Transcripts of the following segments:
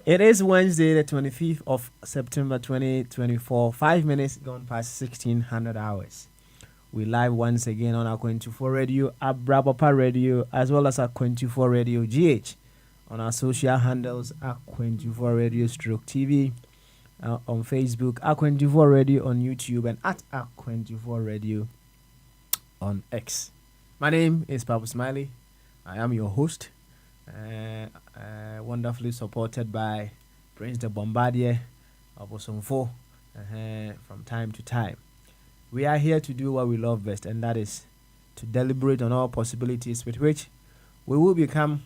It is Wednesday, the 25th of September 2024, 5 minutes gone past 1600 hours. We live once again on our 24 Radio, Abrabapa Radio, as well as our 24 Radio GH. On our social handles, our 24 Radio Stroke TV, on Facebook, our 24 Radio on YouTube, and at our 24 Radio on X. My name is Papa Smiley. I am your host. Wonderfully supported by Prince the Bombardier of Osomfo from time to time. We are here to do what we love best, and that is to deliberate on all possibilities with which we will become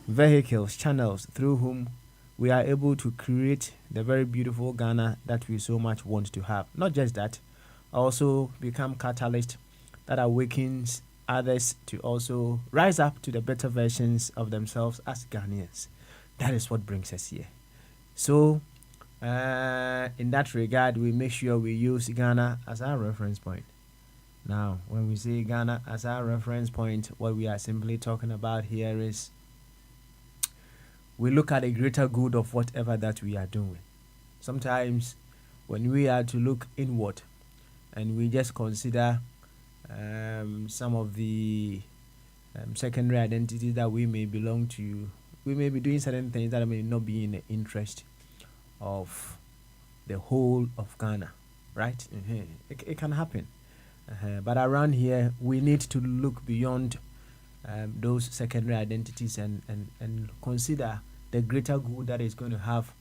vehicles, channels through whom we are able to create the very beautiful Ghana that we so much want to have. Not just that, also become catalyst that awakens others to also rise up to the better versions of themselves as Ghanaians. That is what brings us here. So, in that regard, we make sure we use Ghana as our reference point. Now, when we say Ghana as our reference point, what we are simply talking about here is we look at the greater good of whatever that we are doing. Sometimes, when we are to look inward and we just consider some of the secondary identities that we may belong to, we may be doing certain things that may not be in the interest of the whole of Ghana, right? It can happen. But around here, we need to look beyond those secondary identities and consider the greater good that is going to have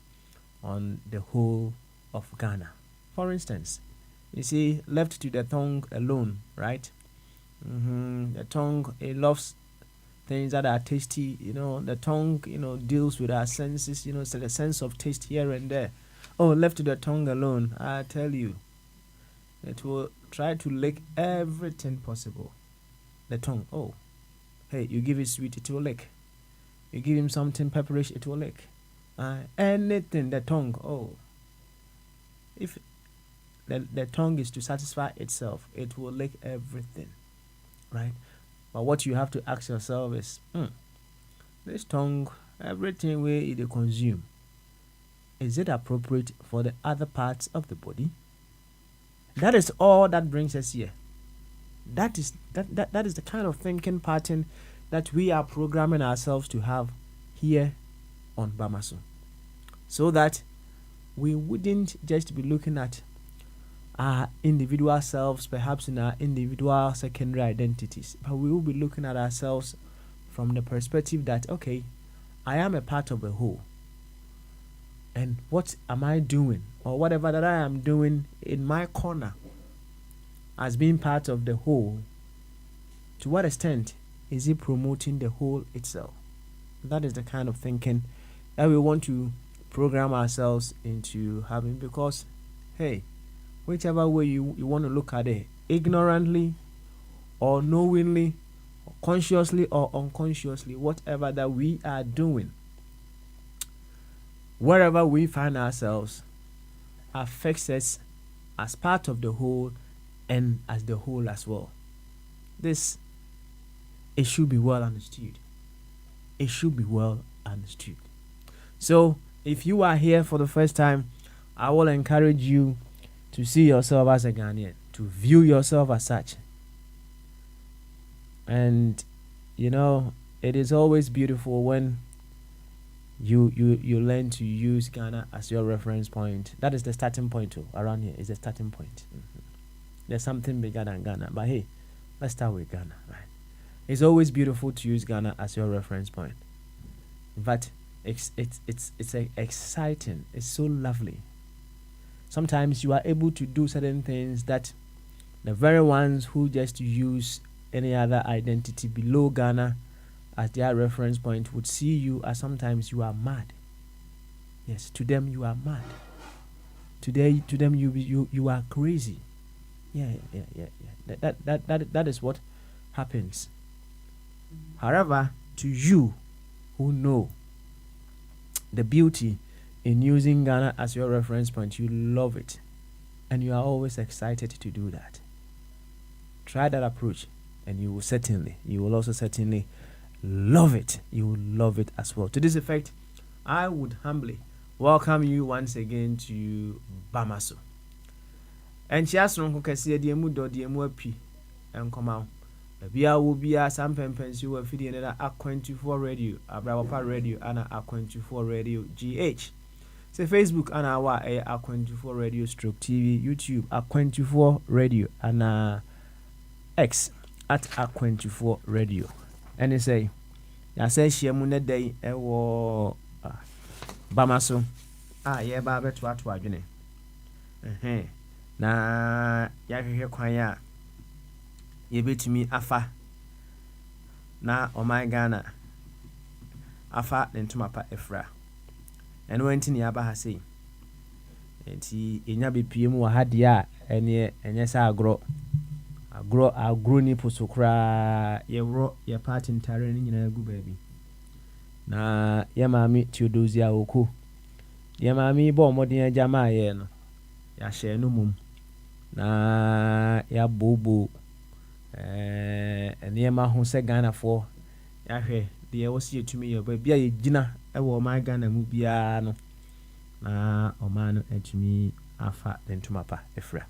on the whole of Ghana. For instance, you see, left to the tongue alone, right? The tongue, it loves things that are tasty. The tongue, deals with our senses, so the sense of taste here and there. Oh, left to the tongue alone, I tell you, it will try to lick everything possible. The tongue, oh, hey, you give it sweet, it will lick. You give him something pepperish, it will lick. Anything, the tongue, oh. If the tongue is to satisfy itself, it will lick everything, right? But what you have to ask yourself is, this tongue, everything where it consume, is it appropriate for the other parts of the body? That is all that brings us here. That is the kind of thinking pattern that we are programming ourselves to have here on Bamasu, so that we wouldn't just be looking at our individual selves, perhaps in our individual secondary identities, but we will be looking at ourselves from the perspective that, okay, I am a part of a whole, and what am I doing, or whatever that I am doing in my corner as being part of the whole, to what extent is it promoting the whole itself? That is the kind of thinking that we want to program ourselves into having, because, hey, whichever way you want to look at it, ignorantly or knowingly, or consciously or unconsciously, whatever that we are doing, wherever we find ourselves, affects us as part of the whole and as the whole as well. This, it should be well understood. It should be well understood. So, if you are here for the first time, I will encourage you to see yourself as a Ghanaian, to view yourself as such. And, it is always beautiful when you learn to use Ghana as your reference point. That is the starting point too. Around here is the starting point. There's something bigger than Ghana. But hey, let's start with Ghana, right? It's always beautiful to use Ghana as your reference point. In fact, it's exciting. It's so lovely Sometimes you are able to do certain things that the very ones who just use any other identity below Ghana as their reference point would see you as sometimes you are mad. Yes, to them you are mad. To them you are crazy. Yeah. That is what happens. However, to you who know the beauty in using Ghana as your reference point, you love it, and you are always excited to do that. Try that approach, and you will also certainly love it. You will love it as well. To this effect, I would humbly welcome you once again to Bamaso. And Chiasron who can see the Mudo, the Muapi, and come out. Bia will be a some pens you were feeding another A24 radio, a Bravo radio, and a A24 radio GH. Say Facebook and our A24 radio stroke TV, YouTube A24 radio, and X at A24 radio. And they say, I say she amuna day ewo Bamaso. Yeah, Baba to Atwagene. Na ya kwanya yebetumi afa na oman Ghana afa ntuma pa efra eno enti ne aba ha sei enti enya bepie mu wa hade a ene enye sa agro ni posokra yewro ye party ntare ni nyina gu baabi na ye maami Theodosia Oko ye maami bo modin agama ye no ya hye no mum na ya bobo enema ho se Ghana fo ya hwe de wo se yetumi ye ba bia ye gina e wo ma Ghana mu bia no na o ma no etumi afa ntuma pa efra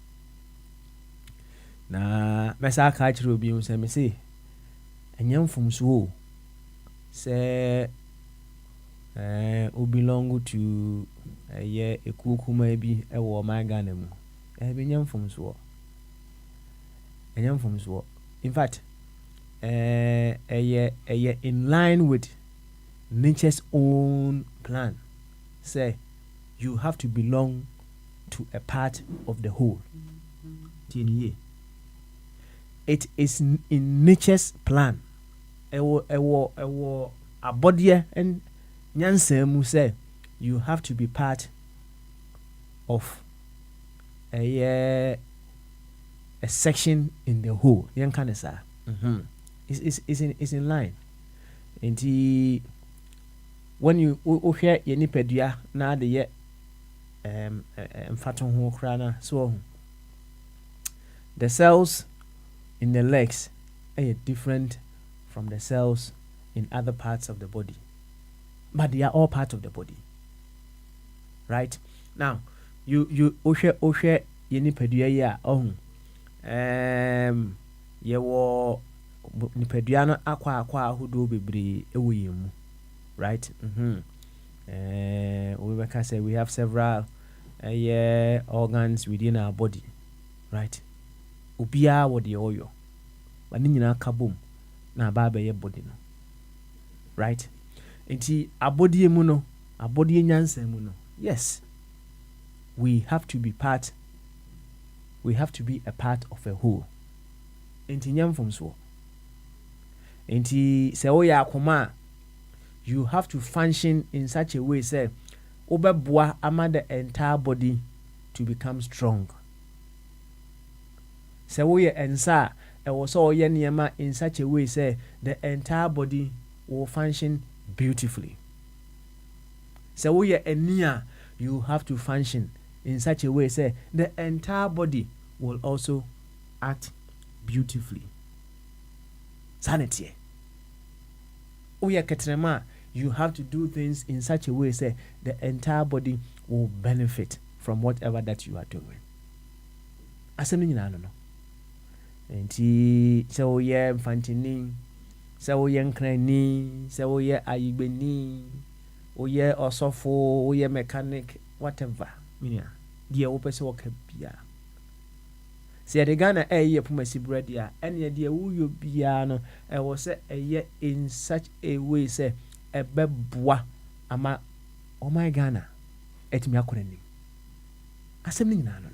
na mesa ka chiro bi mu se me se enyam fumso o se o belong to ye ekukuma bi e wo ma Ghana mu be nyam fumso in fact in line with nature's own plan. Say you have to belong to a part of the whole. It is in nature's plan. Ewo abodie and nyansemu say you have to be part of a section in the whole. Yan kind of sa. It's in line. And when you hear any pedia na de ye mfaton ho krana so the cells in the legs are different from the cells in other parts of the body, but they are all part of the body, right? Now you ohwe any pedia ya yewo nipadua no akwa ahodo bebre ewo yemu, right? We can say we have several organs within our body, right? Ubia wo de oyo ba ni nyina kabom na ba be ye body no, right? Enti abodi emu no, abodi nyansa emu no, yes, we have to be a part of a whole. Enti nyam from so. Enti se oya akoma, you have to function in such a way say obeboa ama the entire body to become strong. Se oya ensa e wo so oya niema in such a way say the entire body will function beautifully. Se oya enia, you have to function in such a way say the entire body will also act beautifully. Sanity. Oya ketrema, you have to do things in such a way say the entire body will benefit from whatever that you are doing. Asemi nyina no. Enti se oya mfantini, se oya nkrani, se oya ayigbeni, oya osofo, oya mechanic, whatever. Minia, die opese okabia. Se de Ghana ye pumasi bread ya, ene de wuyo bia no e wo se eye in such a way say ebeboa ama oh my Ghana etimi akorani. asɛm no nyinaa no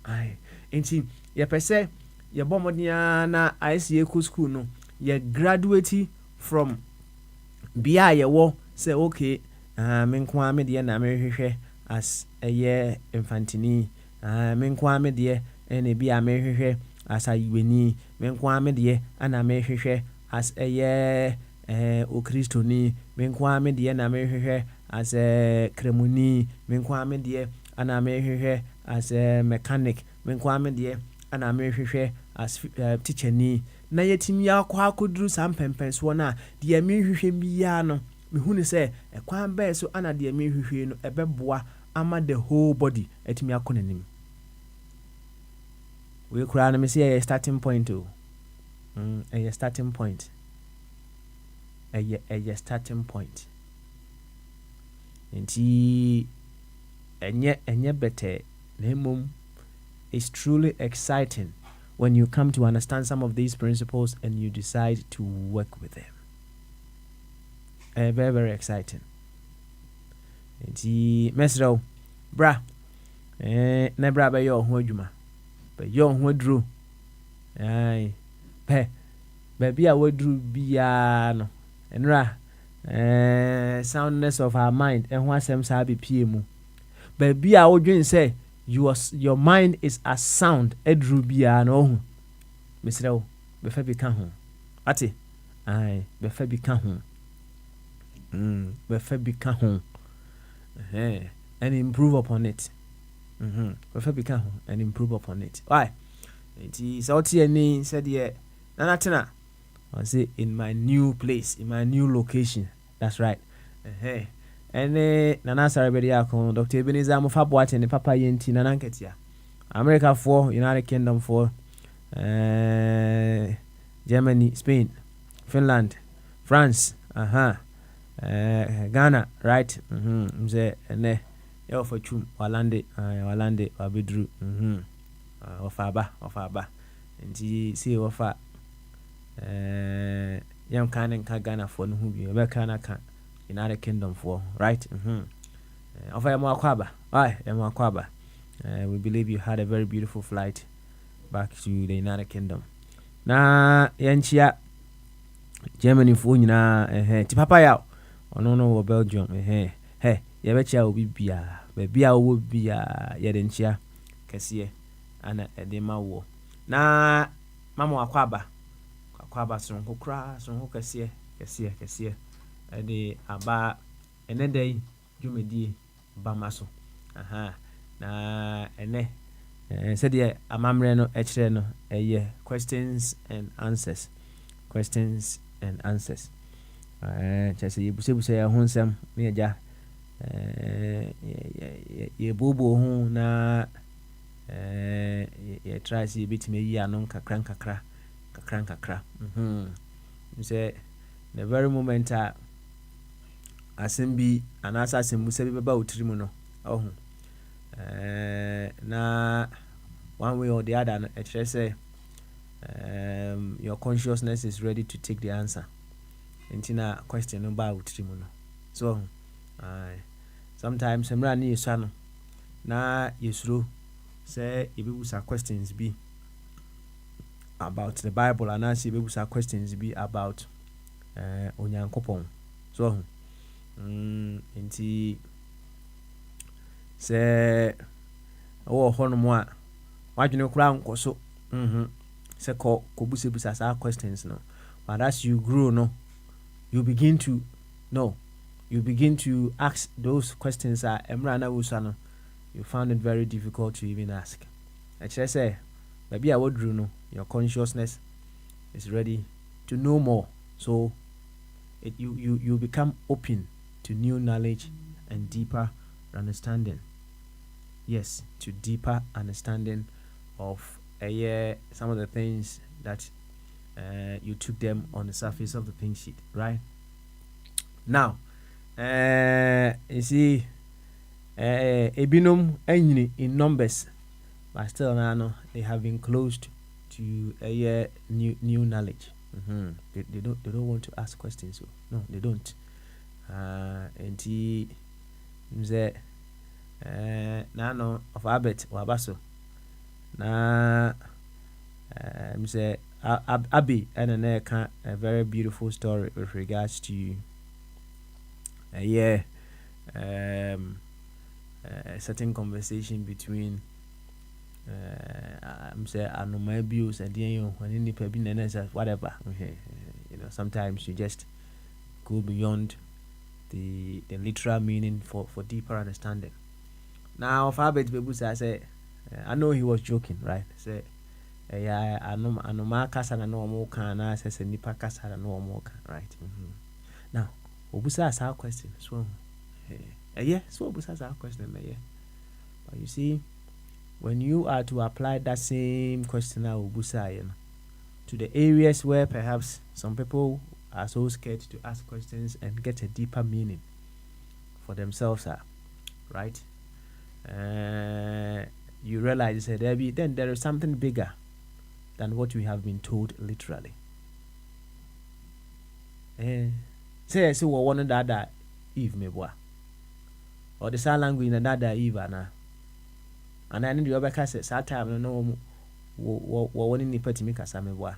ai nti yɛpɛ sɛ yɛbɔ mmɔden na ayɛ sɛ yɛkɔ school no yɛ graduate from bia yɛwɔ sɛ okay me nko a me deɛ na mehwehwɛ as ɛyɛ mfantini me nko a me deɛ ɛna bi a mehwehwɛ as ayiwani me nko a me deɛ ana mehwehwɛ as ɛyɛ okristoni me nko a me deɛ na mehwehwɛ as kremoni me nko a me deɛ ana mehwehwɛ as mechanic me nko a me deɛ ana mehwehwɛ as teacher ni na yɛtumi akɔ akɔduru saa mpɛmpɛnsoɔ no a deɛ mehwehwɛ biara no mehu ne sɛ ɛkwan bɛɛ so ana deɛ mehwehwɛ no ɛbɛboa ama the whole body atumi akɔ n'anim wei koraa no me sɛ ɛyɛ starting point o ɛyɛ starting point ɛyɛ starting point nti ɛnyɛ bɛtɛ na mmom it's truly exciting when you come to understand some of these principles and you decide to work with them. Very, very exciting. Nti mesrɛ bra na bra bɛyɛ ɔho adwuma bɛyɛ ɔho aduro pɛ baabi a waduru biara no ɛnora soundness of our mind ɛho asɛm saa bɛpie mu baabi a wodwen sɛ your mind is as sound aduru biara no ɔho mesrɛ wo bɛfa bi ka ho ate bɛfa bi ka ho bɛfa bi ka ho and improve upon it bɛfa bi ka ho and improve upon it why nti sɛ wote ani sɛdeɛ nanatena ɔse in my new place in my new location that's right ɛne nana asare bɛde ako Dr. Ebenezer Mofa Boate ne papa yɛnti nana nketea America for United Kingdom for Germany, Spain, Finland, France, Ghana, right? Mze ene yo for chum walande wabedru ofaba nti see ofa yam kan Ghana for no hu bi be kan United Kingdom for right ofa yam akwaba we believe you had a very beautiful flight back to the United Kingdom na yanchia Germany for nyina ti papa ya ono no wo Belgium ye be chia obi bia wo bia ye de nchia kese ana edema wo na mama akwaba sonko kra sonko kese ede aba enedai dwumedie bamaso na ene said amamre no ekire no questions and answers chese yebuse ya ho nsem me agya ye bobo ho na ye try see bitime yi anon kakra say the very moment asem bi anasa asem musa bi beba otirimu no na one way or the other actually say your consciousness is ready to take the answer intina question no ba utirimu no so sometimes emra ni yesu no na yesuro say yebusa questions be about the Bible and as yebusa questions be about onyankopon so inti sɛ wo hono mo a wadwene kura nkoso sɛ ko busa saa questions no but as you grow no you begin to ask those questions emra na wusa no you found it very difficult to even ask actually say maybe I would no your consciousness is ready to know more so you become open to new knowledge and deeper understanding. Yes, to deeper understanding of some of the things that you took them on the surface of the pink sheet, right? Now, you see, ebinum enyini in numbers, but still now they have been closed to new knowledge. They don't want to ask questions. So no, they don't. And mze Nano of Abbott Wabaso. Na say Abby and a very beautiful story with regards to a certain conversation between say animal abuse and whatever. Sometimes you just go beyond the literal meaning for deeper understanding. Now, of Abed Bebusa, I say, I know he was joking, right? Say, yeah, I know my casa and no more can. I say, Nipa casa and no more can, right? Now, Obusa asked our question. So, yeah, so Obusa asked our question, yeah. But you see, when you are to apply that same question Obusa, to the areas where perhaps some people are so scared to ask questions and get a deeper meaning for themselves, right? You realize that then there is something bigger than what we have been told literally. Say we want that Eve meboa, or the sign language in that Eve and I need the other cassette. That time no what in the petty make us meboa.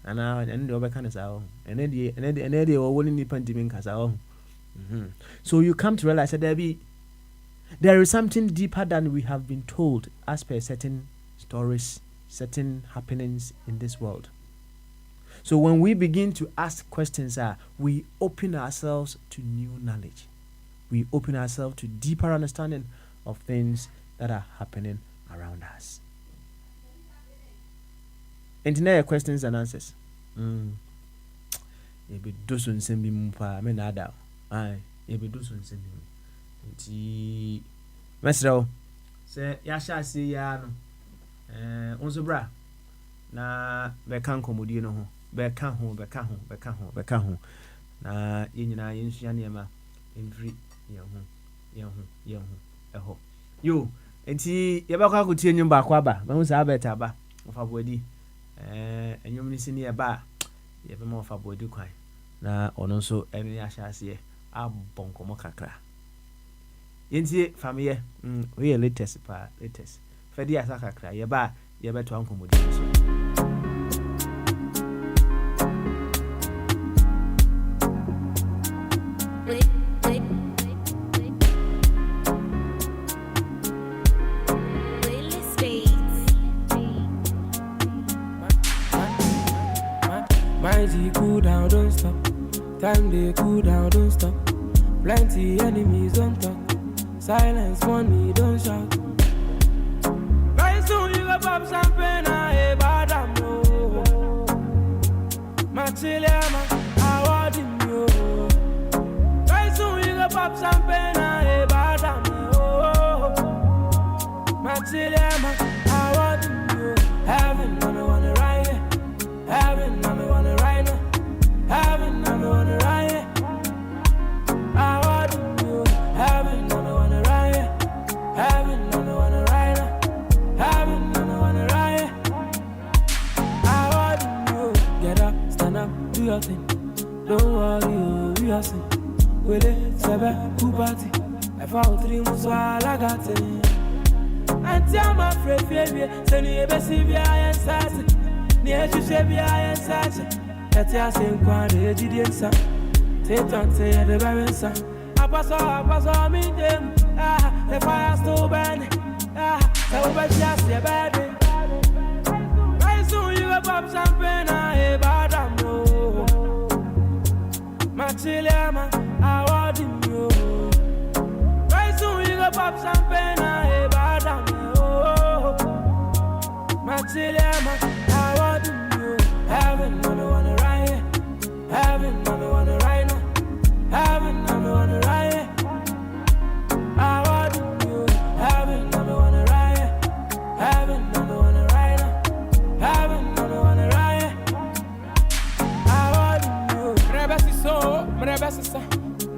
And now and the other kind of sound, and then they were willing to put him in. So you come to realize that there is something deeper than we have been told as per certain stories, certain happenings in this world. So when we begin to ask questions, we open ourselves to new knowledge. We open ourselves to deeper understanding of things that are happening around us. Internet questions and answers. Ebe dosun sembi mpa me nada. Ebe dosun sembi. Nti mesro se ya sha se ya no. Onzo bra na be kan komodie no ho. Be ka ho. Na yenyina yensua ne ma emfiri ye ho. Eho. Yo, nti ye ba kwa kutie nyum ba kwa ba. Mahu sa abeta ba. Ofa boadi. Enyum ni sini eba ye be mo fa bodi kwan na ono nso ene ya hyase abonkomo kakra yenti famiye we latest fedi asa kakra ye ba ye beto ankomodi so Cool down, don't stop. Time they cool down, don't stop. Plenty enemies don't talk. Silence money, don't shout. Very soon you go pop champagne, bad no. Machiliama, I want you. Very soon you go pop champagne, bad no. Machiliama, I want you. Heaven, I wanna ride it. Heaven, I wanna ride it. Heaven, I wanna ride it. I want you. Heaven, I wanna ride it. Heaven, I wanna ride it. Heaven, I wanna ride it. I want you. Get up, stand up, do your thing. Don't worry, we are sing. Will it sebe who party? I found 3 months while I got it. And I'm afraid, baby. Send you a best if I start. Near to say be I such. That's your same quantity, Gideonsa. Take on say the Baronsa. I pass on me them. The fire still burning. So but just a baby. Very soon you go pop champagne, bad no. Machiliama, I want you. Very soon you go pop champagne, bad no. Machiliama. Heaven, I don't wanna ride it. Heaven, I don't wanna ride it. Heaven, I don't wanna ride it. I want you. Heaven, I don't wanna ride it. Heaven, I don't wanna ride it. Heaven, I don't wanna ride it. I want you. Mrebesi so, mrebesi sa.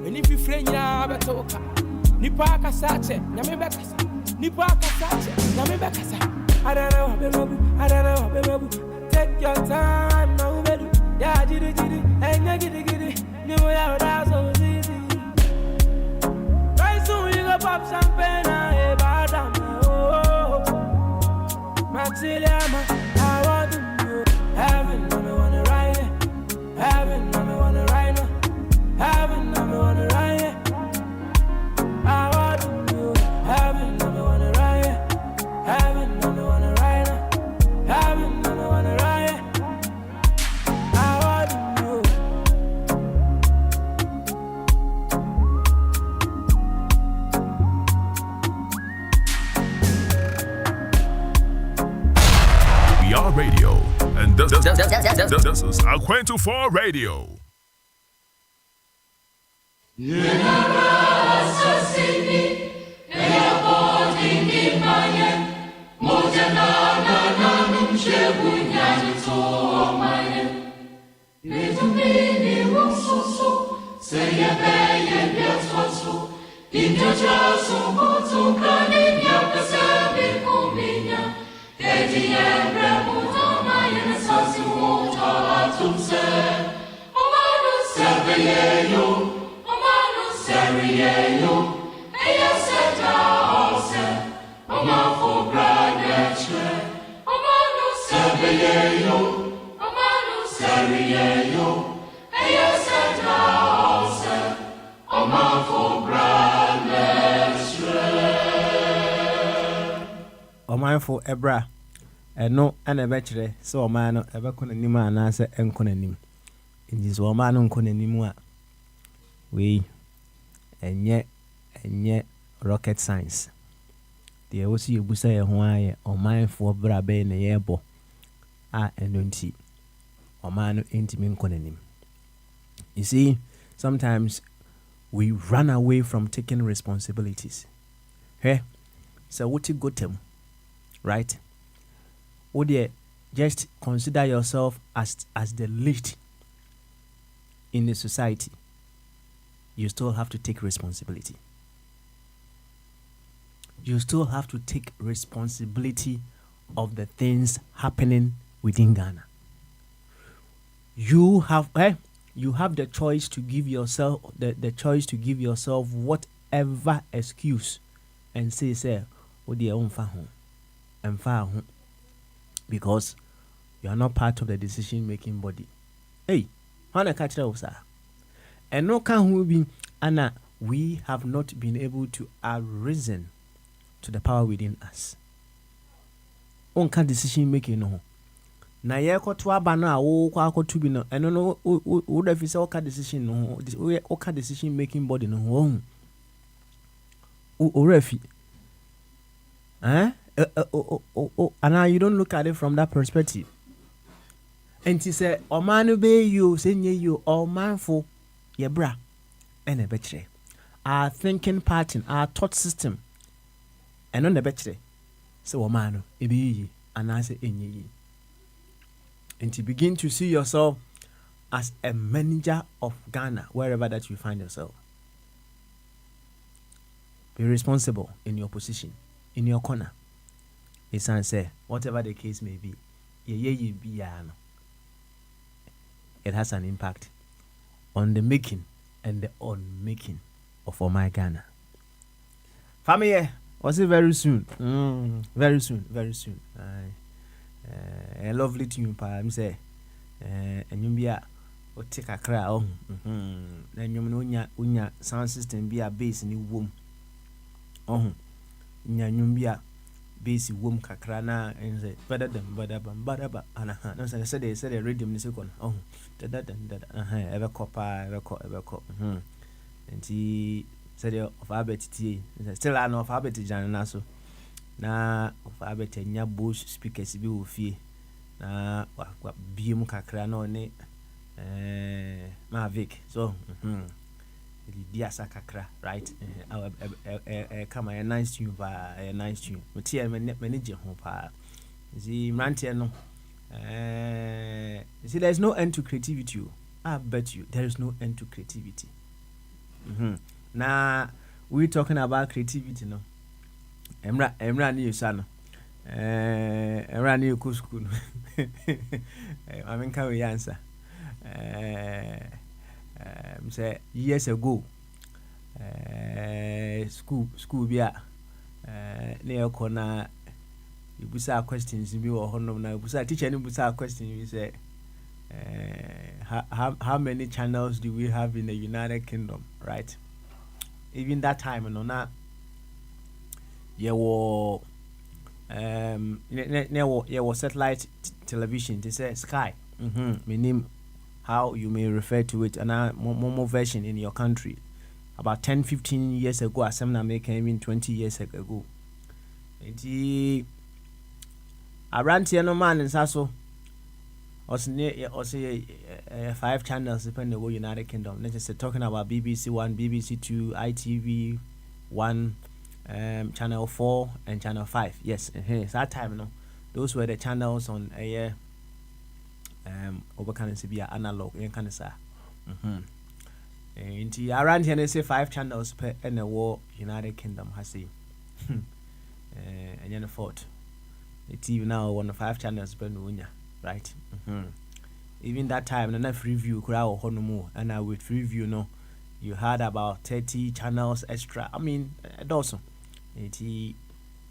Meni fi frenya betoka. Nipa kasache, nyame bekasa. Nipa kasache, nyame bekasa. I don't know, take your time, no better. Yeah, jitty, and ya giddy. You know how that's so easy. Very soon you go pop champagne. This is Aquento4 Radio. Mindful Ebra, and no, and a betray, so a man ever could any man answer and conanim. In this woman on conanimua. We and yet rocket science. The OC you say a Hawaii or mindful Brabe in the airbo. And don't see or man intimate conanim. You see, sometimes we run away from taking responsibilities. Hey, so what you got them? Right? Would you just consider yourself as the least in the society? You still have to take responsibility. You still have to take responsibility of the things happening within Ghana. You have the choice to give yourself the choice to give yourself whatever excuse and say, "Oh dear, home." And far home, because you are not part of the decision-making body. Hey, Hana catch that, sir. And no can will be Anna. We have not been able to arisen to the power within us. On can decision-making no. Na ye ko to abana wo kwa to be no. And no, would have said okay decision no. Okay decision-making body no. Refi. And now you don't look at it from that perspective. And he said, "O man obey you, send you, or mindful, ye bra, and a betray." Our thinking pattern, our thought system, and on the betray. So, "O man, be ye, and I say, in ye." And to begin to see yourself as a manager of Ghana, wherever that you find yourself. Be responsible in your position, in your corner. His son say, whatever the case may be, it has an impact on the making and the unmaking of my Ghana. Family, was it very soon? Very soon, very soon. A lovely tune, I'm say, and you be a take a crowd. Then you sound system be a base in the womb. Nyanyumbia basic womb kakrana and say better than badaba and no say they said a rhythm is second that ever copper and he said of abeti still an of abeti jana so na of abeti nya bush speakers bi wo fie na wa biem kakra na one Mavic so Diasa kakra, right? Come a nice tune, a nice tune. But here, manager home pa. See, Mantia no. See, there's no end to creativity. I bet you there is no end to creativity. Now we're talking about creativity, no. Emra ni usano. Emra ni ukusku. I mean, can we answer? Say years ago, school be near corner. You put our questions in your home now. You put teacher and put our question. You say, how many channels do we have in the United Kingdom? Right? Even that time, no, na. You were there was satellite television. They say Sky. Meaning how you may refer to it, and more version in your country. About 10-15 years ago, as some came in 20 years ago. Around here no man in Sasso. also 5 channels depending on the United Kingdom. Let's just say talking about BBC 1, BBC 2, ITV 1, Channel 4 and Channel 5. Yes, it's that time, those were the channels on a over can be analog and kind of say. Around here they say 5 channels per and the war United Kingdom has see. And then the 4th. The TV now on the 5 channels per no, right? Even that time, enough review crowd honomu and with review you had about 30 channels extra. I mean, also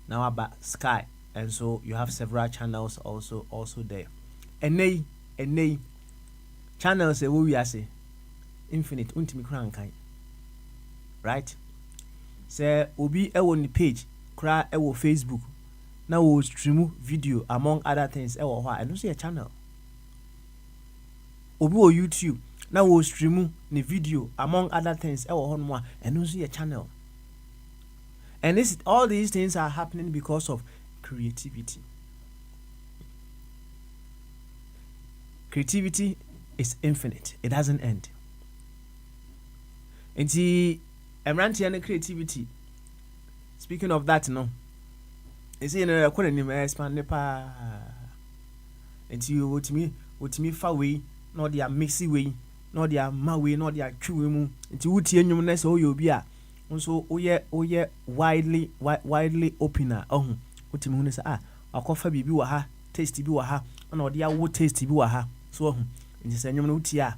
now about Sky, and so you have several channels also there. And they channels we are say infinite untimi kran kan, right? Say obi on the page cry Facebook. Now we stream video among other things. I don't see a channel. Obi o YouTube. Now we stream the video among other things. I don't see a channel. And all these things are happening because of creativity. Creativity is infinite. It doesn't end. And see, creativity. Speaking of that, you see, I couldn't expand the pa. And you what me far way, not their mixy way, not their ma way, not their true way. And you would hear you so you'll be a. Also, oh yeah, widely opener. Oh, what you say? I'll coffee be waha, tasty be waha, and all the wood tasty be waha. So, and you say, you know, tia.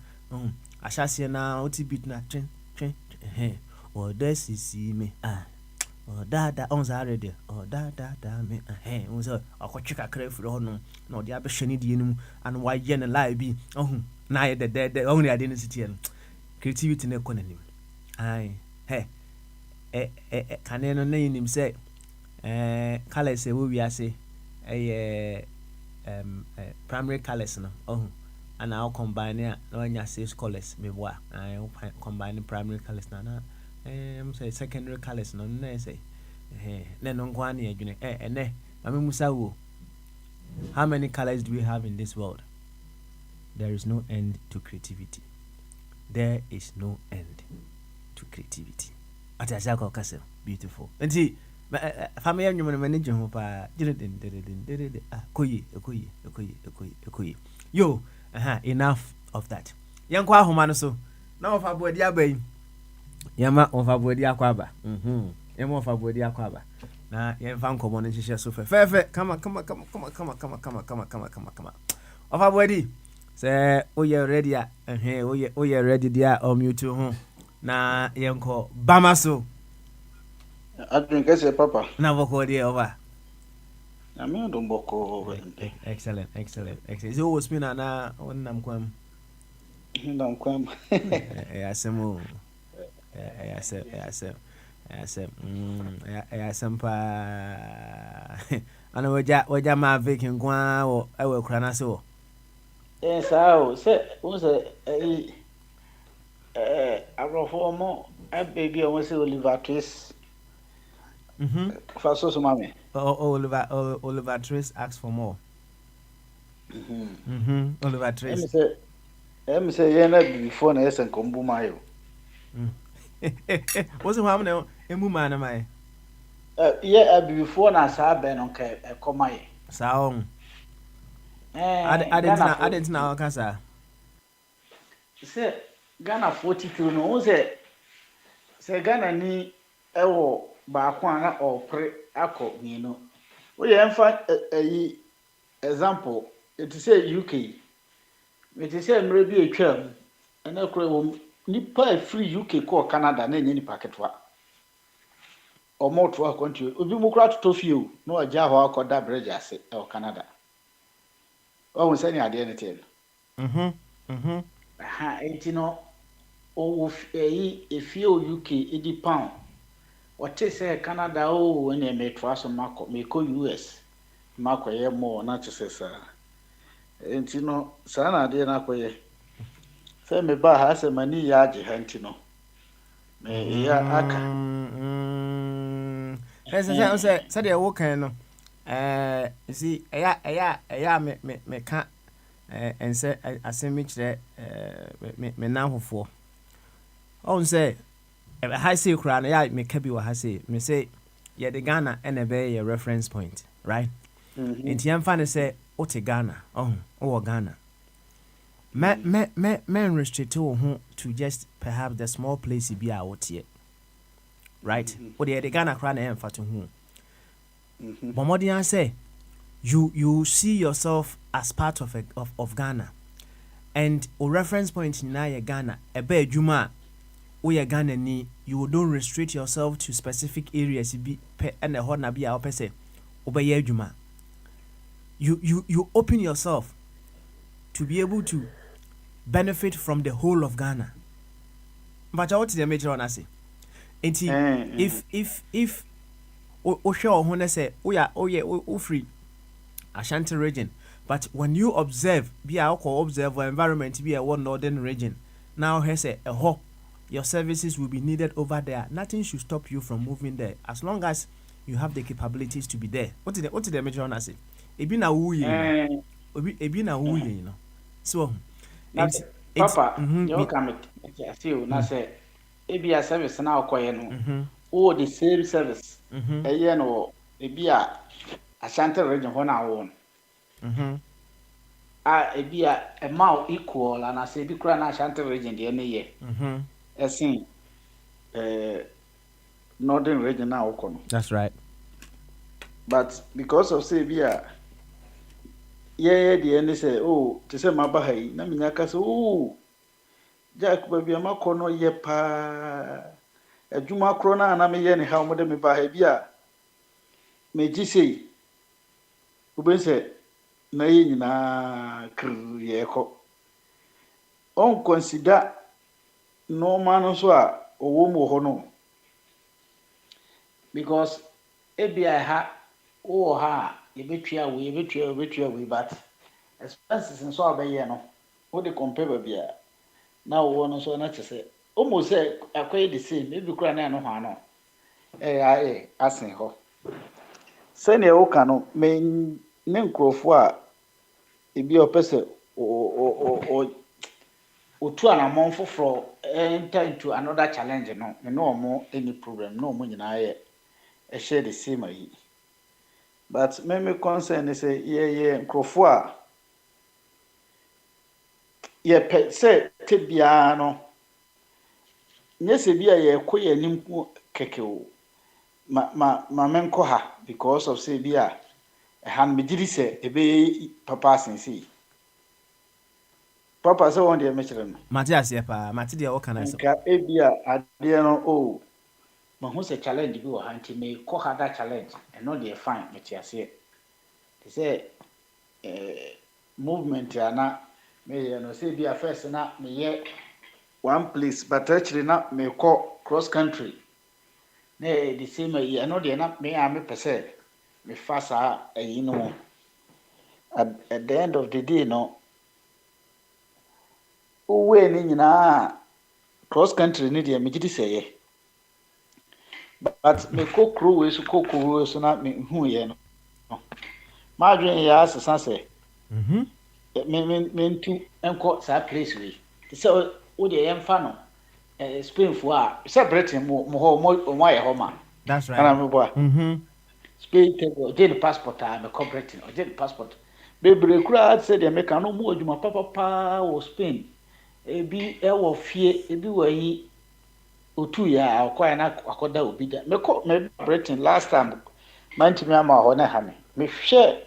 I shall see now, what you beat na train. Or this is see me. Oh, that owns already. Oh, that me. Was a cochica crave for no, the other shiny dinum, and why yen a lie be. Oh, now the only identity and creativity in economy. Aye, hey. Can no name him say colors say we are say primary colors no and I'll combine it when you say colors me what I combine primary colors na say secondary colors no say then on one year and musa wo, how many colors do we have in this world? There is no end to creativity. There is no end to creativity. Atashako Castle, beautiful. And see, family and human manager who yo, enough of that. Young Kwa Homanoso, now of our body bay. Yama of our body aquaba. Yama of our body aquaba. Now, young Van Common and Shisha Sofa. Fair, come on. Of our body. Say, oh, you're ready, and here, oh, you're ready, dear, or mute to home. Na yenko bamaso adun kese papa na boko dia over na me ndo boko excellent so was me na wonnam kwam asemo asem pa ana waja ma viking kwa wo ewe kura na so sao se Agrofomo, a baby, I want to say Oliver Twist. For so mammy. Oliver Twist asks for more. Oliver Twist. Let me say, Yana before Ness and Combo Mayo. What's the harm now? A woman, am I? Yeah, before Nasa Ben on Comay. Sound. I didn't know, Casa. Say, Ghana 42 no say Ghana ni ewo ba kwa na opre akọ nino we emfa example it say UK it say mre bi atwam na kro wo nipa free UK ko Canada na enye nipa ketwa o moto akonti obi mu kra to fie no agya ho akoda bridge ase e Canada o won say ni ade ne ten etino o efie o UK edi pound what say Canada o when e metro so mako me ko US mako ye mo na chesesa etino sa na de na koye se me ba ha se mani ya je hantino me ya aka say de wo kan no you see eya me ka and say I say me chere me nan hofo on say I say kra na ya me ka bi wa ha say me say ye the Ghana and a be your reference point, right? Enti yamfa ne say o te Ghana o Ghana me restrict wo ho to just perhaps the small place bi a wo te, right? O the Ghana kra na yamfa to ho but modern say you see yourself as part of Ghana, and o reference point na ye Ghana e ba adwuma o ye Ghana ni, you don't restrict yourself to specific areas bi and the hot na bi a o say obey adwuma. You open yourself to be able to benefit from the whole of Ghana. But what is the major on us? If o show ho na say o free Ashanti region, but when you observe be a observe environment be a one northern region, now he say your services will be needed over there. Nothing should stop you from moving there as long as you have the capabilities to be there. What is the major on us? Ebi na wu ye, ebi na wu ye, so Papa, you come to see you na say ebi a service na okoye no. Oh, the same service. Eh no ebi a Ashanti region ho na wo. Ebi a ma equal and I say bi kura na Ashanti region de ne ye. Esin northern region na wo kono. That's right. But because of say bi a the end say to say mabahai na minyaka say Jack baby amakono ye pa adwuma kro na me ye ne ha mo de me ba ha bia me gi sei oben say na ye nyina kr ye ko on consider no man so a owo mo ho no because ebia ha o ha yebetua we but expenses nso abaye no wo de compare bia na wo no so na chese almost say akwai the same maybe kura na no ho ano asen ho se ne wo ka no me ne nkrofo a ebi opese o tu anamon foforo enter into another challenge no mo any problem no mo nyina ye share the same ayi. But me concern is say nkrofo a ye pe say te bia no nyese bia ye koye nim kekeo ma menko ha because of say bia han me diri say ebe papa sensi papa say won de me kire no Matias ye pa mati de o kana so nka ebia ade no ma hu say challenge bi wo ha nti me ko ha da challenge and no dey fine Matias ye they say movement ana me no say bia first na me ye one place but actually na me ko cross country na the same year no dey na me am pese me fasa ayi no at the end of the day no uwe ni nyina cross country ni dey me gidi say but me ko crew so na me hu ye no ma dwen ya asesa say me ntu enko sa place we say wo dey emfa no Spain for say Britain mo ye ho ma. That's right. Kana me boa. Spain take passport me ko Britain o dey passport be kura say dey make no mo adwuma papa wo Spain ebi wo fie ebi wo yi otu ya akwa na akoda obi da me Britain last time manti me ama ho na ha me hwe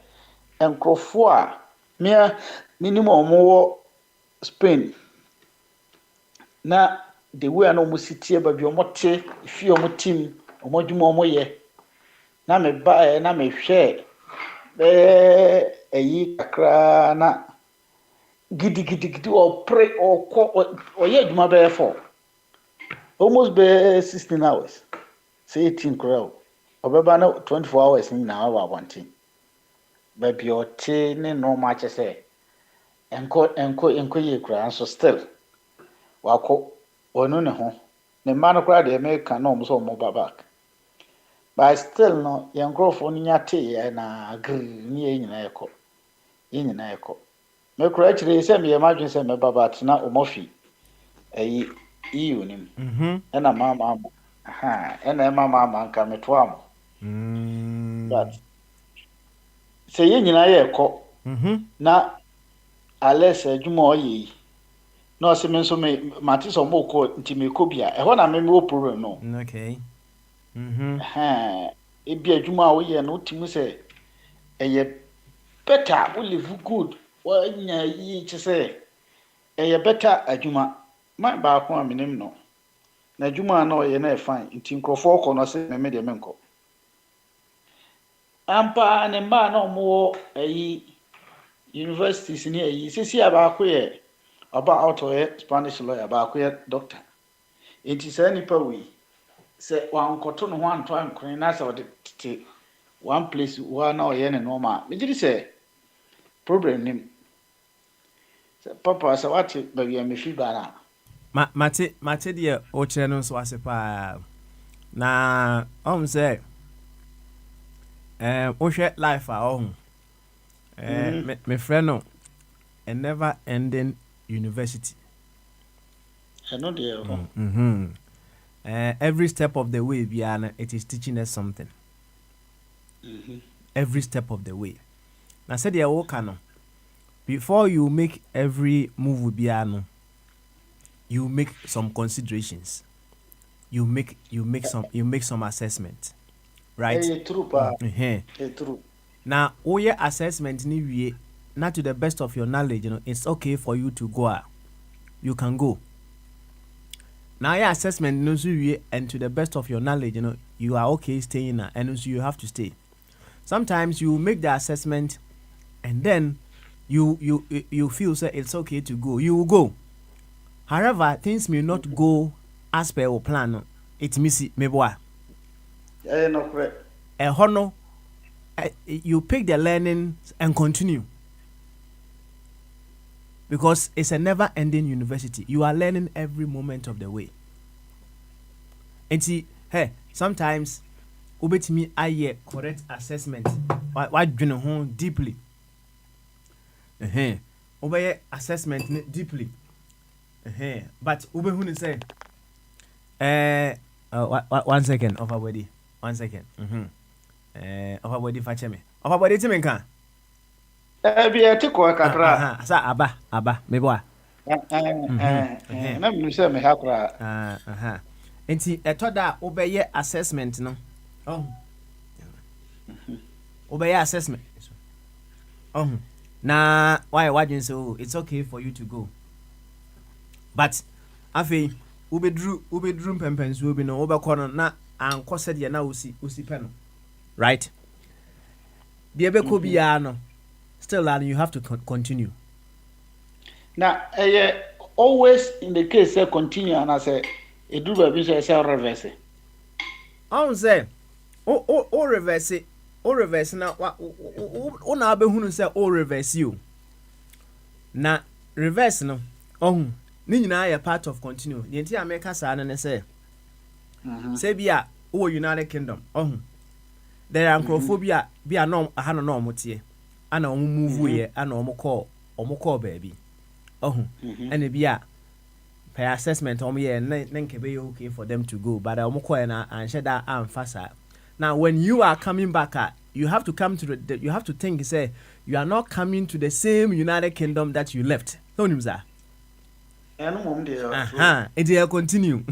enkrofo a me minimum wo Spain na the way no mo sitie ba bi o mote fi o motim o modwuma o moye na me ba na me hwe eyi kakra na gidi o pre o ko o ye adwuma be for almost be 16 hours say 18 crowd obeba na 24 hours ni na wa wanting ba bi o te ne no ma che say enko ye kra so still wako onu ne ho ne man kra de me kan no so mo back but still no yen growth on nyate na agree ni nyina yeko me kura kyerɛ sɛ me ma dwen sɛ me baba tena omofi ayi EU nim ɛna mama ɛna mama nka me to am but sɛ yɛ nyinaa yɛ kɔ na ales adwuma ɔyɛ na ɔsɛ me nso me mate sɛ ɔmo kɔ nti me kɔ bia ɛhɔ na me wo problem no okay ebi adwuma a woyɛ no timi sɛ ɛyɛ better we live good wanya yi kyɛ sɛ ɛyɛ better adwuma man baako a menim no na adwuma na ɔyɛ na fine nti nkrɔfoɔ kɔ no sɛ me de me nkɔ ampa ne mba na ɔmo ayi universities ni ayi sisi abaako yɛ ɔba out ɔyɛ Spanish lawyer baako yɛ doctor nti sɛ nipa wi sɛ wankɔto no ho anto ankɔne na sɛ ɔde tete one place wa na ɔyɛ ne normal me gidi sɛ problem nim sɛ papa sɛ wate baabi a mefi bara mate deɛ ɔkyerɛ no nso ase paa na sɛ wohwɛ life a ɔho me friend no a never ending university ɛno deɛ every step of the way biara it is teaching us something every step of the way na said deɛ woka no before you make every move biara no you make some considerations you make some assessment right true true now all your assessment ni wie not to the best of your knowledge it's okay for you to go you can go now your assessment no so wie and to the best of your knowledge you are okay staying and so you have to stay sometimes you make the assessment and then you feel say it's okay to go you will go however things may not go as per your plan it missy meboa no correct you pick the learning and continue because it's a never ending university you are learning every moment of the way and see hey sometimes obetimi aye correct assessment what you know deeply obey assessment deeply but ubehu ni say 1 second of our body 1 second of our body fache me of our body timi kan bi etiko kakra sa aba meboa na me say me hakra enti etoda obeye assessment no obeye assessment na why wadwen so it's okay for you to go but afei ubedru mpempenso bi no obekọ no na anko sede na osi pe no right the ebeko bia no still and you have to continue now always in the case say continue and I say edru ba bi say reverse say o reverse na o na abehunu say o reverse you na reverse no ni nyina ya part of continue the entire America sa na say say bia o United Kingdom there are nkrofobia bia no aha no omotie ana omo move ye ana omo call baby and bia per assessment ye na nke be okay for them to go but omo call na answer that amfasa. Now when you are coming back you have to come to you have to think say you are not coming to the same United Kingdom that you left don't you sir it will continue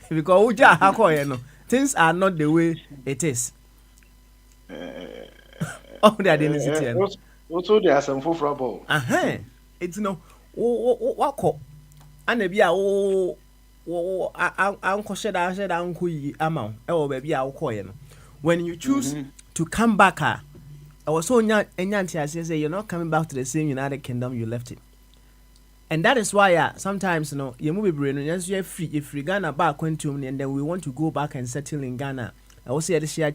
because uja hakoye no things are not the way it is they are the also there are some for trouble it's no wako ana bia anko sheda anko yi ama e wo ba bia wokoye no when you choose to come back I was so enyanti say you're not coming back to the same United Kingdom you left it. And that is why sometimes you move brain yes you free Ghana back quantum and then we want to go back and settle in Ghana. I will say this year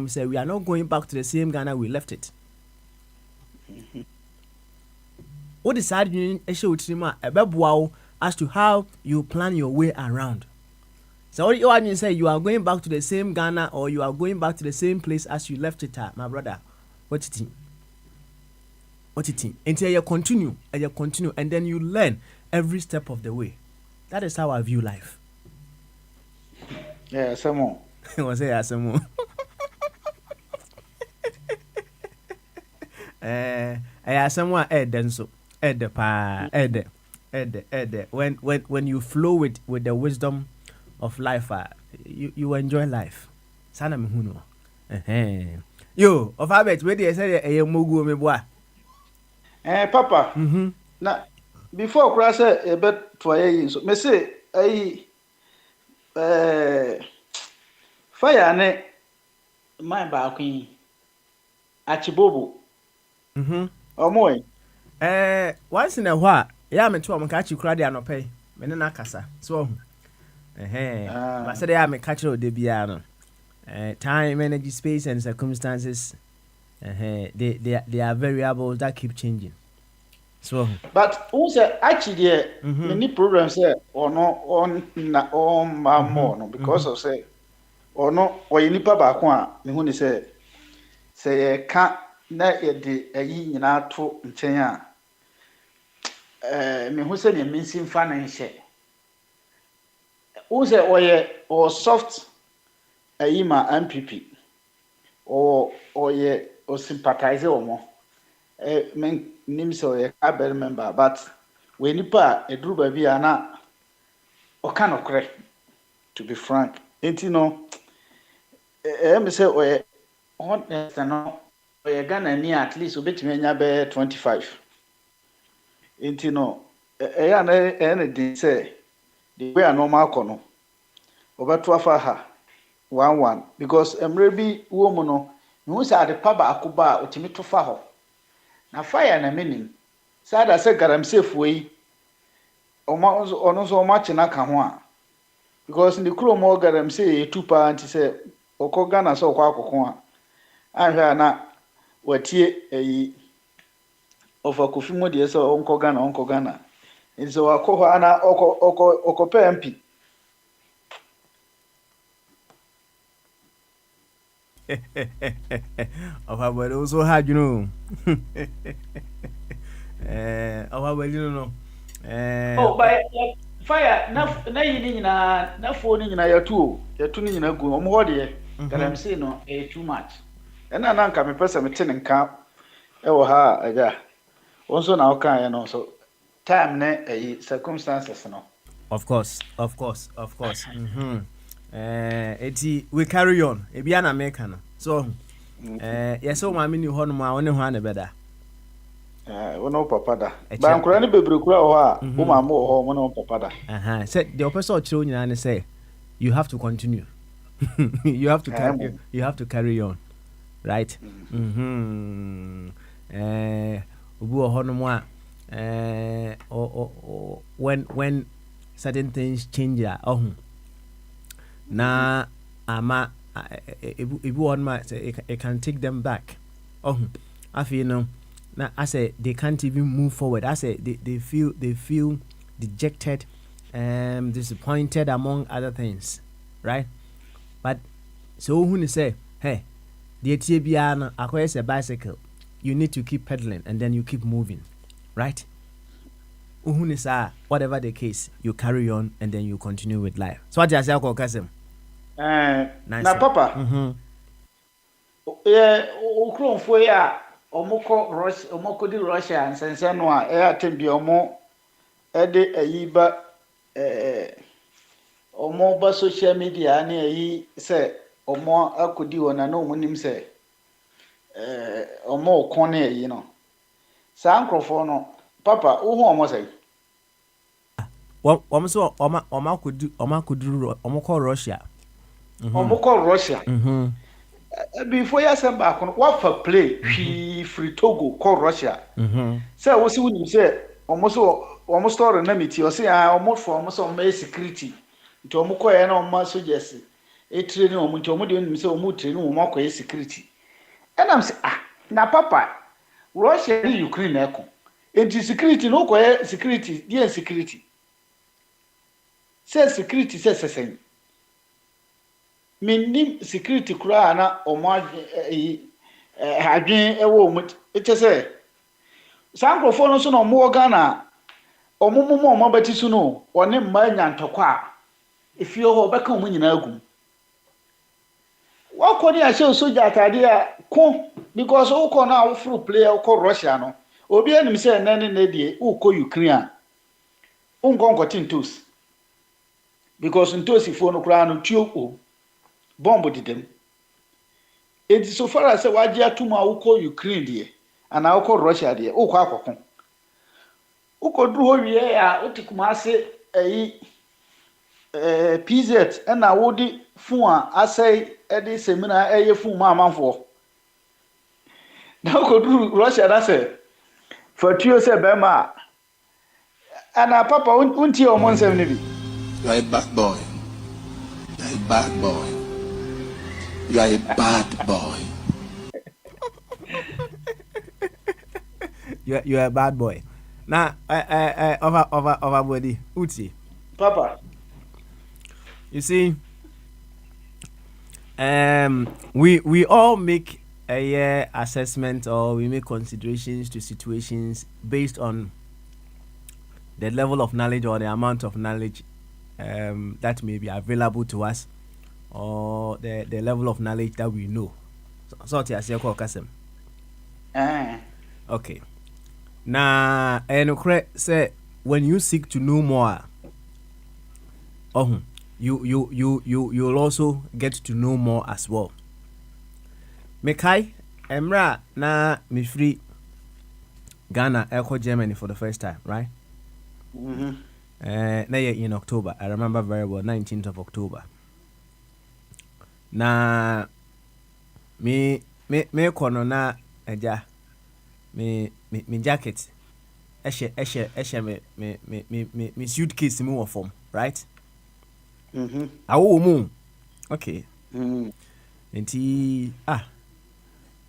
say we are not going back to the same Ghana we left it. What decide you as to how you plan your way around. So what you say you are going back to the same Ghana or you are going back to the same place as you left it at, my brother. What it What it mean? Until you continue, and then you learn every step of the way. That is how I view life. Yeah, someone. Was it some someone then so when you flow with the wisdom of life, you enjoy life. Sana me huno. Yo, of habit, where they say a mugu me boy. Papa. Na before cross a bit for a so me say fire ne my back in Achibobo. Omoy. Once in a while, yeah, me too, I'm catch you cry no pay. Menena kasa. So I said I me catch you de biano. Time, energy, space, and circumstances, they are variables that keep changing. So, but also actually, many programs say or no on more no because of say or no or you nipa back one. Me who say can't na the a yin na to nchen me who say me missing financial. Who say or soft. Ayima MPP or ye or sympathize or more. Men name so a cabin member, but when you pa a drew baby ana or kind of correct, to be frank. Ain't you know, me say or honest and no or a gun near at least a bit me 25. Ain't you know, anything say the way a normal kono over 12 1 because emrebi woman no who say the paba akuba otimi to fa ho na fire na menim say that say garam safe way ono so match na ka ho a because the kro mo garam say 2 pa anti say okoga na so kwa akoko a ahwa na watie eyi ofa kofi mo de so onkoga na nso akọ ho ana okope MP of how well also hard, you know. Of how well you know. By fire, na yini na phone na ya tu ni na gu omo hode that I'm saying no too much. And na nka me pesa me tin nka e wo ha aga. Wonso na oka ya no so time na circumstances no. Of course. We carry on. Ebi ana make no. So yes so ma mini ho no ma woni ho ana beda. Wono papa da. Ba nkura ne bebre kura ho a wo ma mo ho wono papa da. Say the person chiro nyina ne say you have to continue. you have to carry on. Right? Obu ho no mo a when certain things change na ama if one might say it can take them back. I feel now I say they can't even move forward. I say they feel dejected and disappointed among other things, right? But so when you say, hey, the TBR acquires a bicycle, you need to keep pedaling and then you keep moving, right? Whatever the case, you carry on and then you continue with life. So what do you say, Kasim? Na papa. Ukronfo ya omoko di Russia nsense no a atembi omo de ayiba omo ba social media na ayi se omo akodi wona na omo nim se omo kon na ayi no. Sa nkrofo no papa wo ho omo se so omo call Russia. Omo Russia. Before you send back on what for play free Togo call Russia. Say what see when you say almost story na meti o say almost for almost on security. Nti omo call ya na omo soldiers. E training omo nti omo de nim say omo training omo call security. And I'm say na papa Russia and Ukraine eko. Enti security no call security, the security. Say security say sesen. Minim security kura na omo adwen ewo mu ete say saa nkurɔfoɔ no so na ɔmo wɔ Ghana ɔmo ɔmo abɛti so no ɔne mmaa nya ntɔkwa a efie hɔ ɔbɛka ɔmo nyinaa gum wakɔ ne ahyɛ sogya atade a ko because wokɔ na woforo player wokɔ Russia no obi anim sɛ ɛnɛ ne deɛ wokɔ Ukraine a wonkɔ nkɔte ntos because ntosifoɔ no koraa no tuo o bomb dedam enti so far as wagye atum a wokɔ Ukraine deɛ ana wokɔ Russia deɛ wokɔ akɔko wokɔ duru hɔ wie a wote Kumase PZ ɛna wodi fun a asɛe ɛde seminar ɛyɛ fun ma amanfoɔ na wokɔ duru Russia na sɛ fatuo sɛ bɛma ana papa untie ɔmo nsɛm ne bi. You are a bad boy. You are a bad boy. You are a bad boy. You are a bad boy. Now, over body, Uti. Papa. You see, we all make a assessment or we make considerations to situations based on the level of knowledge or the amount of knowledge that may be available to us, or the level of knowledge that we know. So, okay. Now, say when you seek to know more, you'll also get to know more as well. Mekai Emra na me free Ghana Echo Germany for the first time, right? In October. I remember very well, 19th of October. Na me kono na eja me jacket eshe me suitcase mu wɔ fam, right? Awo mu. Okay. Enti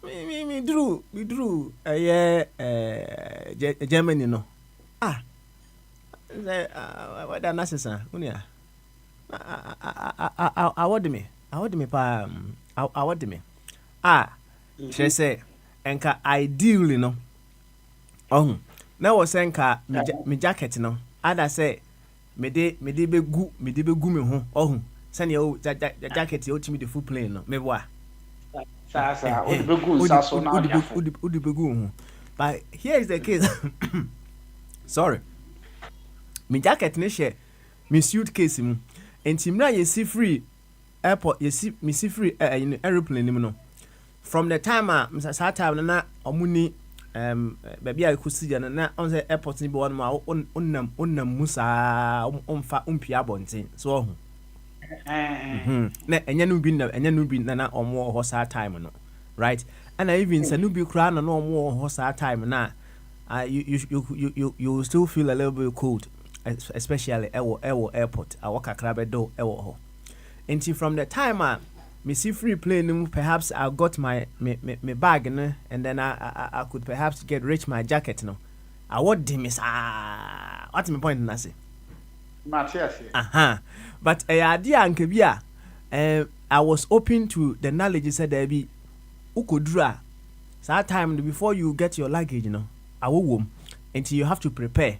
me drew Germany no. What the nasa unia award me pa award me she say enka ideally no na wo say enka me jacket no ada say me de begu me ho say ne jacket o timi de full plane no me boa sa o de begu sa so na o de begu ho. But here is the case. Sorry. Me jacket ne share me suitcase mu enti mra ye see free airport ye see me see free in aeroplane nim no from the time sa time na omuni baby a kusi ya na on say airport ni be one ma onnam musa omfa ompia bonten so ho na enya no bi na omo ho sa time no, right? And even say no bi kra na omo ho sa time na you still feel a little bit cold, especially ewo airport awaka krabe do ewo ho. Until from the time me see free plane, perhaps I got my bag and then I could perhaps reach my jacket no. I would miss what's my point nasi? But idea and kebia I was open to the knowledge said there be ukudra. So that time before you get your luggage, you know, I will until you have to prepare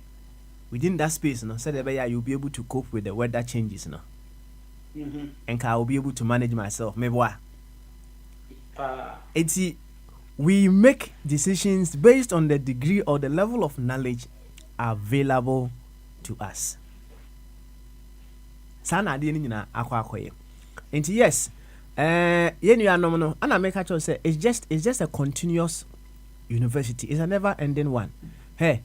within that space, you know, so that you'll be able to cope with the weather changes, you know. And I will be able to manage myself. Maybe what? We make decisions based on the degree or the level of knowledge available to us. Sana adi ni na akwa. And yes, yenu anomno. Ana make actually say it's just a continuous university. It's a never-ending one. Hey,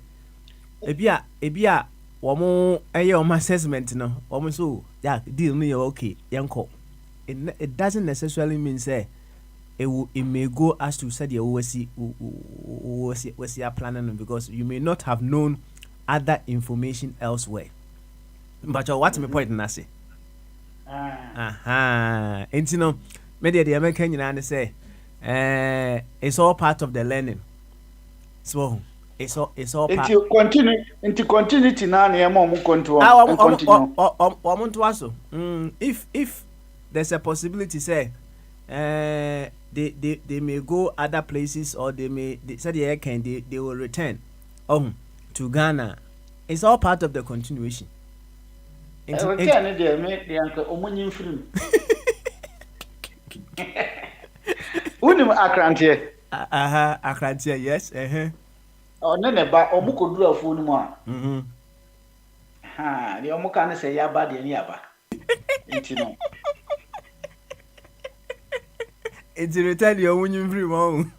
ebia. Womo aye on assessment no womo so yeah deal me okay yanko. It doesn't necessarily mean say it may go as to say the we see planning, because you may not have known other information elsewhere. But what's my point na say and you know media the American and say it's all part of the learning, so it's all part. Into continuity na na mo continue. If there's a possibility say they may go other places, or they say they will return. to Ghana. It's all part of the continuation. Return there, me the uncle Omunyin film. Unim Akrantie. Akrantie, yes. Oh, nene ba omukoduru afu no mu a. Ha, the omuka ne say yaba de ni aba. Enti no. It's return your Omunyin film.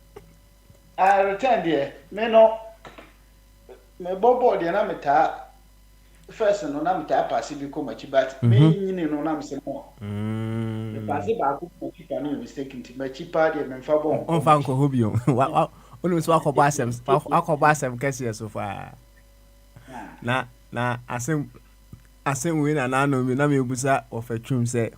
I return there. Me no. Me bobo de na meta. First no na meta pass bi ko machi but me nyini no na mse no. Me pass ba ko machi pa no mistake nti machi pa de me mfa bon. On fa nko hobio. Wa onu so akoba asem kese so fa. Na asem we na no mi na me busa ofatwum se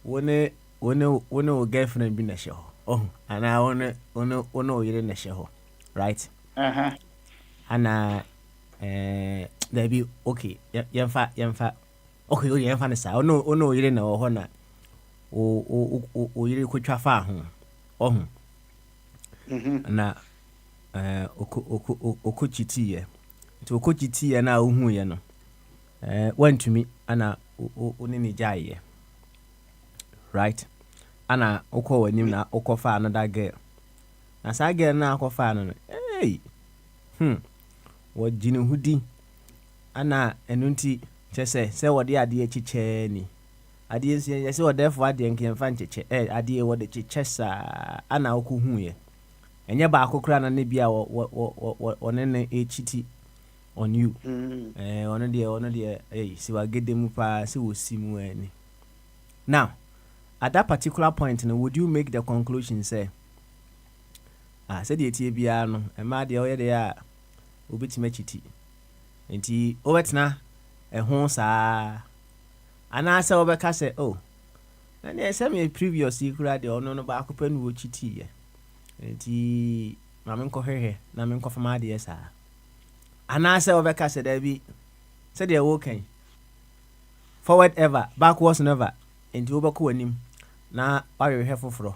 wone o girlfriend bi na she ho. Ana wone o yire na she ho. Right? Ana there be okay yemfa okay yemfa ne sa ono yire na ho na o yire kwatwa fa ho na okochiti ye to okochiti ye na ohu ye no wantumi ana oni ni jaye right ana okọ wanim na okofa another girl na sa girl na akofa no hey wo jini hudi ana enunti chese se wode ade chiche ni ade se se wode fo ade nkemfa ncheche ade wode chichesa ana okohu ye enye ba akokra na ne bia one ne echiti on you ono de si wagede mu pa si wosimu ani now at that particular point would you make the conclusion say said the tie bia no e ma de oyede a obetima chiti enti obetna ho saa ana se obeka say na ne se me previous ikura de ono no ba akopa nu wo chiti ye enti ma me nkohwehwe na me nkofama de saa ana se obeka say da bi se de wo kan forward ever backwards never enti obeko wanim na awehwe foforo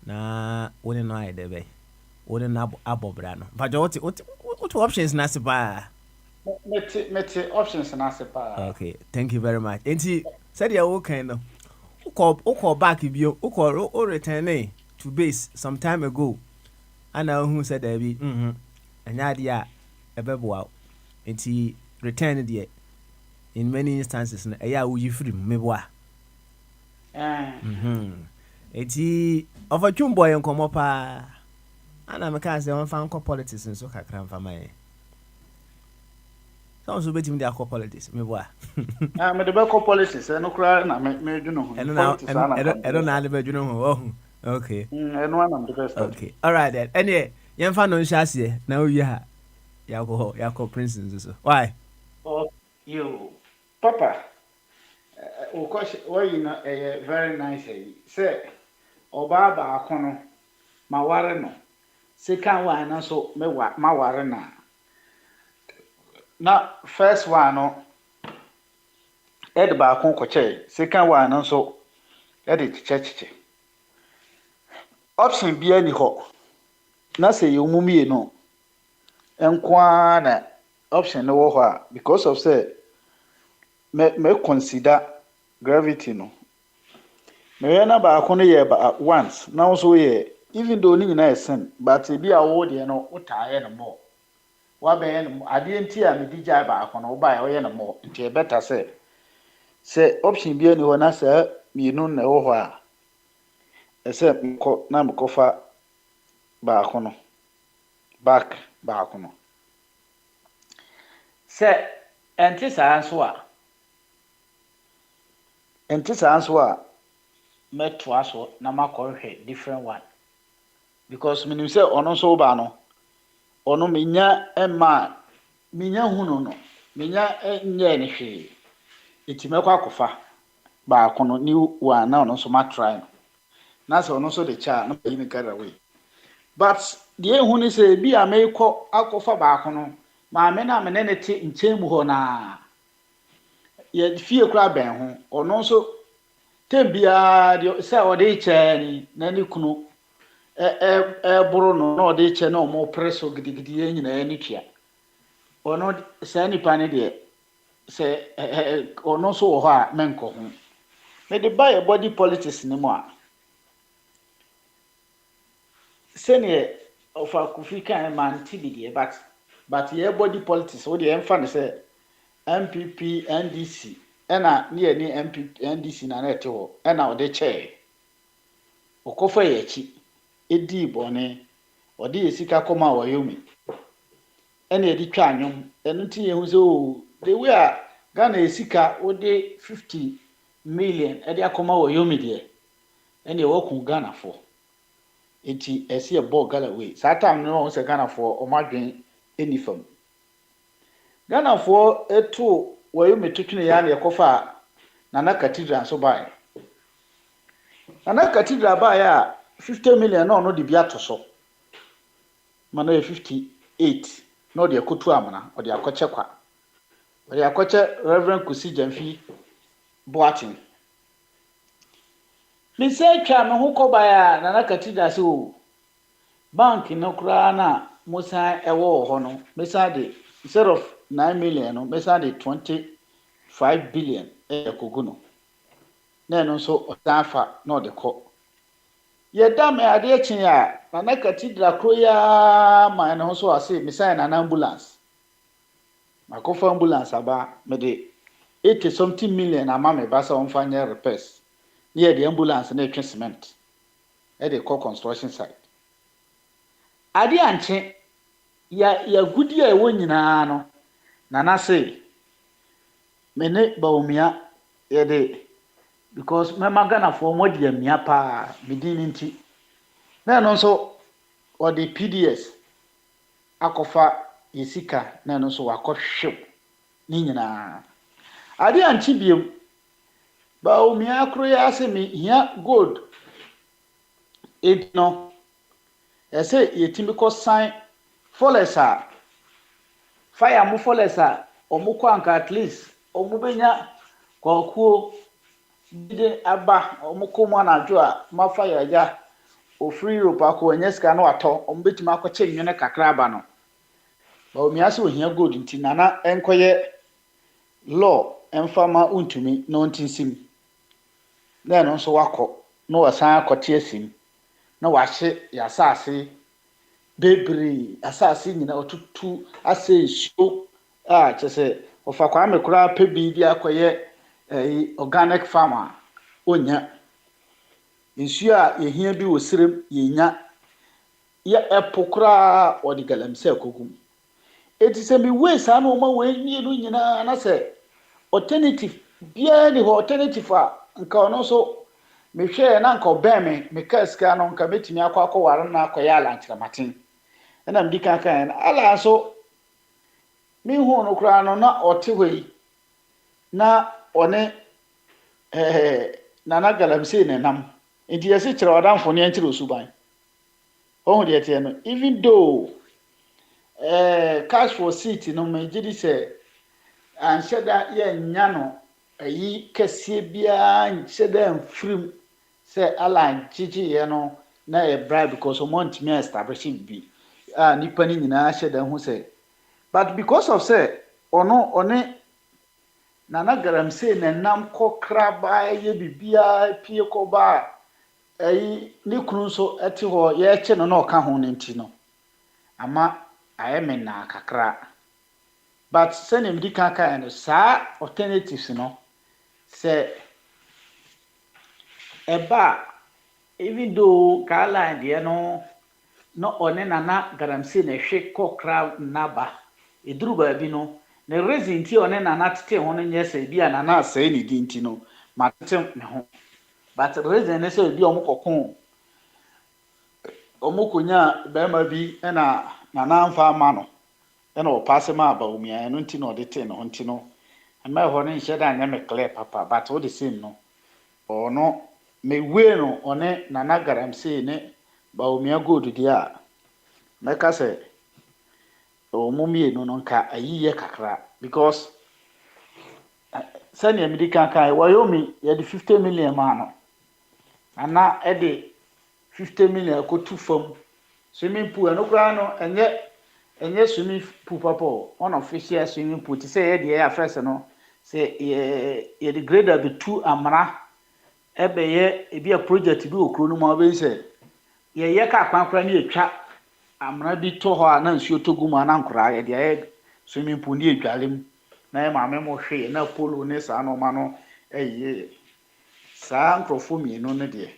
na woni no aye de be woni na abobra no but what options na se ba mete options na se pa. Okay, thank you very much. Enti said ya wo kan no ukọ back bio ukọ return to base some time ago ana who said there be anya dia ebeboa enti return there in many instances na eya wo yifiri meboa enti ofachum boy nkomo pa ana meka say on fan ko politics nso kakra mfa mai so betim dey akọ politics meboa me dey go politics no kra na me dwuno ho I don't know be dwuno ho okay no am the best okay all right then any yemfa no nhyase na oyi ha yakọ princes so why you papa you know very nice say oba ba akono ma ware no second one na so me ma ware na first one no ba akon koche second one no so chiche option bia ni ho na say you mumie no enkwa na option no wo ho because of say me consider gravity no me na ba akon ye ba once now so ye even though ni na esen but e bia wo de no utaye no more wa be no ade enti a me digya ba akon wo ba ye no more nti e better say option bia ni ho na say mienu na wo ho a ese mko na mkofa ba akono back ba akono say enti sanso a meto aso na makohwe different one because minim say ono so ba no ono menya hunu no menya nye ne hwe itimekwa akofa ba akono ni wa na ono so ma try no na so ono so de cha na yi ne gara we but the hunu say bi ameko akofa ba akono ma me na me ne te nchemu ho na ye fie kura ben ho ono so tembia de say o de che ni na ni kunu buru no na o de che na o mo presso gidigidi yin na ni tua ono saa nipa ne de se ono so wo ha menko ho me de buy body politics ni mo a sene of Kofi kan man tibidi but ye body politics wo de emfa ne se MPP NDC ena ne ni MPP NDC na na ho ena wo de che okofa ye chi edi bone wo de esika koma wa yomi ena edi twa anwom eno ti ye hu so the way a Ghana esika wo de 50 million edi akoma wa yomi de ena wo ku Ghana for enti esi e ball gala we saa time no se Ghana for o madwen enifam Ghana for eto wayo metutune ya na ekofa Nana Cathedral so buy Nana Cathedral buy ya 50 million no de bia to so mana 58 no de akotu amana o de akoche kwa o de akoche Reverend Kusi Jamfi Boatin me say twa me ho koba ya Nana Cathedral so bank no kura na musa ewo ho no me say de instead of 9 million no me say de 25 billion ekogu no na no so otafa no de ko ye da me ade chin ya Nana Cathedral kroya man no so ase me say na ambulance makofa ambulance aba me de 80 something million ama me ba sa on fanya repairs near the ambulance na etwe cement e de co construction site ade anche ya gudi a ewo nyina no Nana say me ne baumia ye de because me magana for mo de amia pa medini nti na no so o de PDS akofa yesika na no so wakohwe ni nyina ade anche biem baumia akro ya se me hia gold it no ese yetimi ko sign folesa fire mu folesa omukọ anka at least omubenya kwakuo bide aba omukọ mu anadwo a mafa yaja ofri Europe akọ enyeska no ato ombetima akọche nwene kakra aba no baumia se ohia gold nti Nana enkoye law emfama untumi no ntinsim na no so wakọ no wasan akọte asim na wahye yasase bebre asase nyina otutu ase show chese ofa kwa me kura pe bi akoye organic farmer onya nsu a yehia bi wosirem yenya ya epokura odi galamse akogum eti se mi we sa no ma we nie no nyina na se alternative bia ni ho alternative a nka ono so me hwe na nka obem me kaska no nka betimi akwa na akoya ala ntiramatin ena mdika kan ala so mi hu no kura no na ote hoi na one Nana Galamsey ne nam enti yesi kire odamfo ne nkire osuban ohun de ete no even though cash for seat no me gidi se ansheda ye nya no ayi kase bia ansheda mfrim se ala nkiji ye no na e bribe because month me establish bi nipa ni nyina sheda hu se but because of say one Nana Galamsey ne nam kokra ba ye bibia pie ko ba ni kunu so eti ho ye che no na oka ho nti no ama ayeme na kakra but say ne mdi kaka no sa alternatives no say eba even though kala de no one Nana Galamsey ne hwe kokra naba eduru ba bi no ne reason ti one Nana tete ho no nyese bi Nana asai ni di nti no matete me ho but reason ne say bi omukokon omukonya be ma bi na Nana amfa ama no na o pass ma ba umia no nti no de te no nti no ama ho no nhye da nya me clear papa but all the same no ono me we no one Nana Galamsey ne ba umia gold dia meka say omumie no nka ayiye kakra because sani American kai wayomi ye de 50 million ma no ana e de 50 million ko tu fam swimming pool no kra no enye ɛnyɛ swimming pool papa unofficial swimming pool ti sɛ yɛ deɛ yɛ afrɛs no sɛ yɛde grader bɛtu amena ɛbɛyɛ ebi a project bi wɔ kuro no mu a wobɛyi sɛ yɛyɛ ka akwankora ne yɛtwa amena bi tɔ hɔ a na nsuo tɔ gu mu a na nkoraa yɛde ayɛ swimming pool ne yɛdwale mu na yɛ maame mo hwee na polo ne saa nɔɔma no ɛyɛ saa nkurɔfoɔ mmienu no deɛ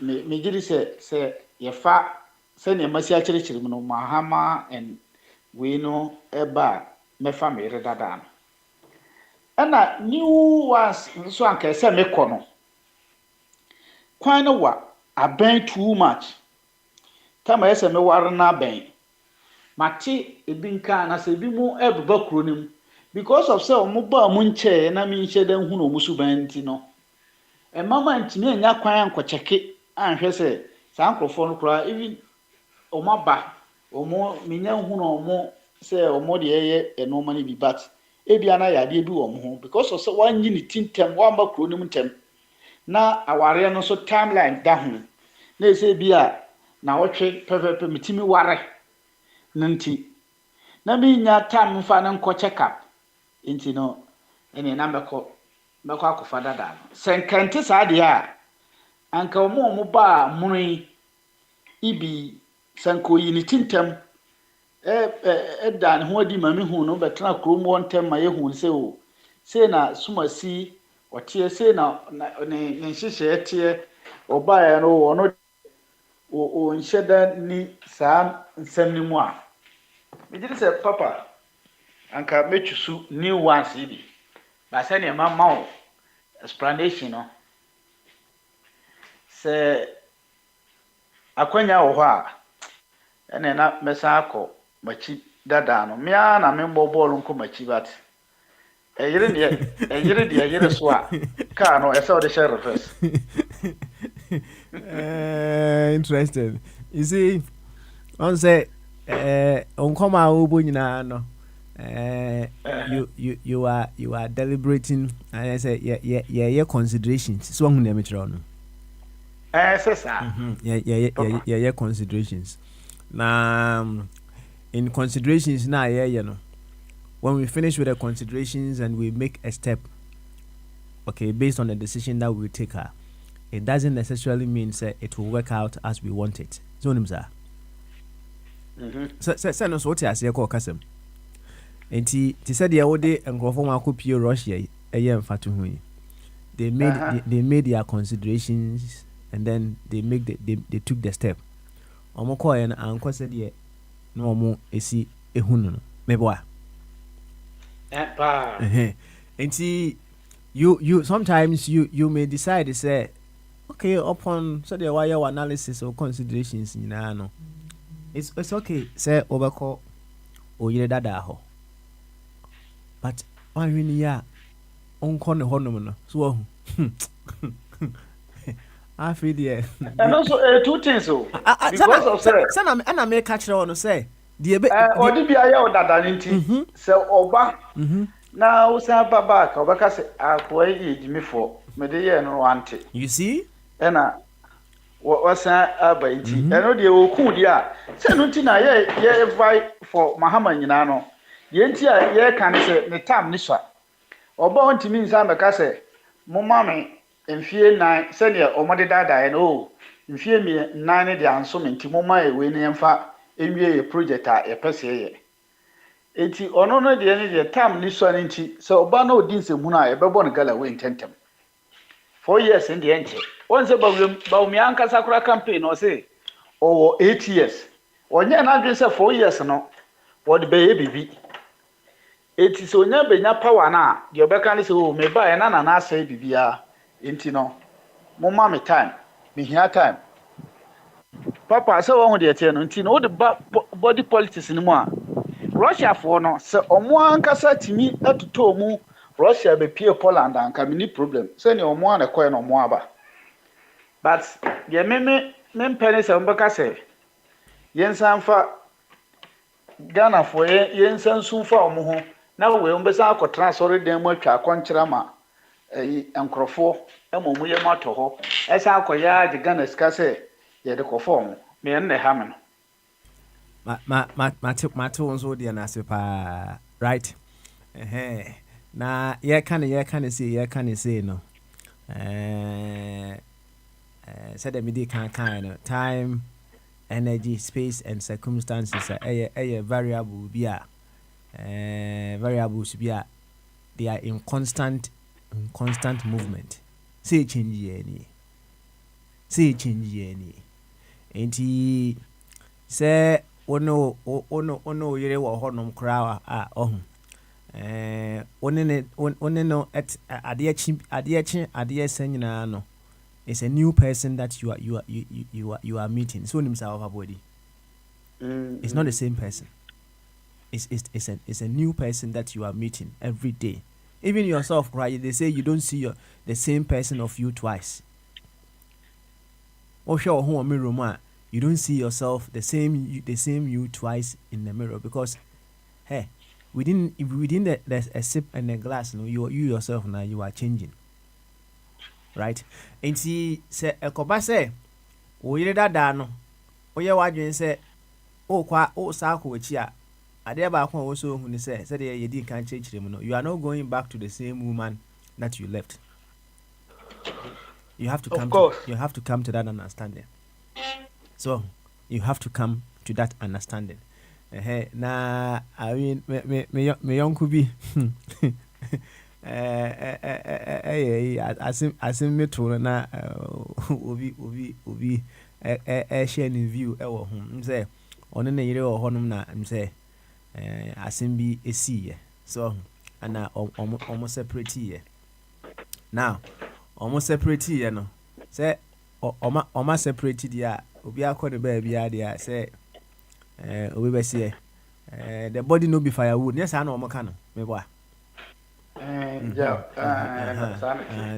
megye di sɛ yɛfa sɛnea masi akyerɛkyerɛ mu no mahama and wei no ɛba a mɛfa meyere dada no ɛna new ones nso anka sɛ mekɔ no kwan no wa abɛn too much kama yɛ sɛ meware no abɛn mate ebi nka na sɛ ebi mu ɛbeba kuro no mu because of sɛ ɔmo ba mu nkyɛɛ na menhyɛ da hu na ɔmo so ban nti no ɛmama ntumi anya kwan ankɔkyɛke anhwɛ sɛ saa nkurɔfoɔ no koraa even ɔmo aba ɔmo menya hu na ɔmo sɛ ɔmo deɛ ɛyɛ ɛnɔɔma no bi but ebia na yadeɛ bi wɔ ɔmo ho because of sɛ wanyi ne ti ntɛm wamba kuro no mu ntɛm na awareɛ no nso timeline da ho na ɛsɛ bi a na wɔtwe pɛpɛpɛ metumi ware no nti na menya time mfa no nkɔ check up nti no ɛne na mɛkɔ akɔfa dada no sɛ nkante saa deɛ a anka ɔmo ba a mono yi ibi sɛ nka oyi ne ti ntɛm ɛda ne ho adi ma me hu no bɛtena kurom wɔ ntɛm ma yɛhu sɛ o sei na sumasi ɔteɛ sei na ne nhyehyɛeɛ teɛ ɔbaeɛ no ɔno ɔnhyɛ da ni saa nsɛm no mu a megye di sɛ papa anka mɛtwi so new ones yi bi ba sɛnea mama wo explanation no sɛ akwanya wɔ hɔ a ɛne na mɛsan akɔ makyi dada no mea na membɔ bɔɔlo nkɔ makyi bat ɛyere deɛ so a kaa no ɛsɛ wode hyɛ reverse. Interesting. You see, on say unkoma obo nyinaa no you are deliberating and I say yeah considerations so hu na me kyerɛ no yeah considerations na in considerations na no when we finish with the considerations and we make a step okay based on the decision that we take it doesn't necessarily mean say it will work out as we want it so nimza so no so what ase ko kasem enti ti said ye wode enkrofo ma ko pie Russia eye mfato hu yi they made their considerations and then they took the step omo ko ye na anko said ye no omo esi ehunu no meboa enti you sometimes you may decide to say okay upon so the wire analysis or considerations nyina no it's okay say obeko oyire dada ho but when ya onko ne honom no so I feel there and also two things so because of say na me catch her on say the odi bia ya dada nti say oba na usa baba ka obeka say akwa yi edimifo me de ye no wante you see ena wasan abaiti eno de oku de a se no nti na ye vai for mahama nyina no ye nti a ye kan se ne tam ni swa oba ontimi nsa meka se mo mame mfie 9 se ne omode dada no mfie mi 9 ne de anso menti mo ma ewe ne mfa enwie ye project a ye pese ye enti ono no de ne de tam ni swa ne nti se oba na odi nsemu na ye bebo ne gala we ntentem 4 years in the end once ba mi anka sakura campaign o say o 8 years onye na dwen say 4 years no what be ye bibi eti so nya be nya power na de obeka ne say o me ba ye na na asay bibia enti no mo ma me time me hia time papa say wo hu de tie no enti no the body politics ni mu a Russia for no say omo anka sa timi atoto mu Russia be pie Poland anka mini problem say ne omo an ekoy no omo aba but ye me mpene se mbeka se yensan fa Ghana for yensan sun fa omo ho na we mbesa akotra sori den mu atwa akonkyera ma enkrofo emomu ye mato ho esa akoya de Ghana ska se ye de kofo omo me ne ha me no mate wo nso deɛ na ase paa right na yɛka ne say no said that me kind of time, energy, space, and circumstances are variable. Variables be they are in constant movement. Say change any. And he say ono yere wo honom kra one no at ade sanyina no. It's a new person that you are meeting. So himself body. It's not the same person. It's a new person that you are meeting every day. Even yourself, right? They say you don't see the same person of you twice. Or sure, who mirror, you don't see yourself the same you twice in the mirror because, hey, within a sip and a glass, you yourself now you are changing. Right? And see, say a coba say, o yere dada no, o ye wadwen say, o kwa o sa ko chia. Ade ba kwa also hu ni say ye di kan chechire mu no. You are not going back to the same woman that you left. You have to come to that understanding. So, you have to come to that understanding. Na I mean me yonku bi asim metro na obi share ni view e wo ho mse ono na yire wo honum na mse asim bi esi so ana omo separate ye now omo separate ye no say oma separate dia obi akọ ba bia dia say obi be say the body no be firewood yes na omo ka no me boa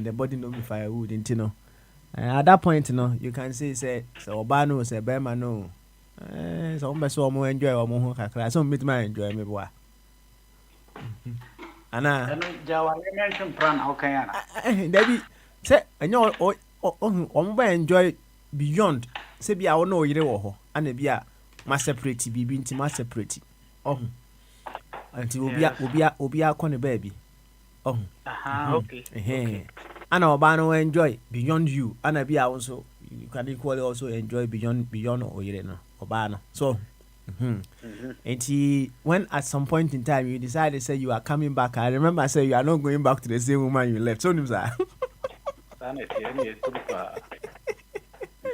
the body no be firewood you know at that point you can say oba no say bema no so we so mo enjoy omo ho kakra so meet my enjoy me boa ana jawa mention plan how can yana Debbie say enyo omo ba enjoy beyond say bia wo no yire wo ho ana bia ma separate bibi nti ma separate anti obi akọ ne baby okay. Ana oba no enjoy beyond you. Ana bia also you can equally also enjoy beyond oyire no oba no. So and when at some point in time you decide to say you are coming back, I remember I said you are not going back to the same woman you left. So nimsa.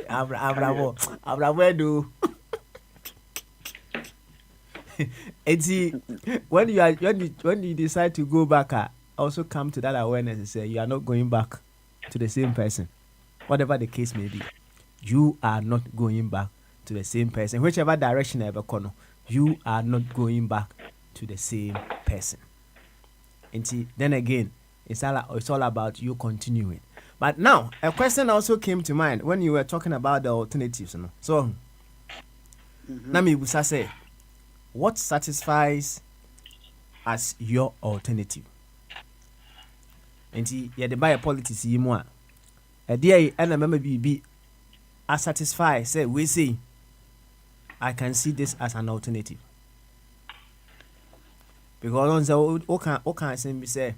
Abravo do. And when you decide to go back, also come to that awareness and say you are not going back to the same person, whatever the case may be. You are not going back to the same person, whichever direction ever corner. You are not going back to the same person. And then again, it's all about you continuing. But now a question also came to mind when you were talking about the alternatives. So, Nami Busa say, what satisfies as your alternative? And you buy a politics you want. A day and remember be satisfied. Say we see. I can see this as an alternative. Because on the okay say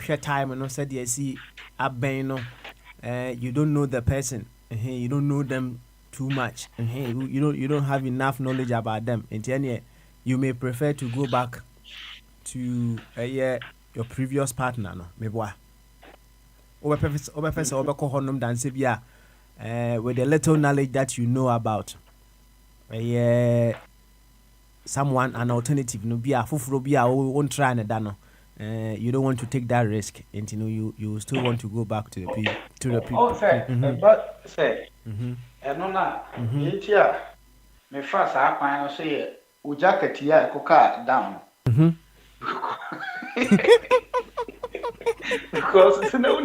share time and said you see you don't know the person. You don't know them too much. You don't have enough knowledge about them. And then you may prefer to go back to your previous partner no meboa obe person obe ko honum dance bia with the little knowledge that you know about someone an alternative no bia fufuro bia won try na da no you don't want to take that risk and you still want to go back to the people but say eno na etia me fa sa kwan no so ye o jacket ya koka down because it's no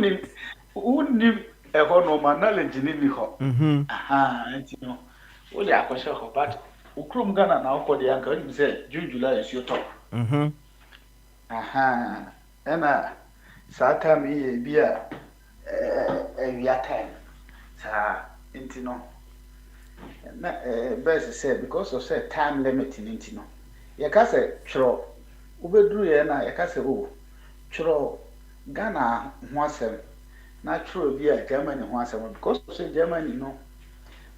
unim e ho no man knowledge ni bi ho o le akwese ho but ukrum Ghana na okọ de anka you say June July is your top ena sata mi e bia e time sa intino na best say because of say time limit in it no. You can say chro ubedru ye na you can say oh chro Ghana ho asem na chro bi a Germany ho asem because of say Germany no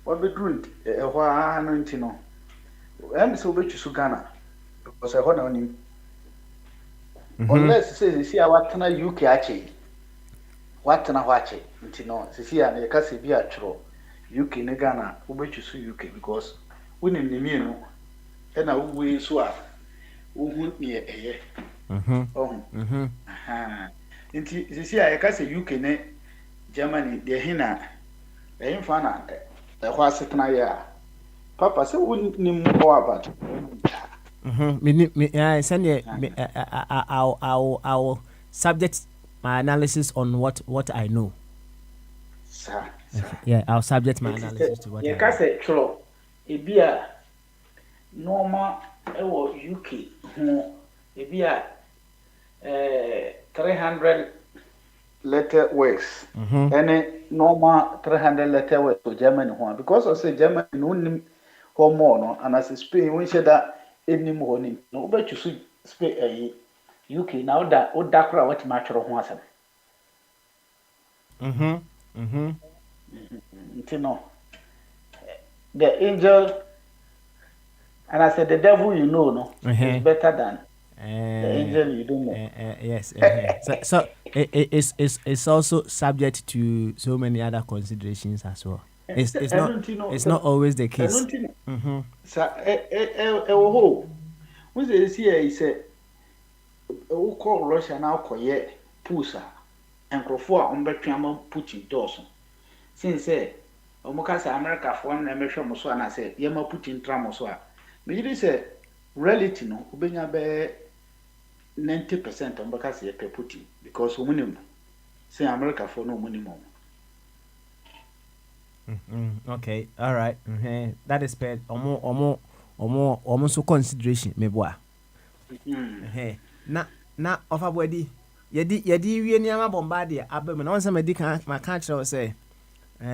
obedru ho a no nti no em say obechusu Ghana because e ho na onim unless say see awatena UK ache watena ho ache nti no see ya na you can say bi a chro UK ne Ghana obechusu UK because wonim ne mienu na wuwe so a wohu ne eye nti sisi a yɛka sɛ UK ne Germany deɛ hina ɛyimfa na ɛhɔ asetena yɛ a papa sɛ wonim hɔ aba I'll subject my analysis on what I know. Yeah, I'll subject my analysis to what I know. Yɛka sɛ twerɛ ebi a normal ɛwɔ UK ho ebi a 300 letter words any normal 300 letter words to Germany ho because of say Germany no nim ho more no and as Spain when say that enim ho nim no obechusu Spain UK now that oda kra what ma tworo ho asem no the angel and I said the devil you know no is better than the angel you don't know. Yes. So it's also subject to so many other considerations as well. It's not always the case. So we say we call Russia now call Pusa and Crofua on Betram Putin Dawson. Since say Omokasa America for one measure Moswa and I said Yama Putin Tramoswa. Me say reality no ubenya be 90% on because you pay Putin because minimum say America for no minimum. Okay, all right. That is paid almost consideration me boy. Na of a body yedi we niama bombardier abem na onse medi kan ma kan kire say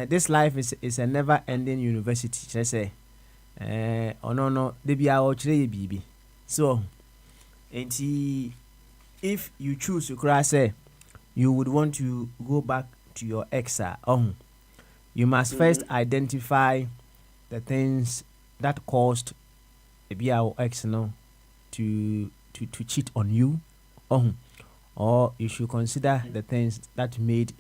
this life is a never ending university say no de bia o kire ye bibi so if you choose to cry say you would want to go back to your ex you must first identify the things that caused a bia ex no to cheat on you or you should consider the things that made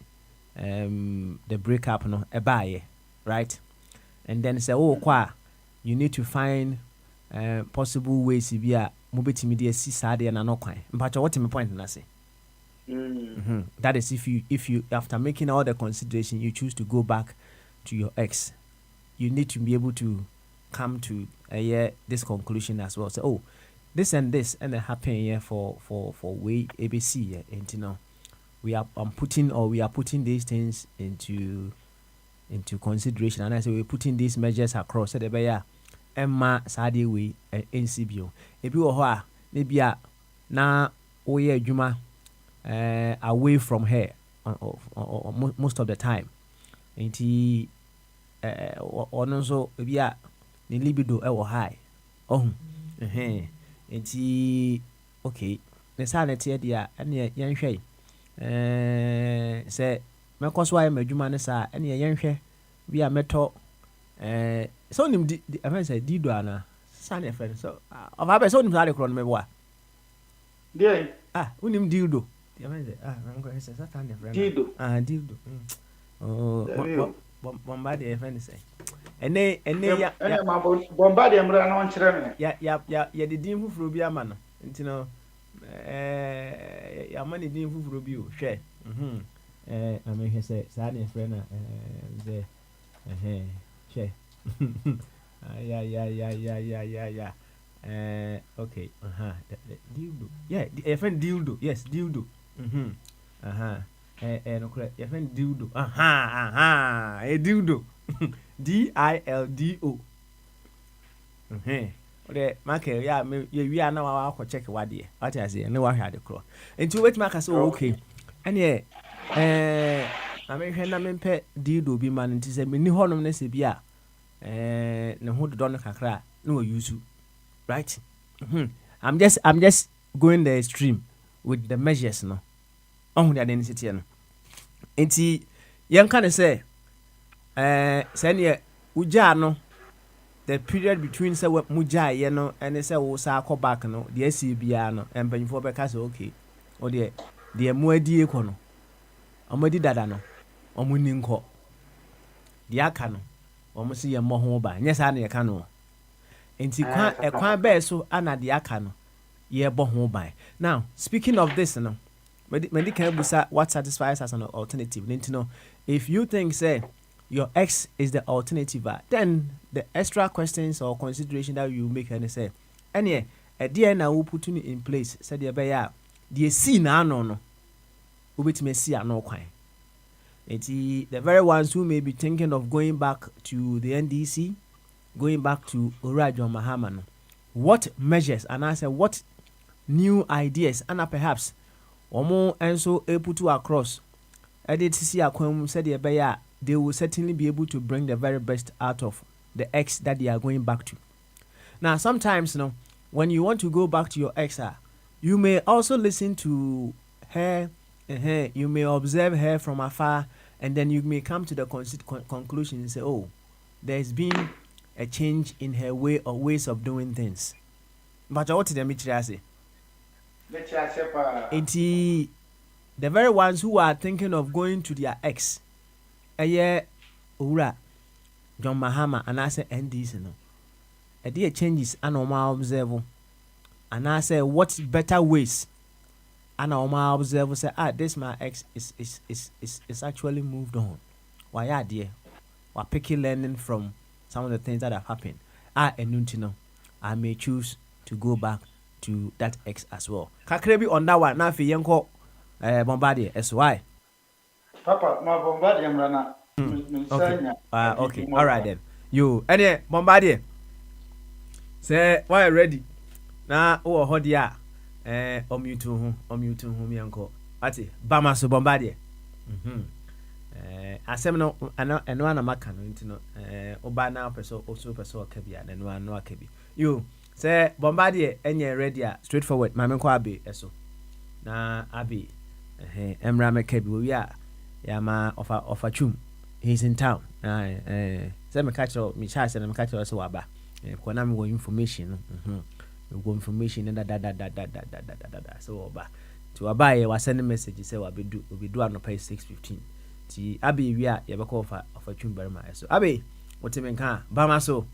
the breakup no ebaye, right? And then say you need to find possible ways to be a mobetimi de si sade na no kwan. But what my point na say? That is if you after making all the consideration you choose to go back to your ex, you need to be able to come to this conclusion as well. So this and this and it happen here for way ABC and we are putting these things into consideration, and I say we're putting these measures across the bay Emma Sadi way NCBO. If you are maybe na oye juma away from her most of the time. And he also maybe the libido high. And he okay. The sanity idea and young shay say Mekos why my jumanesa and young shay we are metal so nim di I say dido ana sane friend so of I so nim sare kron me boa dey unim dildo I say I'm going to say sane friend dildo bombardie e friend say ene ya ma bombardie mra na on kire me ya de din fufuro bi ama no ntino ya mani din fufuro bi o hwe na me hwe say sane friend na ze che yeah okay dildo your friend dildo yes dildo no correct your friend dildo dildo DILDO ode make ya me wi ana wa akọ check wade what I say ne wa hwa de kro enti wait make say okay ene na me hwe na me pɛ dildo bi man nti sɛ me ni honom na se bia ne ho do no kakra no use, right? I'm just going the extreme with the measures no. On the identity no. Enti yen kan say send ye uja no, the period between say muja ye no and say wo sa akọ back no, the SCBA no empanyfo be ka say okay. O de mu adi ekọ no. Omodi dada no. Omuni nkọ. The aka no. Omo se ye mo ho ba. Nya sa na ye ka no. Enti kwan be so ana the aka no. Ye bo ho ba. Now, speaking of this no, Medi can busa what satisfies as an alternative. Nintino, if you think say your ex is the alternative, then the extra questions or consideration that you make and say, any a dear now put in place, said the bear, the see na no, which may see no quine. It's the very ones who may be thinking of going back to the NDC, going back to Urajo Mahaman. What measures and I say what new ideas and perhaps Omo enso able to across. Edit see akwam said they will certainly be able to bring the very best out of the ex that they are going back to. Now sometimes when you want to go back to your ex, you may also listen to her, you may observe her from afar, and then you may come to the conclusion and say, oh, there's been a change in her way or ways of doing things. But what did I say? The very ones who are thinking of going to their ex, Ura, John Mahama, and I say NDC no. A dear changes and observe, and I say what better ways and observe say this my ex is actually moved on. Why are dear? We're picking learning from some of the things that have happened. I may choose to go back to that ex as well. Kakrebi on that one. Now, if you yanko Bombardier, SY. Papa, my Bombardier, Rana. Okay. Okay. All right then. You, any Bombardier? Say, why ready? Now, oh, hodia. Omute whom yanko. Ati, Bamaso Bombardier. Asemno, and one Amakan, Obana, person, also person, Kabia, and one no Kabi. You. Say Bombardier enye ready straightforward mame ko abi eso na abi emra mekabi we ya ma offer chum he's in town say me catch me charge na me catch so waba ko na me go information me go information da so oba to aba ye wa send message say obedu anopa 6:15 ti abi wi a ye be ko offer chum barima eso abi what me kan ba ma so.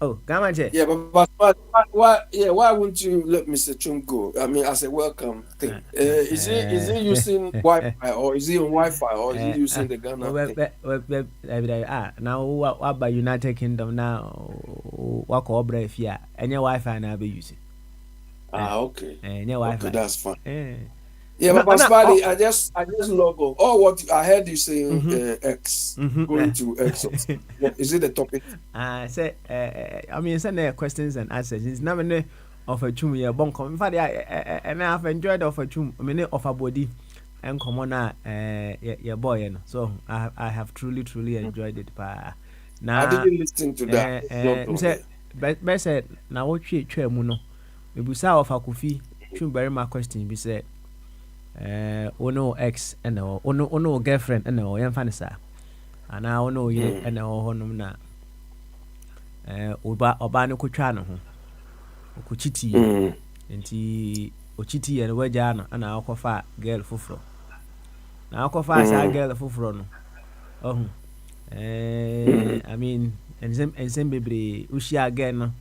Oh, Gamache. Yeah, but why wouldn't you let Mr. Chum go? I mean, as a welcome thing. Is he using Wi-Fi or is he on Wi-Fi or is he using the Ghana thing? Now what by United Kingdom now? What cobra if ya? Any Wi-Fi now be using? Okay. Any Wi-Fi. Okay, that's fine. Yeah, but Pasquale, I just log on. Oh, what I heard you saying X going to X. Is it the topic? Say I mean send the questions and answers. It's never no of a chum here bonk. In fact, and I've enjoyed of a chum a minute of a body and come on your boy, so I have truly enjoyed it. Now I didn't listen to that. Best said now what you muno. We busa of a coffee. Chum very my question be said. Ono ex and ono girlfriend and no yan fanisa and now ono ye and honum na oba no kotwa no ho okochiti enti ochiti ye no waja no ana akofa girl foforo na akofa sa girl foforo no I mean ensem bebre ushia again no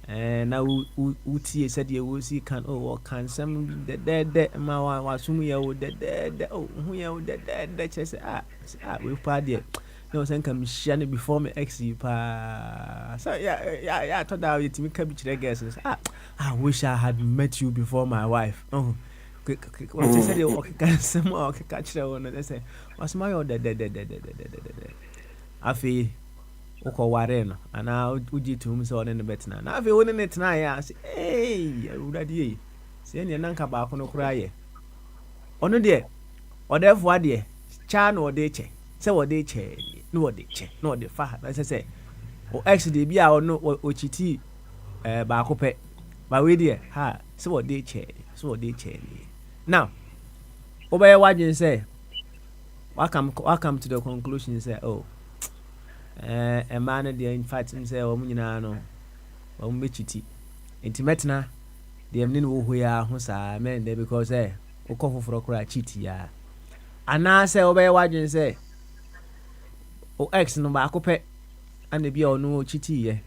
na utie said you will see can can some the ma wasum ye wo the who ye wo the chese we party no sen come share before me ex pa so yeah I thought that it me can be chire girls I wish I had met you before my wife what you said you can some okay catch that one they say was my the afi oko ware no ana uji tum se one ne betina na afi woni ne tena ya say urade yi se ne nanka ba ko no kura ye ono de odefo ade cha na ode che se ode che no what they check, no what they fa. As I say, o ex dey be a no o chiti baako pɛ. But we there, so what they check, Now, obey what you say. Welcome to the conclusion. Say, oh, a man there in fact say, oh, no, oh, chiti. Intimate na, the evening we are who's a man there because o for a cry chiti ya. And now say, obey what you say. Oh, ex no back up and the be or no chiti,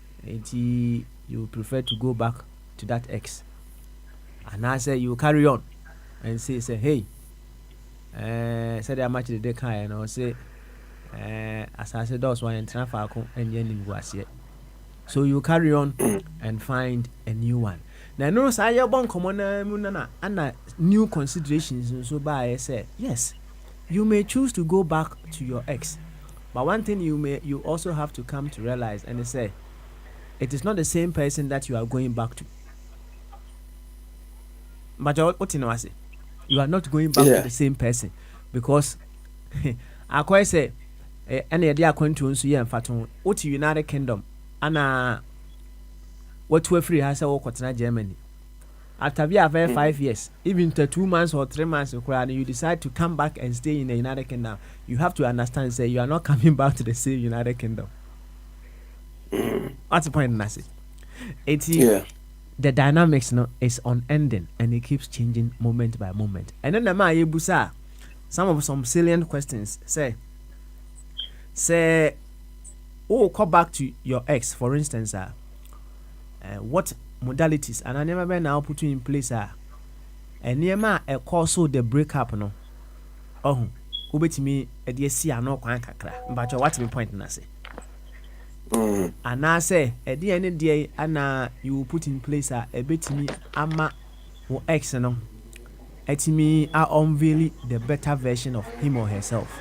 you prefer to go back to that ex, and I say you carry on and say hey, say that much the day kind or say as I said those one and transfer and yen was yet, so you carry on and find a new one. Now no say you born common and new considerations and so by I say yes, you may choose to go back to your ex, but one thing you also have to come to realize and say it is not the same person that you are going back to. But what you know, I say, you are not going back to the same person because I quite say, any idea going to unsu and faton, what United Kingdom, and what we free has a walk at Germany. After we have 5 years, even to 2 months or 3 months, and you decide to come back and stay in the United Kingdom, you have to understand, say, you are not coming back to the same United Kingdom. What's the point, Nasi? The dynamics is unending and it keeps changing moment by moment. And then the man Yebusa, some salient questions say, call back to your ex, for instance, what modalities and I never been now put in place and near a call so the breakup ubet me a dear see no kwan kakra, but what's the point, Nasi? And I say at the end of the day, and you put in place a bit me ama or ex no at me are unveiling the better version of him or herself.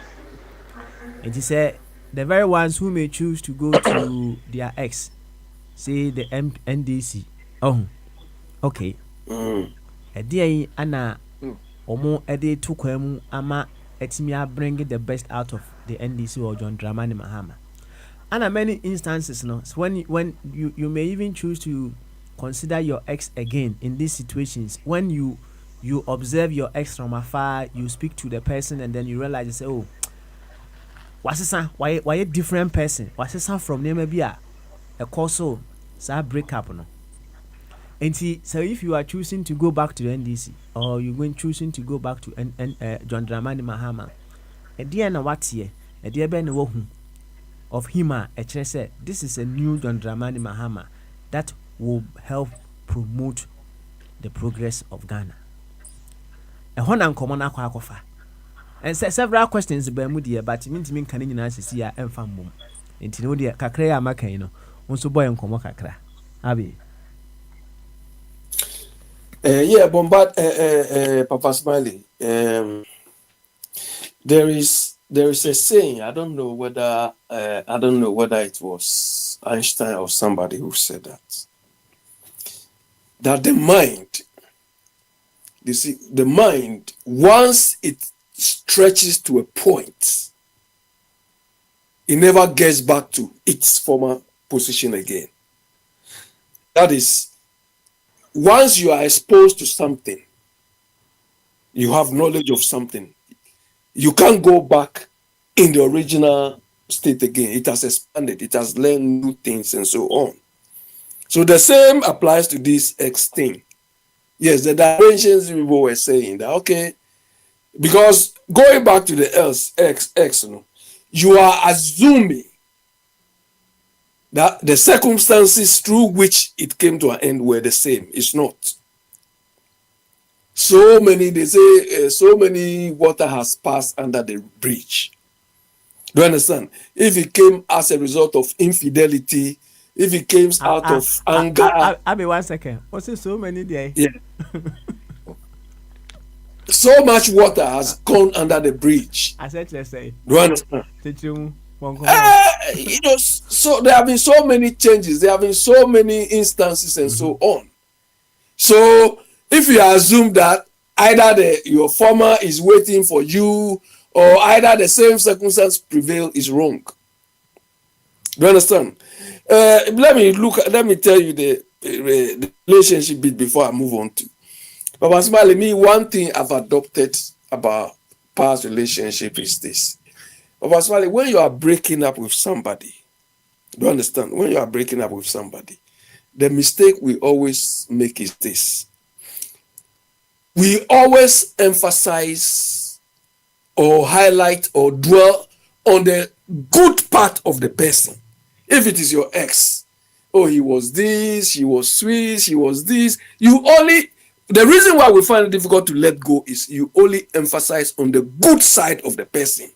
And he said the very ones who may choose to go to their ex, say the NDC. Oh, okay. A day ana omo a day to kwemu ama at me are bringing the best out of the NDC or John Dramani Mahama. And many instances, when you may even choose to consider your ex again in these situations. When you observe your ex from afar, you speak to the person, and then you realize, you say, oh, what's this? Why a different person? What's this from maybe a cause so breakup no? And see, so if you are choosing to go back to the NDC or you're choosing to go back to John Dramani Mahama, a dear na what here, a dear Ben Wohun. Of Hima, said, this is a new John Dramani Mahama that will help promote the progress of Ghana. A Honan common aquafa. And several questions Bermudia, but mean to mean canning answers here and famum. Until no dear Cacrea Macano, also boy and Comocacra. Abby. Bombard, Papa Smiley. There is a saying. I don't know whether it was Einstein or somebody who said that the mind, you see, the mind, once it stretches to a point, it never gets back to its former position again. That is, once you are exposed to something, you have knowledge of something, you can't go back in the original state again. It has expanded, it has learned new things and so on. So the same applies to this X thing. Yes, the dimensions people were saying that, okay, because going back to the X, you are assuming that the circumstances through which it came to an end were the same. It's not. So many water has passed under the bridge. Do you understand? If it came as a result of infidelity, if it came out of anger. I'll be 1 second. What's it so many days? Yeah. So much water has gone under the bridge. I said, let's say. Do you understand? So there have been so many changes. There have been so many instances and so on. So if you assume that either your former is waiting for you or either the same circumstance prevail, is wrong. Do you understand? Let me tell you the relationship bit before I move on to. Papa Smiley, me, one thing I've adopted about past relationship is this. Papa Smiley, when you are breaking up with somebody, do you understand? When you are breaking up with somebody, the mistake we always make is this. We always emphasize or highlight or dwell on the good part of the person. If it is your ex, oh, he was this, he was sweet, he was this. The reason why we find it difficult to let go is you only emphasize on the good side of the person.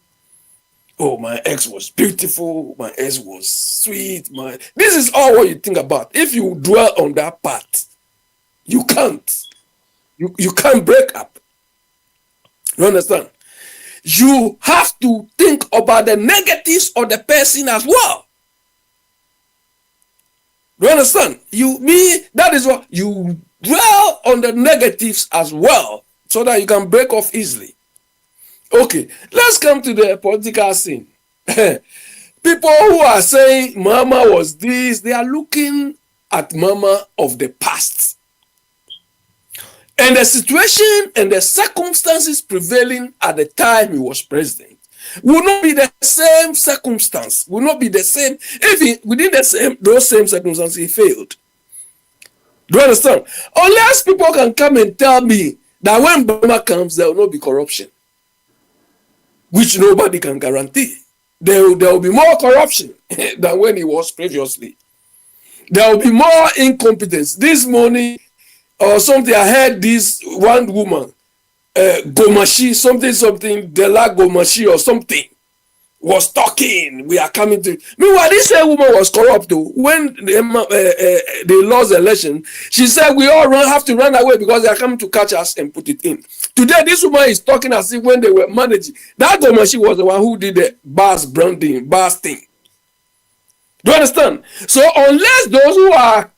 Oh, my ex was beautiful, my ex was sweet. This is all what you think about. If you dwell on that part, you can't. You can't break up. You understand? You have to think about the negatives of the person as well. You understand? That is what you dwell on, the negatives as well, so that you can break off easily. Okay, let's come to the political scene. People who are saying Mama was this, they are looking at Mama of the past. And the situation and the circumstances prevailing at the time he was president will not be the same circumstance, will not be the same if within those same circumstances he failed. Do you understand? Unless people can come and tell me that when Burma comes, there will not be corruption, which nobody can guarantee. There will be more corruption than when he was previously. There will be more incompetence. This morning or something, I heard this one woman, Gomashi, something, Dela Gomashi or something, was talking. We are coming to. Meanwhile, this same woman was corrupt too. When they lost the election, she said we all have to run away because they are coming to catch us and put it in. Today, this woman is talking as if when they were managing, that Gomashi was the one who did the bars branding, bars thing. Do you understand? So unless those who are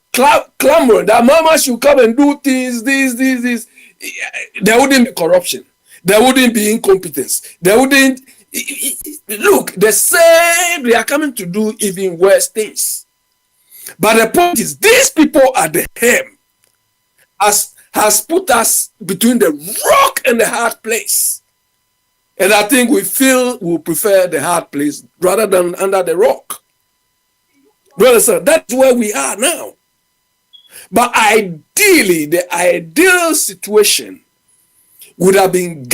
clamoring that Mama should come and do things, this, there wouldn't be corruption. There wouldn't be incompetence. There wouldn't. Look, the same, they are coming to do even worse things. But the point is, these people at the helm has put us between the rock and the hard place. And I think we prefer the hard place rather than under the rock. Brother, sir, that's where we are now. But ideally, the ideal situation would have been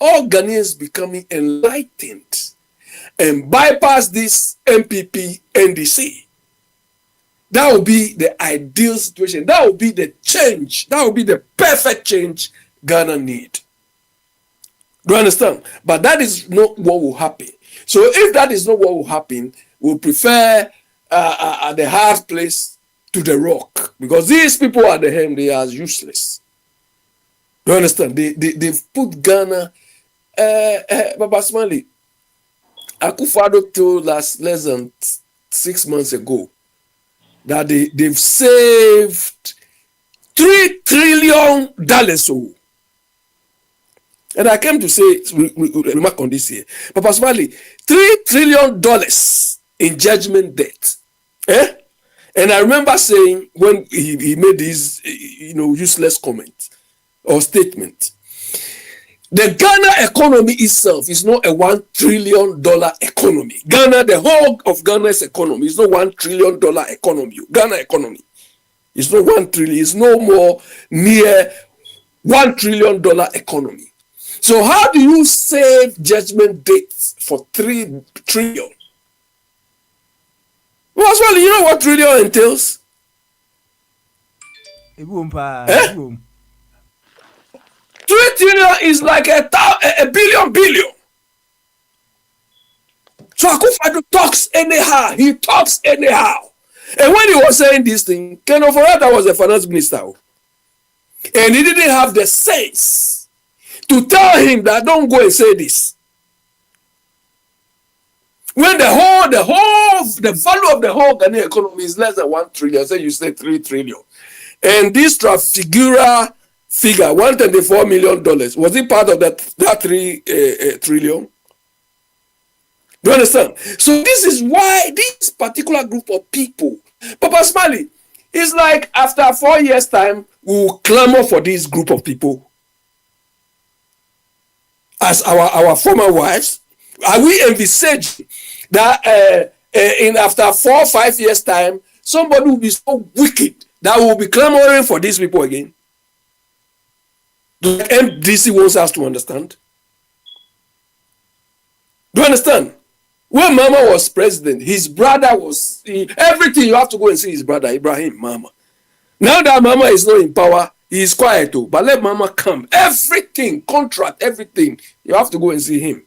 all Ghanaians becoming enlightened and bypass this MPP NDC. That would be the ideal situation. That would be the change. That would be the perfect change Ghana need. Do you understand? But that is not what will happen. So if that is not what will happen, we'll prefer the hard place to the rock. Because these people at the helm, they are useless. Do you understand? They've put Ghana, Baba Smiley, Akufo-Addo told us less than 6 months ago that they've saved $3 trillion. Oh. And I came to say, remark on this here. Papa Smiley, $3 trillion in judgment debt. And I remember saying when he made this, useless comment or statement, the Ghana economy itself is not a $1 trillion economy. The whole of Ghana's economy is not $1 trillion economy. Ghana economy is not 1 trillion. It's no more near $1 trillion economy. So how do you save judgment debts for 3 trillion? Well, you know what trillion entails? Eh? 3 trillion is like a billion. So Akufo-Addo talks anyhow. He talks anyhow. And when he was saying this thing, Ken Ofori-Atta was the finance minister. And he didn't have the sense to tell him that don't go and say this. When the value of the whole Ghanaian economy is less than 1 trillion, so you say 3 trillion. And this Trafigura figure, $124 million, was it part of that 3 trillion? Do you understand? So this is why this particular group of people, Papa Smiley, it's like after 4 years' time, we will clamor for this group of people as our former wives. Are we envisaging that in after 4 or 5 years' time, somebody will be so wicked that will be clamoring for these people again? The MDC wants us to understand. Do you understand? When Mama was president, his brother was everything. You have to go and see his brother Ibrahim Mama. Now that Mama is not in power, he is quiet too. But let Mama come. Everything, contract, everything. You have to go and see him.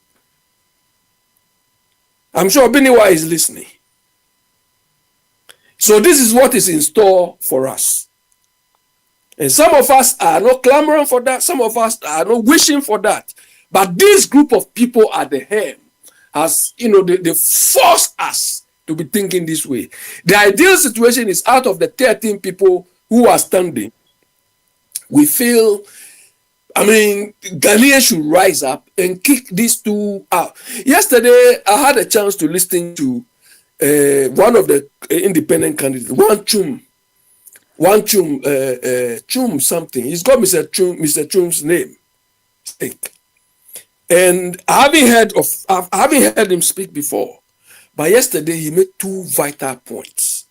I'm sure Beniwa is listening. So this is what is in store for us. And some of us are not clamoring for that. Some of us are not wishing for that. But this group of people at the helm, as you know, they force us to be thinking this way. The ideal situation is out of the 13 people who are standing, we feel, Ghanaians should rise up and kick these two out. Yesterday, I had a chance to listen to one of the independent candidates, Chum something. He's got Mr. Chum's name. And I haven't heard him speak before. But yesterday he made 2 vital points.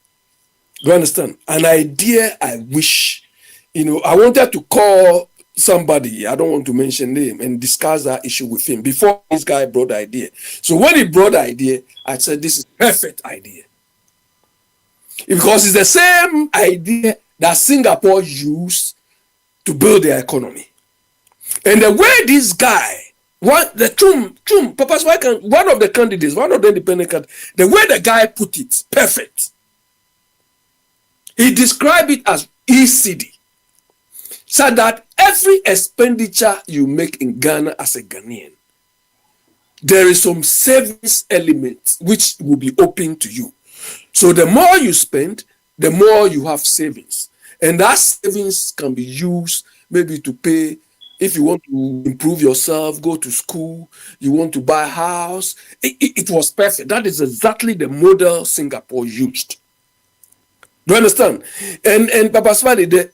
Do you understand? An idea I wish, I wanted to call somebody, I don't want to mention name, and discuss that issue with him before this guy brought the idea. So when he brought the idea, I said, this is perfect idea. Because it's the same idea that Singapore used to build their economy. And the way this guy, one of the candidates, one of the independent candidates, the way the guy put it, perfect. He described it as ECD. So that every expenditure you make in Ghana as a Ghanaian, there is some savings element which will be open to you. So the more you spend, the more you have savings. And that savings can be used maybe to pay, if you want to improve yourself, go to school, you want to buy a house. It was perfect. That is exactly the model Singapore used. Do you understand? And Papa Smiley, the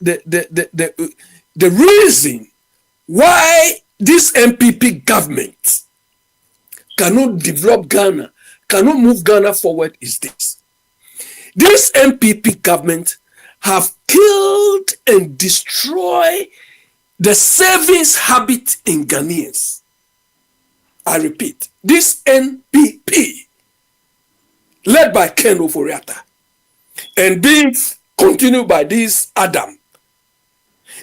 reason why this MPP government cannot develop Ghana, cannot move Ghana forward is this. This MPP government have killed and destroyed the savings habit in Ghanaians. I repeat, this NPP, led by Ken Ofori-Atta, and being continued by this Adam,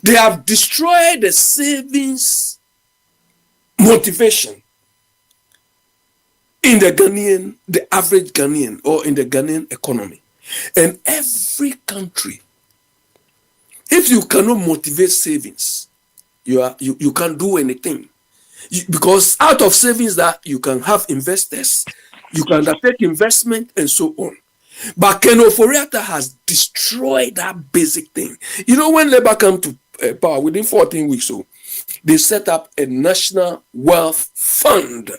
they have destroyed the savings motivation in the Ghanaian, the average Ghanaian, or in the Ghanaian economy. And every country, if you cannot motivate savings, you can't do anything. Because out of savings that you can have investors, you can undertake investment and so on. But Ken Ofori-Atta has destroyed that basic thing. When Labour came to power within 14 weeks, so they set up a national wealth fund.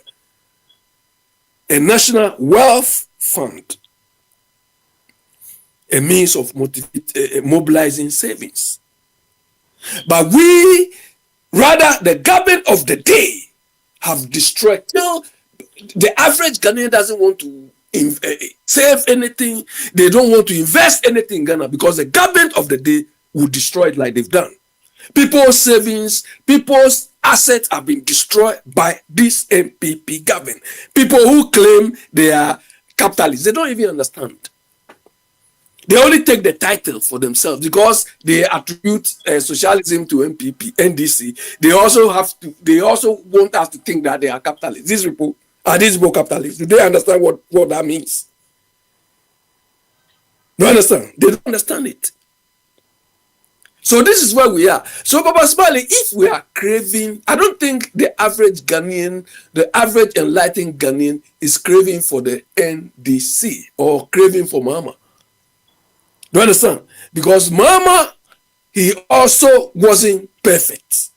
A national wealth fund. A means of mobilizing savings. But the government of the day have destroyed. The average Ghanaian doesn't want to save anything. They don't want to invest anything in Ghana because the government of the day will destroy it like they've done. People's savings, people's assets have been destroyed by this MPP government. People who claim they are capitalists, they don't even understand. They only take the title for themselves because they attribute socialism to MPP, NDC. They also want us to think that they are capitalists. These people capitalists. Do they understand what that means? Do you understand? They don't understand it. So this is where we are. So Papa Smiley, if we are craving, I don't think the average Ghanaian, the average enlightened Ghanaian is craving for the NDC or craving for Mama. Do you understand? Because Mama, he also wasn't perfect.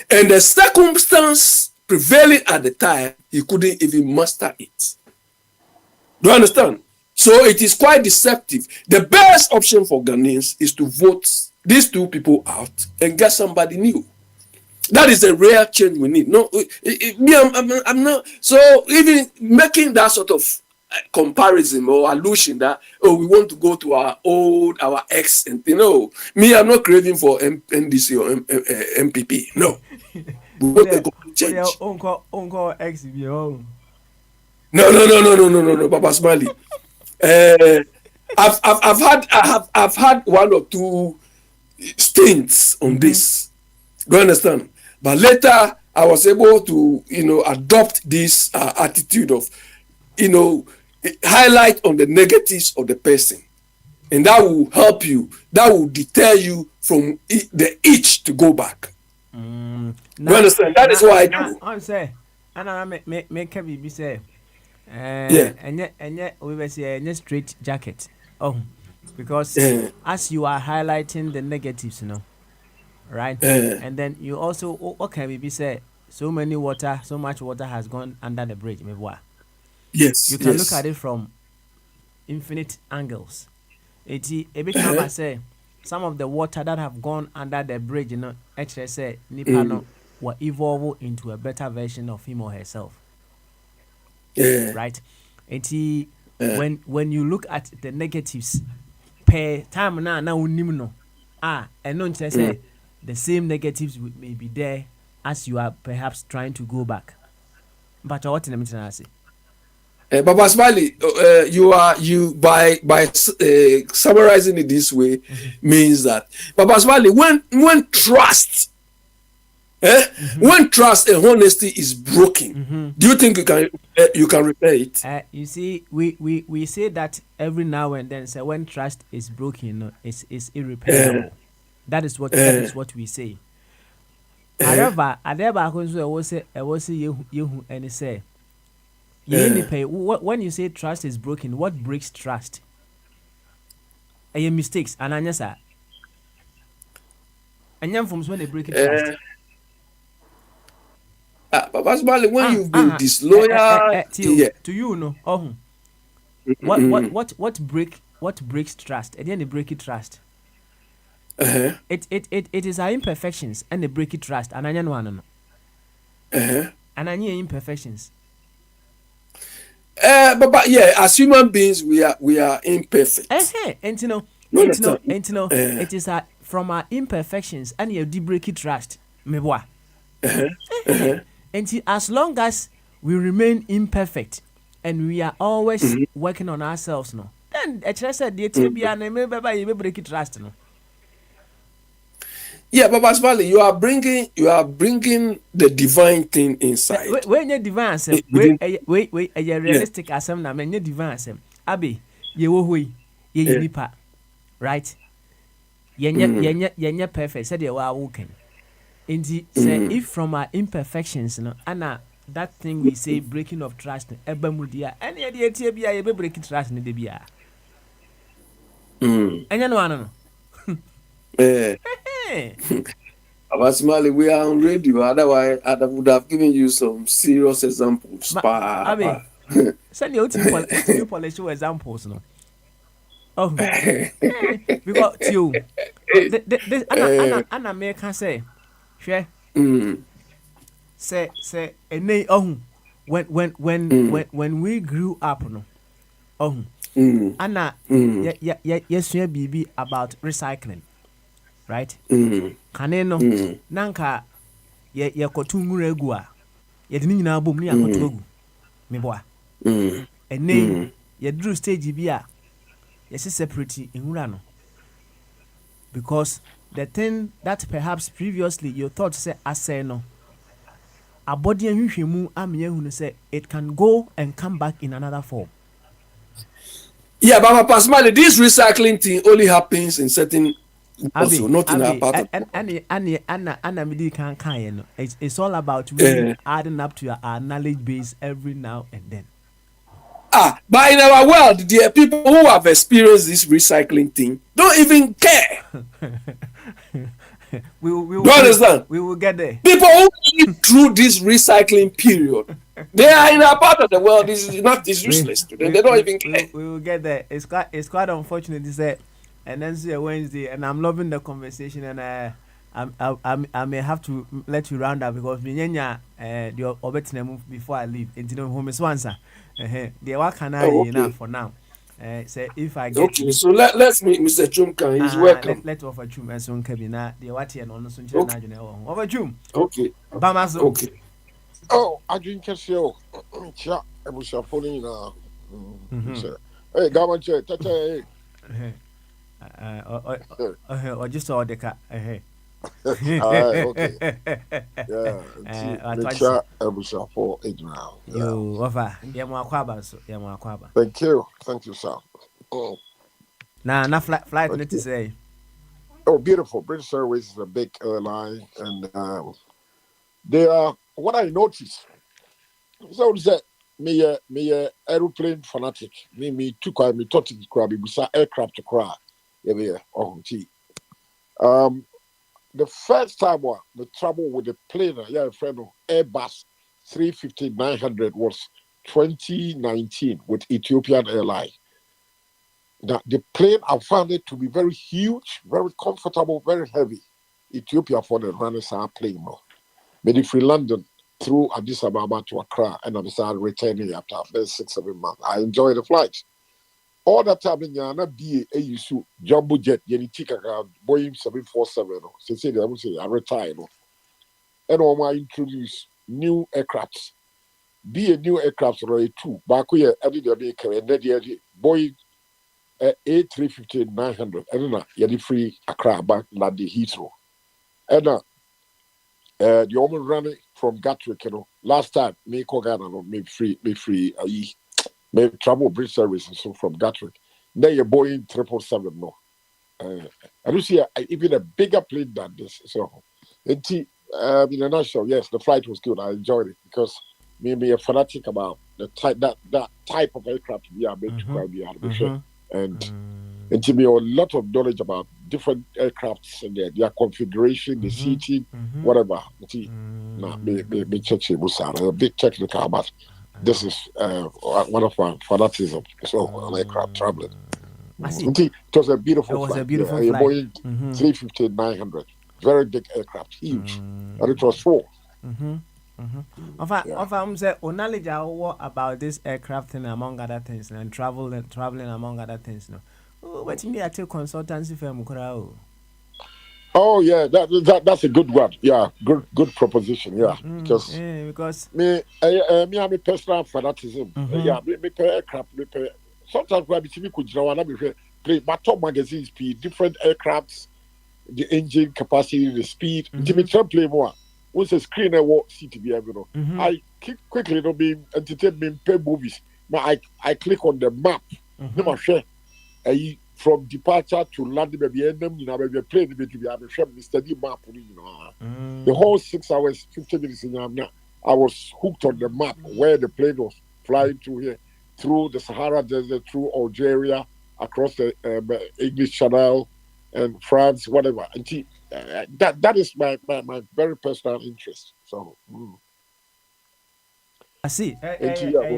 And the circumstance prevailing at the time, he couldn't even master it. Do you understand? So it is quite deceptive. The best option for Ghanaians is to vote these two people out and get somebody new. That is a rare change we need. No, I'm not. So even making that sort of comparison or allusion that we want to go to our ex, and I'm not craving for NDC or MPP. No, we want to go change. Uncle ex be home. No, Papa Smiley. I've had one or two stints on this. Do you understand? But later I was able to, adopt this attitude of, highlight on the negatives of the person, and that will help you. That will deter you from the itch to go back. You understand? That is what I do. I say, and I make be say. And yet we were saying a straight jacket. Because as you are highlighting the negatives, right? And then you also what can we be say? So much water has gone under the bridge. Yes. You can look at it from infinite angles. Every time I say some of the water that have gone under the bridge, actually say Nipa will evolve into a better version of him or herself. Right? And when you look at the negatives per time now unimno and don't say the same negatives may be there as you are perhaps trying to go back. But what in the say? Baba Smiley, you by summarizing it this way means that Baba Smiley, when trust when trust and honesty is broken, do you think you can repair it? You see, we say that every now and then. So when trust is broken, it's irreparable. That is what we say. However, I was say you and say when you say trust is broken, what breaks trust? Mistakes and answer. And from when they break trust. Papa Smiley, when you've been disloyal to you, what breaks trust? And then they break it trust. It is our imperfections and they break it trust. And I know and I need imperfections. But as human beings, we are imperfect. And it is from our imperfections and you break it trust. And as long as we remain imperfect and we are always working on ourselves, then said the break it trust. Yeah, but Basmali, you are bringing the divine thing inside. When you divine, wait, a realistic assembly, when you divine, Abi, you will ye nipa, right? Yenya perfect, said you are walking. Indeed, say if from our imperfections, Anna, that thing we say breaking of trust, Ebamudia, any idea TBI, you break trust in the BIA. And you know, Abasmali, we are on radio. Otherwise, I would have given you some serious examples. Send you two polish examples, because you, Anna may can say. Say when we grew up Anna yes BB about recycling, right? Kaneno nanka ye kotu nguregu a ye de nyina bom ni akotu agu me boa ene ye drew stage bi a ye separate ngura no, because the thing that perhaps previously you thought say asay no abodi ahwehwemu amye hu no say it can go and come back in another form. Yeah, but personally, this recycling thing only happens in certain also, not in our part of Anna Midi can no. It's all about really adding up to our knowledge base every now and then. But in our world, there are people who have experienced this recycling thing don't even care. We will understand? We will get there. People who live through this recycling period They are in a part of the world. This is not. It's useless to them. They don't even care. We will get there. It's quite unfortunate to say, and then see a Wednesday, and I'm loving the conversation, and I may have to let you round up because Minyanya the obetina move before I leave. Into the home is once. The work can I enough for now. Say if I get okay, so let's meet Mr. Chumka. He's welcome. Let offer Chum and soon Kabina. The what and on Sun Channel. Over Chum. Okay. Bamas. Okay. Oh, I drink a show. Cha, I was following now. Hey, Gavan Chair, Tata. Or just all the cat. Okay. Yeah. Cha, I was for it now. You offer Yamaquaba, so Yamaquaba. Thank you, sir. Oh. Now, flight, let us say. Oh, beautiful. British Airways is a big airline, and they are. What I noticed, so that me aeroplane fanatic. Me too quiet. Me thought it could be aircraft to cry. Yeah, the first time the trouble with the plane, friend of Airbus 350-900 was 2019 with Ethiopian Airlines. Now, the plane, I found it to be very huge, very comfortable, very heavy. Ethiopia for the runners are playing more. Made it free London through Addis Ababa to Accra, and I started returning after 6-7 months. I enjoy the flights. All that time in Yana be a issue, jumbo jet, Yeni Chikaka, Boeing 747, I retired. And all my introduce new aircrafts. Be a new aircraft already too. Back here, I did a maker, and then the Boeing A350-900, and then Yeni free Accra back like the Heathrow. And the woman running from Gatwick, last time, me free, me travel British Services so from Gatwick. Then you're Boeing 777, no. I do see even a bigger plane than this. So, in a nutshell, yes, the flight was good. I enjoyed it because me a fanatic about the type that type of aircraft we are made to fly, and to me a lot of knowledge about different aircrafts and their configuration, the seating, whatever. Nah, me check a bit technical, but this is one of my fanaticism. So on aircraft traveling. It was a beautiful flight. Boeing 350-900, very big aircraft, huge, and it was full. I'm saying, knowledge about this aircraft thing among other things, and traveling among other things. What in the actual consultancy firm? Oh yeah, that's a good one. Yeah, good proposition. Yeah, because me have a personal fanaticism. Yeah, me pay aircraft. Me pay. Sometimes when we could play, but top magazines be different aircrafts, the engine capacity, the speed. Me try play more. Once a screen I walk CTV, I quickly be entertainment pay movies. Now I click on the map. Never share. From departure to landing, baby, and then baby plane to be able to study map. The whole 6 hours, 50 minutes in Yamna, I was hooked on the map where the plane was flying to here, through the Sahara Desert, through Algeria, across the English Channel, and France, whatever. And that is my very personal interest. So, I see.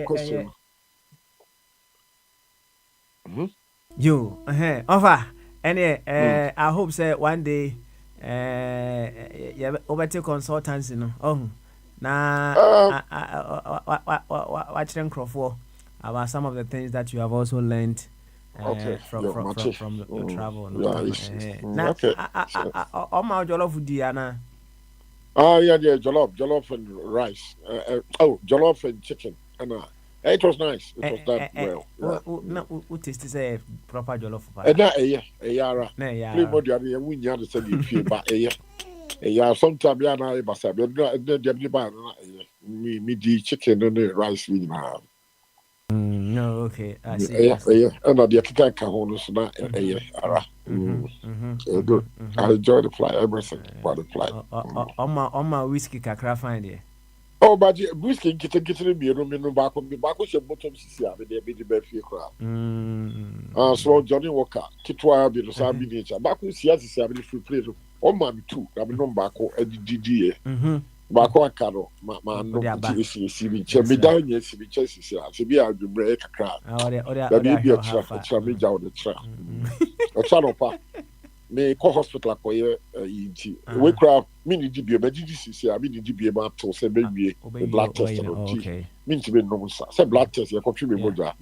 Question. You, offer, and I hope say one day, overtake consultancy, watching Crawford about some of the things that you have also learned from the travel. All my jollof Diana. Oh yeah, jollof and rice. Jollof and chicken, and it was nice. It was done well. What taste is proper jollof? Play more than we need to send you, but sometimes we are not able to me the chicken and the rice we have. No, okay. I see. And the African cajones not good. I enjoy the flight, everything about the flight. On my whiskey kakra find it. Oh, but whiskey getting me no back on the back of your bottom CC, they be the best crowd. So Johnny Walker, Kitwa be the Sabi nature. Back with Siasi free play on man too. I mean, no back or DDA. Baako aka no ma no esi bi che me dan nya esi bi che sisi a se bi adwumre kakra da bi bi tra me jaw de tra o cha no pa me ko hospital akoye yinti we kra me ni di bi me di sisi a me ni di bi ma to se be wie blood test no ti me nti be no sa se blood test ye ko twi me moja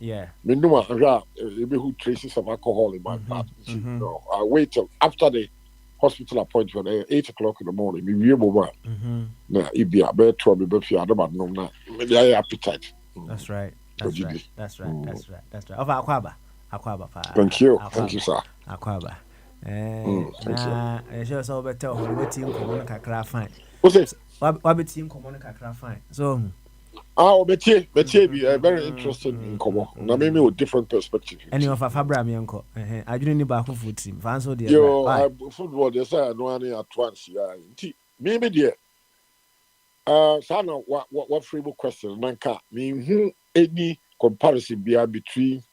me no a e be who traces of alcohol in my blood. No, I wait till after the hospital appointment 8 o'clock in the morning. Me wie mobile. Na ibi abe to me be fi adama no na me dey appetite. That's right. That's right. Over Akwaba pa. Thank you, sir. Akwaba. Sure so better what team come kakra fine. What team come kakra fine. So betie be very interesting in komo. Na me with different perspective. Any of Fabra me enko. Adwene ni ba ko food team. Fan so dey. Yo, football dey say no any at once ya. Me dey. Sana what free question nanka me who any comparison between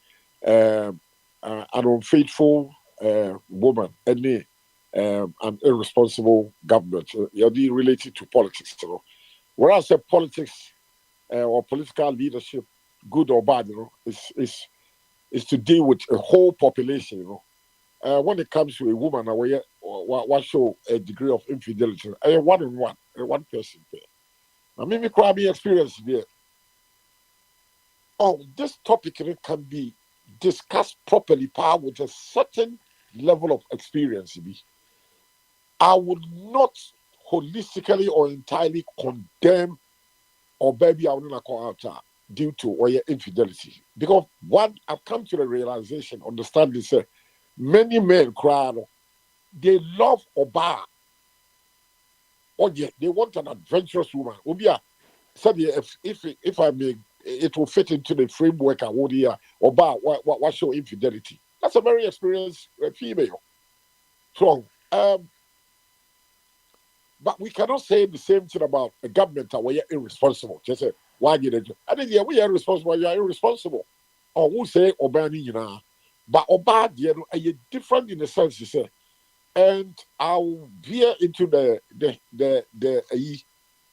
an unfaithful woman and an irresponsible government. You're related to politics, you know. Whereas politics or political leadership, good or bad, you know, is to deal with a whole population, you know. When it comes to a woman, what show a degree of infidelity, one person there. I mean, me experience there. Oh, this topic can be discussed properly, with a certain level of experience. I would not holistically or entirely condemn or baby I would not call out due to or your infidelity. Because one, I've come to the realization, understand this, many men cry, they love Oba. Oh yeah, they want an adventurous woman. Obia said if I may, it will fit into the framework I would hear Oba what show infidelity. That's a very experienced female. So but we cannot say the same thing about a government that we are irresponsible. Just say, why did it? I think, yeah, we are irresponsible, you are irresponsible. Or who say Obani, you know. But Oba, you know, are different in the sense, you say. And I'll veer into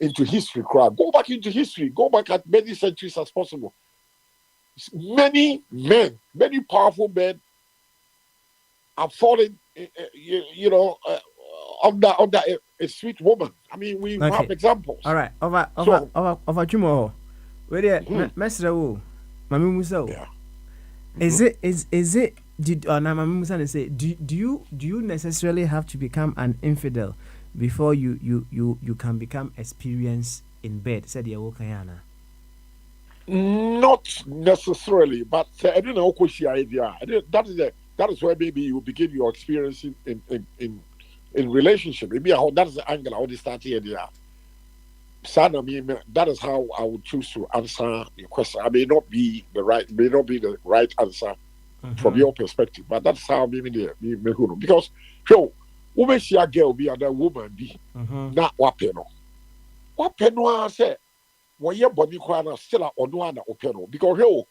into history crowd. Go back into history. Go back at many centuries as possible. Many men, many powerful men are falling, you know, under a sweet woman. I mean, we have examples. All right. Over Jumo. Where there, Mesra wo, Mami Musa. Is it? Mami Musa say, do you necessarily have to become an infidel before you can become experienced in bed? Said Yawokayana. Not necessarily, but I don't know what idea. That is where maybe you begin your experience in relationship. Maybe that is the angle I would start here. That is how I would choose to answer your question. I may not be the right answer from your perspective, but that's how because woman see a girl be and a woman be not wapeno. Wapeno say what your body kwana still a ono na openo because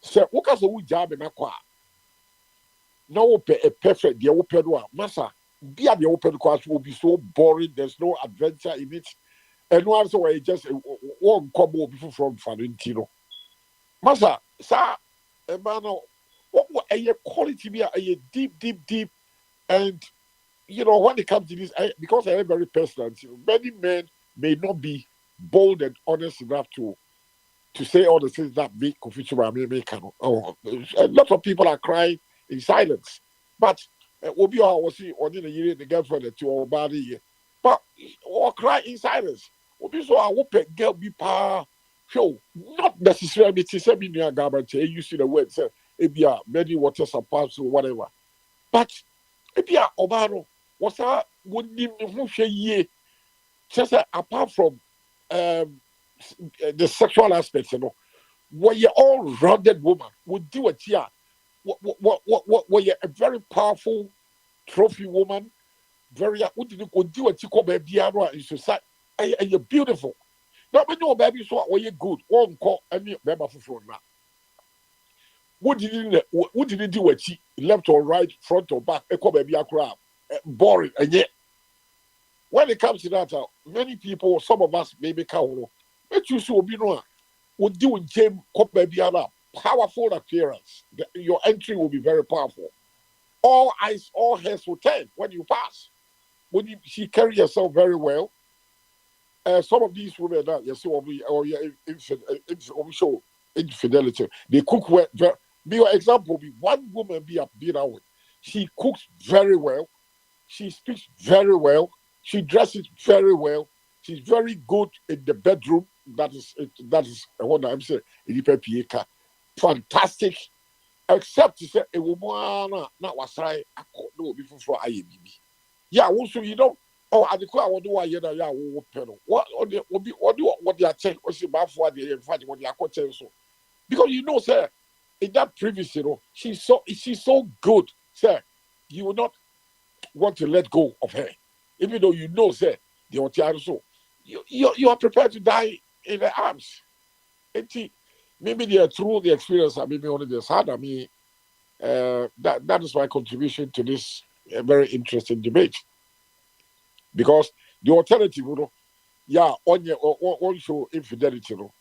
say woka so job na kwa na wo a perfect the openo masa be a the open class will be so boring. There's no adventure in it. And once away, just one combo before from Valentino. Masa, sir, Emmanuel, what a quality be a deep, and you know when it comes to this, because I am very personal. Many men may not be bold and honest enough to say all the things that make Kofichuma make. A lot of people are crying in silence, but. Obi was in the girlfriend to our body, but or cry in silence. Obi so I hope girl be pa show not necessarily to say me near Gabante. You see the word say ebia many waters are passed or whatever, but ebia Obano was that would name who ye just apart from the sexual aspects, you know, where you all rounded woman would do it here. What you're a very powerful trophy woman, very what did you do a chico baby in society? And you're beautiful. Now when your baby so what you good, one call any member for now. What did you do a left or right, front or back, a call baby a crowd, boring and yet. when it comes to that, many people, some of us maybe can't. But you should be no. Would do in James Kobe powerful appearance. Your entry will be very powerful. All eyes, all heads will turn when you pass. She carry herself very well. Some of these women that you see, show infidelity. They cook well. Be your example. Be one woman be out with. She cooks very well. She speaks very well. She dresses very well. She's very good in the bedroom. That is what I'm saying. Fantastic. Except to say a woman not was I no before for IABB. Yeah, also you know. Oh, I declare what do I hear that ya will pedal. What they are saying, what's about for the fighting what they are saying so. Because you know, sir, in that previous, you know, she's so good, sir. You will not want to let go of her. Even though you know, sir, the Otiano so you are prepared to die in their arms. Maybe they are through the experience I maybe only this had. I mean, that is my contribution to this very interesting debate. Because the alternative, you know, yeah, on show infidelity, you know,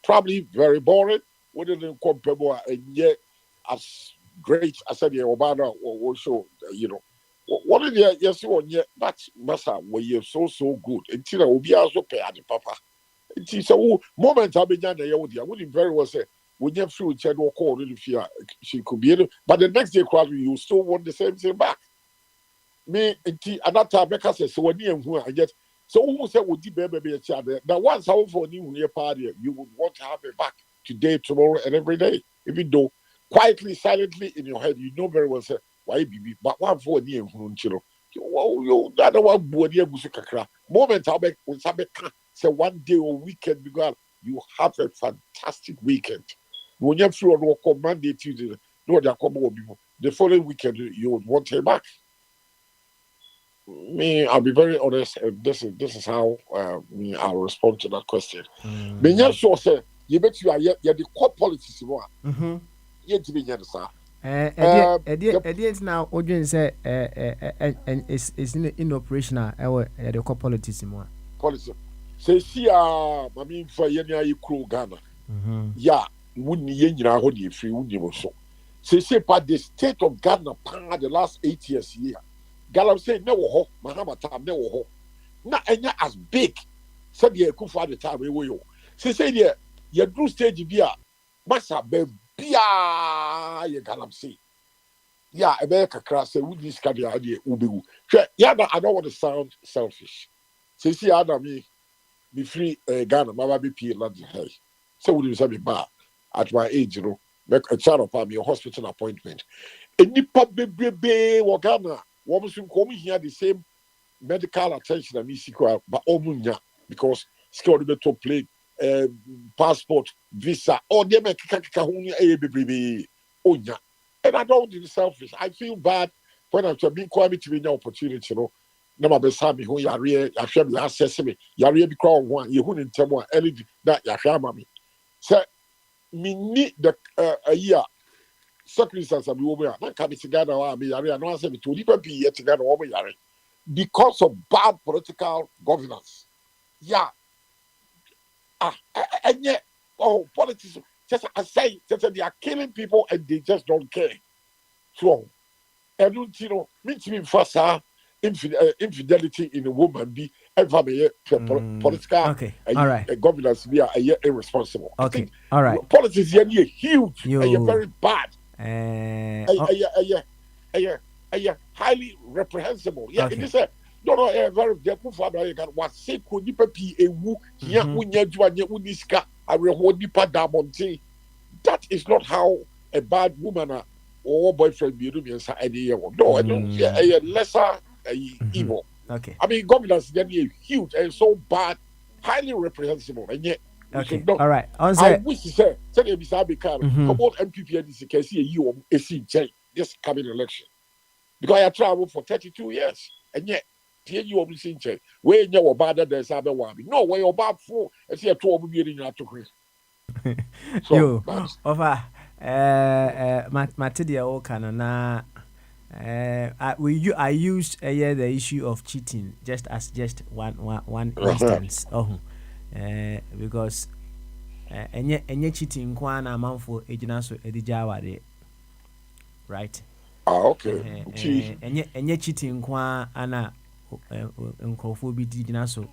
probably very boring, wouldn't compare more, and yet as great as the Obama or show, you know. What is the yes one yet? That's Massa, where you're so good until I will be also pay at the papa. It is a moment I've been done. I wouldn't very well say, when you're through, or call she could be able, but the next day, you still want the same thing back. Me at that time, because so when you I get so who said would you baby a child now once I for new party, you would want to have it back today, tomorrow, and every day. Even though quietly, silently in your head, you know very well say why be but one for a new you that one board moment I'll make say one day or weekend because you have a fantastic weekend. When you're through a walk on Monday, Tuesday, no, they're coming the following weekend you would want her back. Me, I'll be very honest. This is how I'll respond to that question. Me, yeah, sure, sir. You bet you are the core politics you want. Yet to be yes, sir. It's now. Odin say, it's in operational. The core politics more. Policy. Say, see, I mean, for you crew Ghana. Yeah, wouldn't you know what you free? Wouldn't you so? Say, but the state of Ghana, the last 8 years here. Galam say no ho, Mahama time no ho. Na enya as big. Said ye could for the time we yo. Say ye drew stage bia. Massa be bia ye galam say. Yeah, a bear kakra say would this kind of idea ubu. Yeah, I don't want to sound selfish. Say see Adam be free Ghana, Mama be P London hey. So would you say me ba at my age, you know, make a child of me a hospital appointment. Any pub be Ghana. Women should come here the same medical attention that me seek but omunya because skill the to play passport, visa, or they make baby onya. And I don't want to be selfish. I feel bad when I'm being quite to the opportunity, you know. Never be me who yare, I shall be accessing me. Yare be crown one, you wouldn't tell me energy that Yashama. So me need the a year. Circumstances of women not coming together or be yare and answer me to even be yet together over yare because of bad political governance. Yeah. And yet, politics just I say they are killing people and they just don't care. So, and you know, means me first infidelity in a woman be ever be political okay. All right. Governance be irresponsible. Okay. All right. Politics here huge and very bad. Highly reprehensible. Yeah, okay. It is a very difficult father. You can what say could you be a woo? Yeah, when you do a I will hold you Monte. That is not how a bad woman or boyfriend be doing any year. No, I don't see a lesser evil. Okay. I mean, governance is huge and so bad, highly reprehensible, and yet. Okay. All right. I wish to say you be come on MPP and this can see you this coming election. Because I traveled for 32 years and yet here you will be seeing where you bad there's other one. No, where you're bad for and see a 12 million to Chris. So over Matidia Okana I used the issue of cheating just as just one instance. Because enye cheating kwa na amanfo ejina so edija aware, right? Okay. Enye cheating kwa ana nkrofo bi dijina so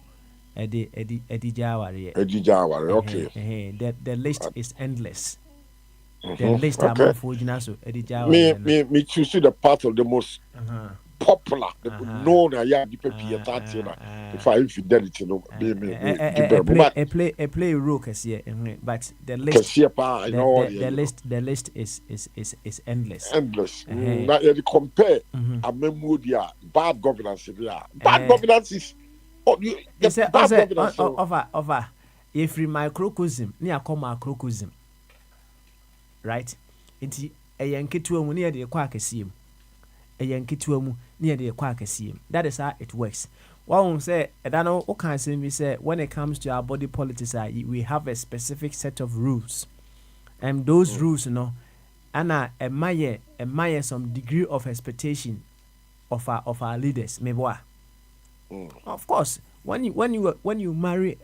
edija aware. Okay. The list is endless. The list amanfo ejina so edija aware. Me choose the part of the most popular, the known if I infidelity, a play role but the list is endless. Now you compare a memoria bad governance. Bad governance is bad governance over if microcosm near macrocosm, right? It's a yanketu near the quackasium. That is how it works. One say, I don't know what can say me say when it comes to our body politics, we have a specific set of rules, and those rules, and admire some degree of expectation of our leaders. Of course, when you marry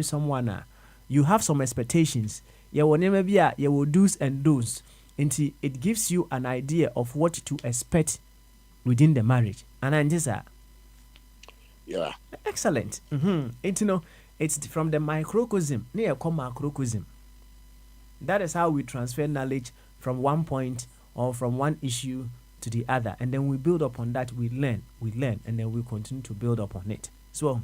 someone, you have some expectations. You will never be you will do's and don'ts. Until it gives you an idea of what to expect within the marriage. And I just yeah, excellent. It's from the microcosm near macrocosm. That is how we transfer knowledge from one point or from one issue to the other, and then we build upon that. We learn, and then we continue to build upon it. So,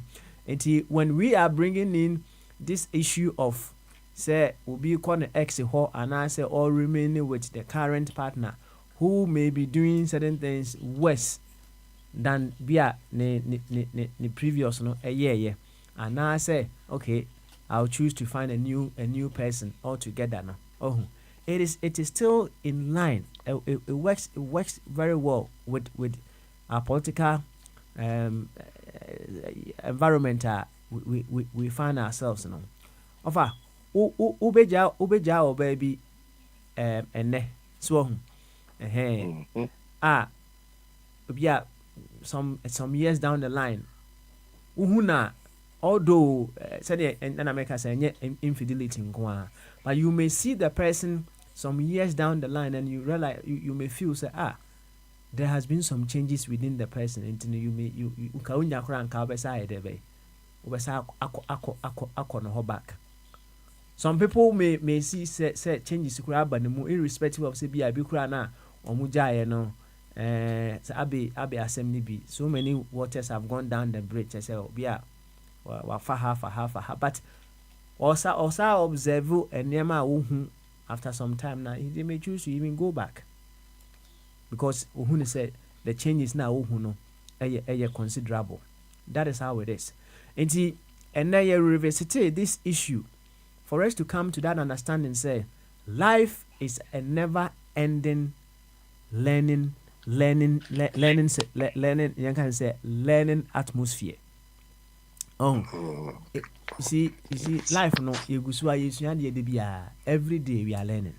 when we are bringing in this issue of say will be called ex and I say or remaining with the current partner who may be doing certain things worse than the previous a year, and I say okay, I'll choose to find a new person altogether now. It is still in line. It works very well with our political environment we find ourselves Offer ubeja o baby ene so some years down the line uhuna although said and America say infidelity nko, but you may see the person some years down the line and you realize you may feel say there has been some changes within the person, and you may you kaunya kra nka obesa edebe obesa akọ no back. Some people may see say changes kura banemu irrespective of say bi kura na omujaye no abi assembly bi so many waters have gone down the bridge say bia wa fa half but also observe enema wohu after some time now they may choose to even go back because wohu say the changes now wohu no eye considerable. That is how it is. And now you revisit this issue for us to come to that understanding. Say life is a never ending learning you can say learning atmosphere. You see life no every day we are learning,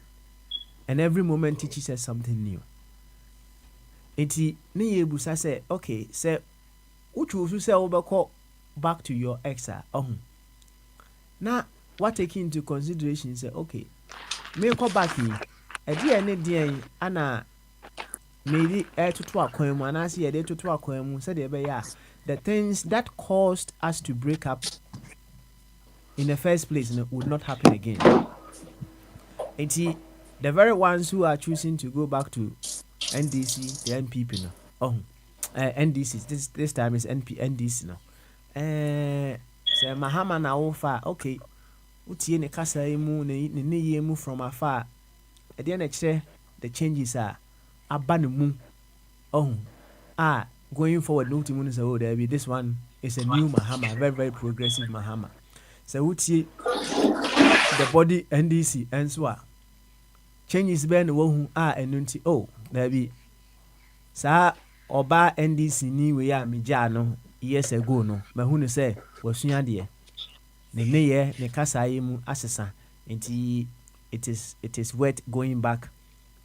and every moment teaches us something new. Say okay, say uchu say obeko back to your ex. Now what take into consideration say okay, me go back here ana maybe to akwan and I see to akwan said the things that caused us to break up in the first place would not happen again. The very ones who are choosing to go back to NDC, the NPP NDC this time is NDC now. Say Mahama na ofa okay. Utie ne kasa emu ne yemu from afar. E dey na kire the changes are abanemu. Going forward no timu say oh there be this one is a new Mahama, very very progressive Mahama. So utie the body NDC and so changes be na wo hu enunti there be sa oba NDC ni we ya meja no years ago no mahu no say wasua de ne kasa yi mu asesa nti it is worth going back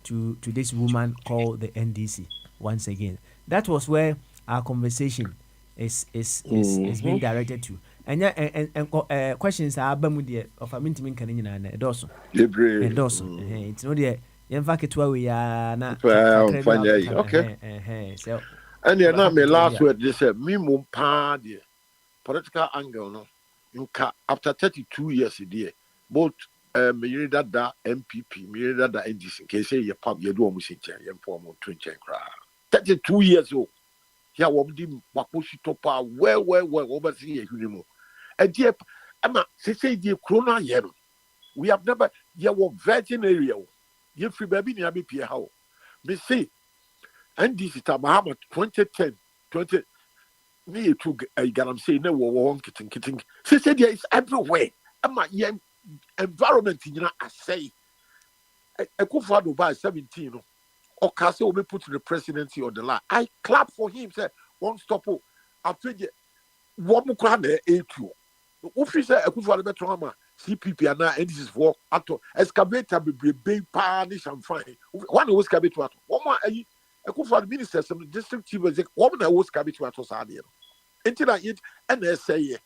to this woman called the NDC once again. That was where our conversation is being directed to. And questions are abamudia of a mintiming canning and dorsal. And dorsal. It's not the Yanfaketwa we are not. Okay. So, and you're not my last word. They said, me mumpa, political angle, no. After 32 years, dear, both me that MPP, me that NDC, can say you pub, you do almost in your form of 32 years old. Here, what did Wapushi Topa, well, oversee a union. And dear, Emma, say, dear Crona, we have never, you were virgin area. You free baby, near BP, how? Me say, and this is Muhammad 2010, 20. Me too, I got say no one kitting. She said there is everywhere. Emma, environment, you know, I say, I could father by 17. Or Castle will be put to the presidency on the line. I clap for him, say, one stop. I'll tell you, one more crown there, 8 2. Officer, I could father better trauma. CPP and now, and this is for excavator be big punish and fine. One who was cabin to one more. I could find ministers some district chief was a woman I was cabin to Atosadia. Until I eat and they say,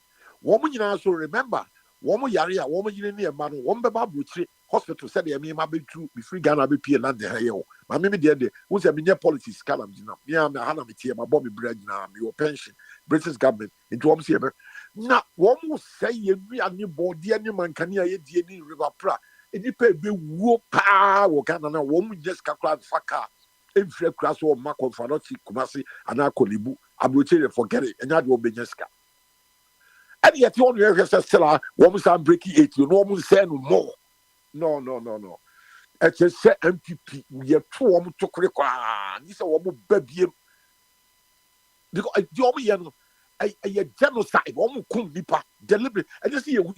woman, you also remember, woman Yaria, woman you near man, one babu hospital said, I mean, my big true, be free Ghana be and the hail. My mimi dear, who's a mini politics column, yeah, my Hannah, my Bobby bread, your pension, British government, into Om's here. Now, one will say, you are new body, any man can hear you, River Pra, and you pay be whoop power, Canada, woman just calculate faka. If you cross or Marco Fanochi, Kumasi, and Akolibu, I will tell you forget it, and that will be Jeska. And yet, you only have a seller, woman sound breaking it, you normally say no more. No. It's a set MPP, we have 2 women to crack. This is a woman baby. Because I do me, a genocide, woman couldn't be deliberate. I just see you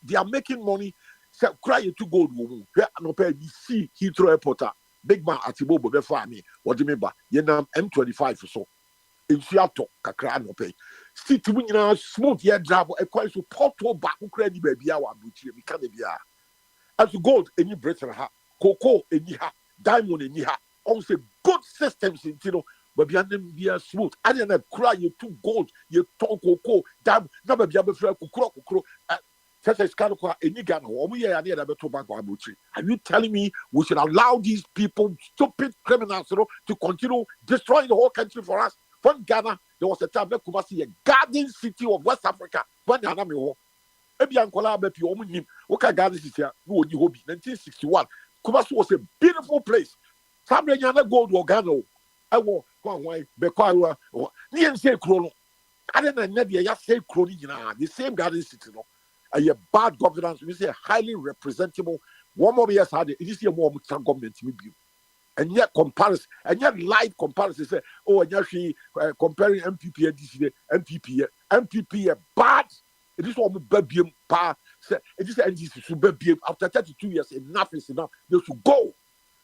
they are making money, so cry to gold woman. No pay, see, he throw a potter. Big man at Tibobo before me. What do you mean by M25 or so? In Seattle, Kakra no pay. See to win smooth year job, a quite so portal back who credit baby our butcher, we can't be. As gold, any Britain, cocoa, any ha, diamond, any ha. Also, good systems in Tino, but beyond them be smooth. I didn't cry you too gold, you talk cocoa, diamond, never be able to crow. Are you telling me we should allow these people, stupid criminals, to continue destroying the whole country for us? From Ghana, there was a time that Kumasi, a garden city of West Africa. When the Anami Ebiankola Bepi Omunim, Oka Garden City, 1961. Kumasi was a beautiful place. Samuel Yana Gold Organo. I will go away, Bekwa, Nian say Chrono. I didn't know say Chrono, the same garden city. A bad governance, we say highly representable. One more years had it is a more government review. And yet comparison, and yet live comparison say, oh, and yet she comparing MPP and this MPP bad. It is all baby pa. It is NDC baby after 32 years. Enough is enough. They should go.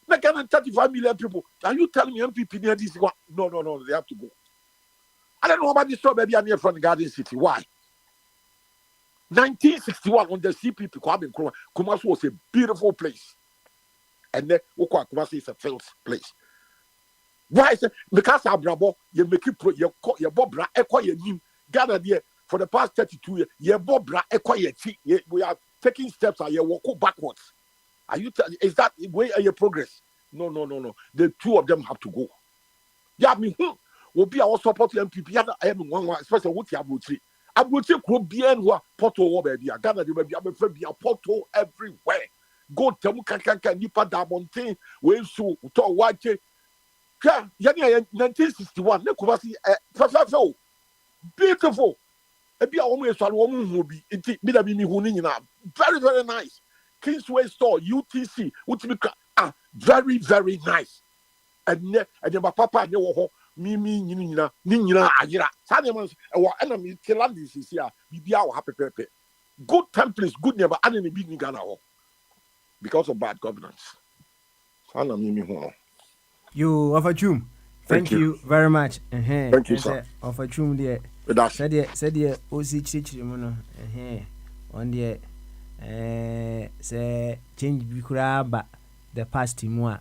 Like 35 million people. Are you telling me MPP near this one? No, they have to go. I don't know about this baby near from Garden City. Why? 1961 on the CPP, Kumasi was a beautiful place. And then Kumasi is a failed place. Why is it? Because Abrabo, you make it pro, you bobra, acquire him, gather there for the past 32 years, you bobra, acquire, we are taking steps and you walk backwards. Are you is that way your progress? No. The 2 of them have to go. Yeah, I mean, will be our support MPP, especially what you have to see. I will take Rubian who are portal baby. I gather the baby. I will be a portal everywhere. Go to Mukanka, Nipa Damonte, when so to watch it. 1961. Look, was beautiful. A be almost a woman will be very, very nice. Kingsway store, UTC, which be very, very nice. And then my papa knew. Mimi, Nina, Ayira. Sanimans, our enemy, Tilandis is here. Be our happy pepe. Good templates, good never, enemy big Ghana because of bad governance. You offer chum. Thank you very much. Thank you, sir. Offer chum, dear. Said dear, Osi Chichimono. On the say change Bikuraba. the past mu a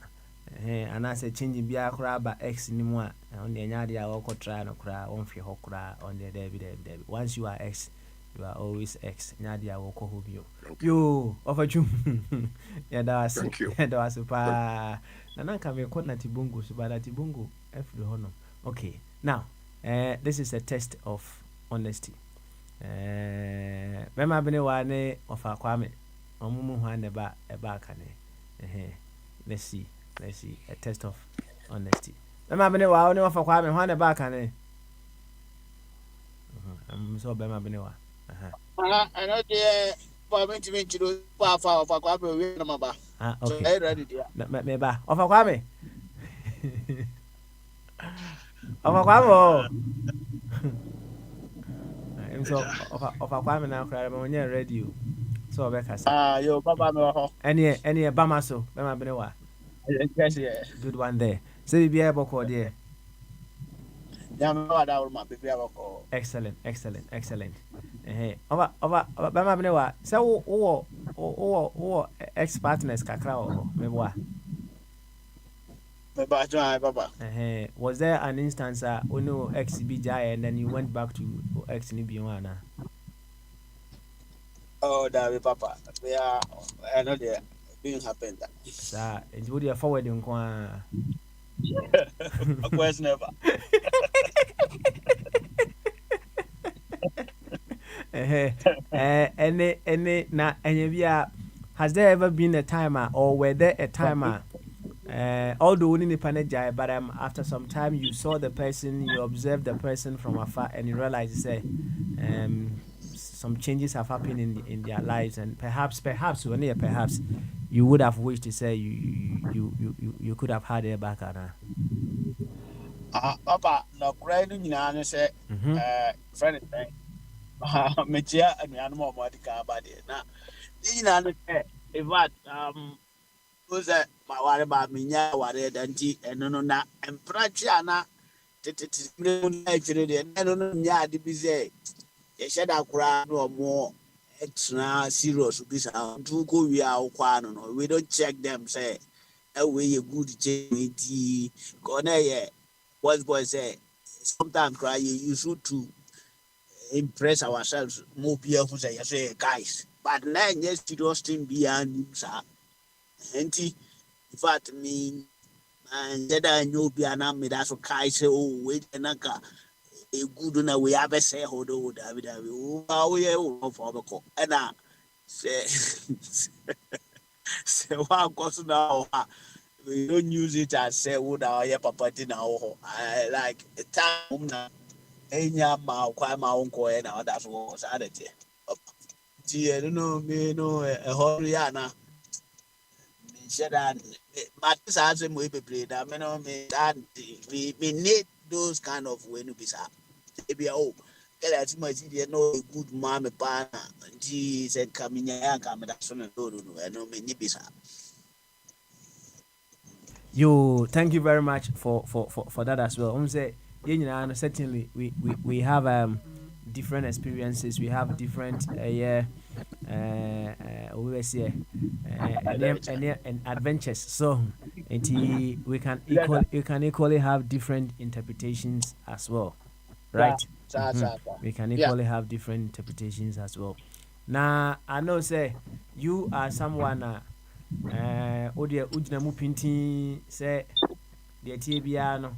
and I say changing biya kura ba X ni mu a on the nya dia wo try no kura on fi ho kura on the there once you are X you are always X nya dia wo ko ho bio yo ofachum yeah that was that was pa na nanka me ko na tibungu so ba na tibungu every hono okay now this is a test of honesty mema bene wa ne ofa kwame omumu hwa ne ba kane let's see a test of honesty mema bene wa ne ofa kwame hwa ne ba kane so mema bene wa ano de parliament menchiro pa fa ofa kwame we na maba okay so ready there me ba ofa kwame ofa kwame so ofa kwame na kra ma onye radio so obekasa yo baba me ho any bama so bema bene wa yes yeah good one there say bia boko there ya me wa da ma bia boko excellent over bema bene wa say wo ex partners kakra o me boa me ba join baba was there an instance ono ex bi jai and then you went back to ex ni bi wana oh that be papa we are I know there being happened that sa it would you forward nko a question never any na enyebia has there ever been a time or were there a time although only the but after some time you saw the person, you observed the person from afar, and you realize say some changes have happened in their lives, and perhaps only perhaps you would have wished to say you could have had it back papa no cry no nyina no say friend thing metia anuano mo modika ba de na nyina no say evat who's my worry about me nya worry danti eno no na emprachi ana tete no actually de eno no nya de bi say ye sheda kura no mo extra serious bisa do go we are kwa no we don't check them say we you good JD go na ye what boy say sometimes cry you should to impress ourselves more people say guys but now yes serious thing beyond sir enti in fact me and that you be an army that's okay say oh wait naka e good na we have say hold David oh we for the and say what goes now we don't use it as say would our papa now I like a time na enya ma kwa ma unko e na that's what sadete ti no me no e horiana said that but this has a way play that we need those kind of way to be sir maybe oh get as much no a good mom a partner and she said coming here come that son and no me be sir. You thank you very much for that as well. Say certainly we have different experiences, we have different and adventures, so we can equally have different interpretations as well, right? We can equally have different interpretations as well. Now I know say you are someone odia ujina mu pinti say the tibia no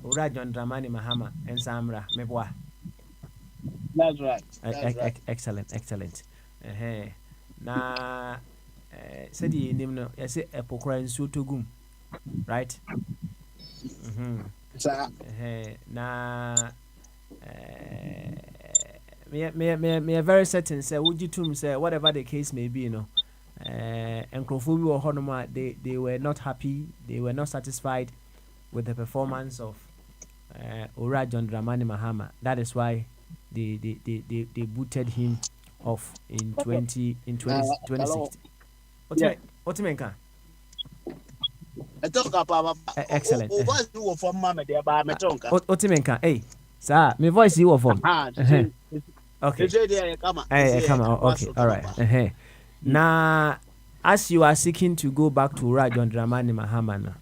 Ura John Dramani Mahama and Samra Meboa. That's right. Excellent. Na said the name no I say a pokra in Sutugum, right? Na me very certain say would you to say whatever the case may be, you know. And Krofubi or Honoma, they were not happy, they were not satisfied with the performance of Ura John Dramani Mahama. That is why they booted him off in 2016. What do you mean? Excellent. What do you from Mama there by my tongue? What do you mean? Hey, sir, my voice you from. Okay. Hey, come on. Okay, all right. Now as you are seeking to go back to John Dramani Mahama no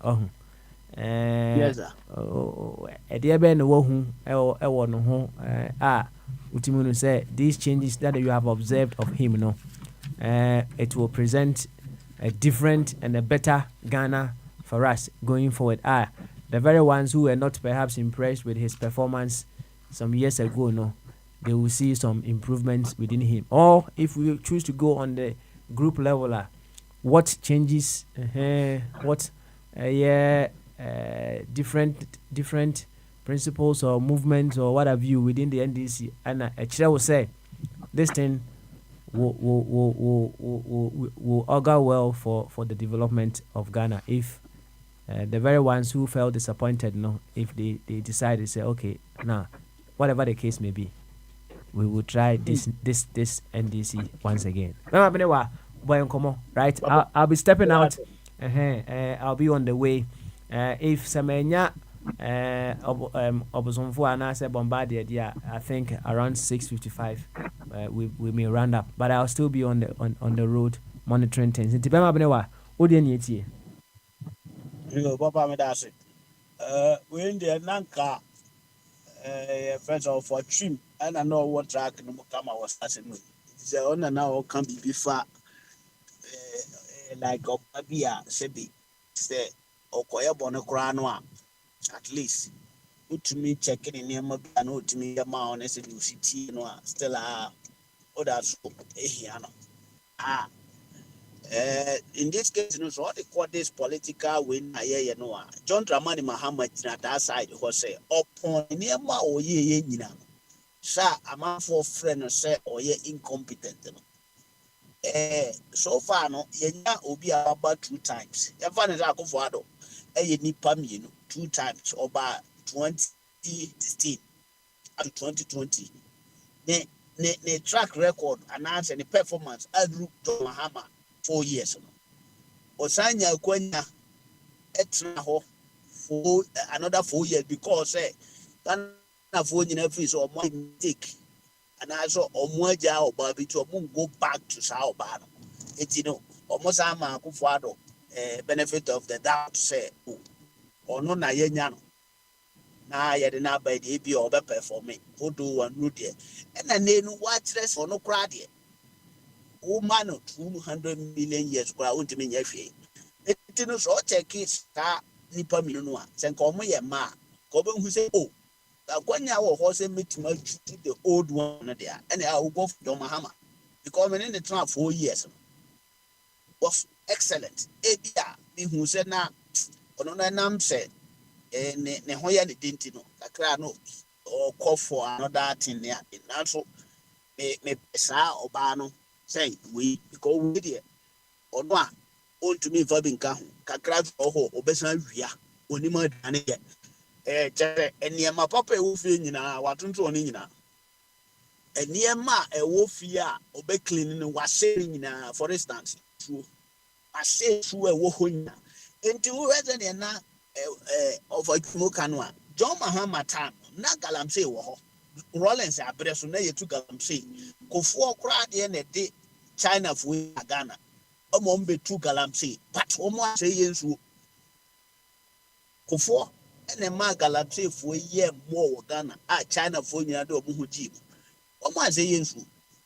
Yes, sir. ɛdeɛ bɛn na wahu ɛwɔ no ho wotumi no say these changes that you have observed of him no it will present a different and a better Ghana for us going forward. The very ones who were not perhaps impressed with his performance some years ago, no, they will see some improvements within him. Or if we choose to go on the group level, what changes, what different principles or movements or what have you within the NDC, and Echira will say this thing will augur well for the development of Ghana if the very ones who felt disappointed, if they decide to say, okay, now whatever the case may be, we will try this NDC once again. Right? I'll be stepping out. I'll be on the way. If Samenya Obosomfo and I say Bombardier, I think around 6:55 we may round up, but I'll still be on the road monitoring things. Papa Medasi. We in the Nanka friends of for trim, and I know what track no Mukama was asking me. It's a honor now can be far like Obabia Sebi say Okoya Bonacranoa at least. Put to me checking in your mobile and to me amount and said you see no still that's in this case, you know, so what they call this political win, John Dramani Mahama at that side was say, upon near ma or ye, sir, a man for friend say, or ye incompetent. So far, no, ye obi about 2 times. Your fan is a cofado, ye nipam, 2 times, or by 2016 and 2020. Ne track record, announce any performance, I drew John Mahama. 4 years. Osanya Kwenya etna for another 4 years because Ghana for fees or more take and also Omwaja or Babi to go back to Sao Bano. It's almost benefit of the doubt say or no Nayenyano. Na yadina by the AP or better for me. Who do one root and then watch rest for no crowd yet. Man of 200 million years, but I won't mean your fee. It is all check it, star Nipa Minua, San Comoya Ma, Coben who say, oh, when you horse meet the old one there, and I will go for John Mahama. Because in the trap 4 years was excellent. Ebia, who said now, on Nam said, and Nehoya didn't know, a crano or call for another thing there. In also, me Sa or Bano. Say we because we there or no to me Fabinka Kakra or Obesan Via Onima Dane and near my papa Wofina Watunto Nina and near ma a Wofia Obe cleaning was saying for instance true I say through a Wohuna into resident of a Kumokanoa John Mahama time Nagalam say Woho Rollins Abresuna you took say Kofo crowd in a day China for Ghana. Omombe 2 galamsey, but Omo say yes. Kofo and a ma galamsey for a year more Ghana. China for Yado Muhujib. Omo say yes.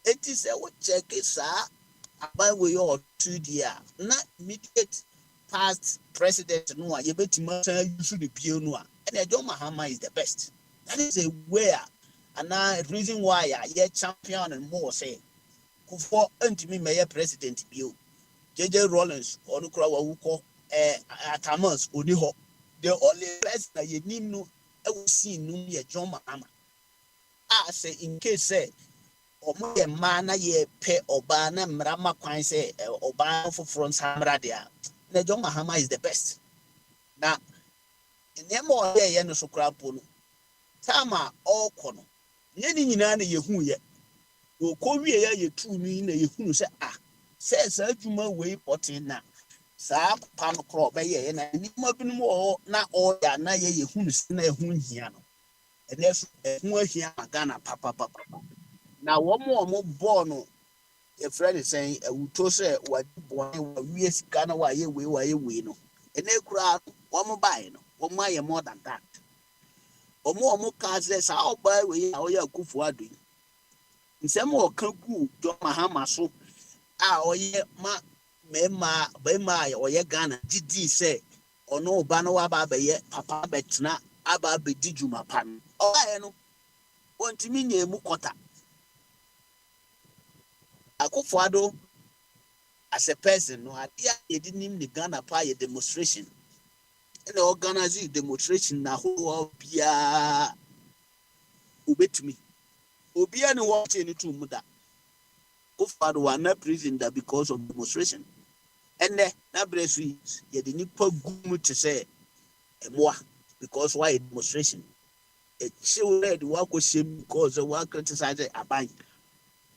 It is a what check it, sir. By way or 2 years. Not immediate past president Noah, you bet him you should be pure Noah. And I don't Mahama is the best. That is a where and now reason why I champion and more say. Kufo me mayor president you JJ Rollins or Nukra Wuko Atamas Uniho. The only person you need no I will see no John Mahama. I say in case say or my mana ye pay Obana Mrama Quine say Obama for front Samradia. The John Mahama is the best. Now in the more no so crampon. Tama all corner. Yenny Nani Yehu yet. Korea ye 2 million who say says Juma way potting now. Sa pan crop by ye and I need more not all that na ye who's in a hunhiano. And there's more here Ghana papa. Now one more bono your friend is saying we told say what boy we is Ghana why we no and they crowd one more buy no one more than that more cars less how buy we how you go for doing nsɛm a ɔka gu John Mahama so a ɔyɛ mmarima a ɔyɛ Ghana gidi sɛ ɔno ɔba no waba abɛyɛ papa abɛtena aba abɛdi dwuma pa no ɔbaeɛ no ɔntumi nyɛ mu kɔta Akufo-Addo as a person no adeɛ a yɛde nim ne Ghana pa yɛ demonstration ɛna organize demonstration na ahodoɔ biara obetumi Obia no watch any to muda. Akufo-Addo were not prison that because of demonstration. And then that breastfeed, you didn't put good to say a more because why demonstration? A children work with him because the work criticized a bind.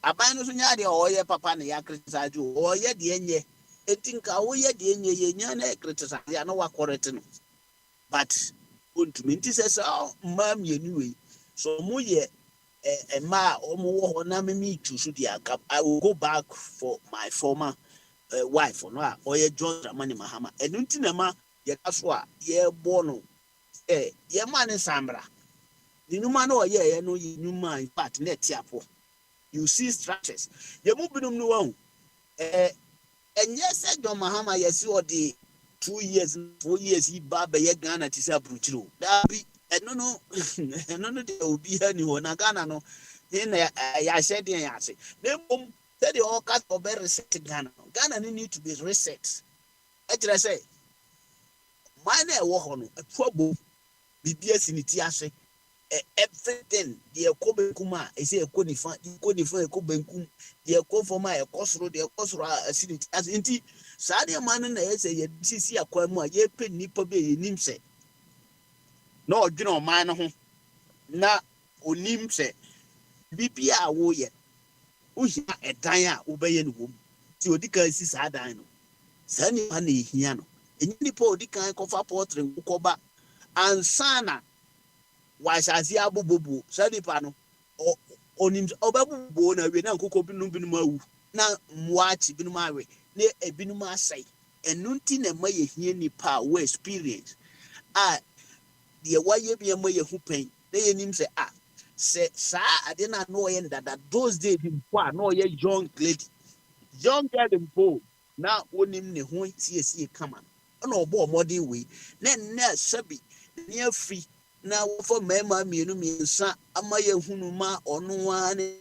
A bind was nyadi or your papa and ya criticize you or yet the end ye. I think I will yet the end ye criticize ya no work correcting. But to me, says, oh, ma'am, you knew so more yet. I will go back for my former wife or no or your John Dramani Mahama. And Untinama, Yakaswa, ye bono, ye man in Sambra. The new man or ye no new man, but net yapo. You see structures. You move them no. And yes, John Mahama, yes, you are the 2 years, 4 years, he baba ye Ghana to say Bruchiro. That be. No, they will be anyone. Ghana no. In I said, I say, they won't tell the all cast of very reset Ghana. Ghana need to be reset. I say, mine walk on a trouble. BBS in it, everything. The Kobe Kuma, I say a conifan, a Kobenkum, the Kofoma, a Cosro, the Cosra, a city as inti. Sadia man and I say, ye see a quamma, ye pay nipper be in him say. No, you know, man, na onim se bibia wo ye uhia edan a obeye no wom ti odikan si sa dan no sani ma na ehia no enyi nipa odikan kofa portrait koba ansana wa shasi abobobo sani pa no onim obabubo na we na nkoko binum awu na mwachi binum awe na ebinum asai enunti na ma yehia nipa wo experience a the why be a way who pain. They him say, say, sir, I didn't know that those days before, no, ye young lady, young girl in Poe. Now, when him the who see come on. No more modern way. Then, Sabi, near free. Now, for Mamma, me, son, Amaya Hunuma, or no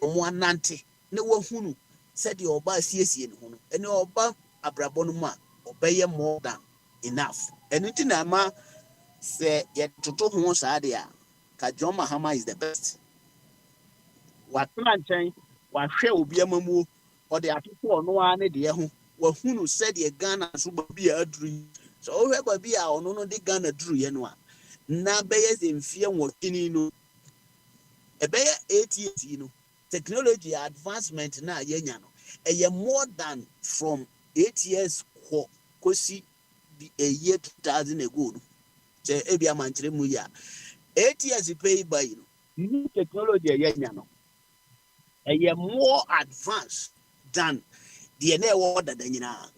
one nanty. No one who said your bar CSC and your bar Abrabonuma, obey more than enough. And it in a ma. Say yet to talk more sadia. John Mahama is the best. What plantain, what shall be a mamu, or the people no one idea who said ye Ghana should be a dream. So whoever be our no the Ghana drew yenwa. Now bears in fear working in a bear 8 years, technology advancement now yenyano. A year more than from 8 years kosi a year 2000 ago. Ebia mantre mu ya 8 years pay by new technology no e more advanced than the order than nyina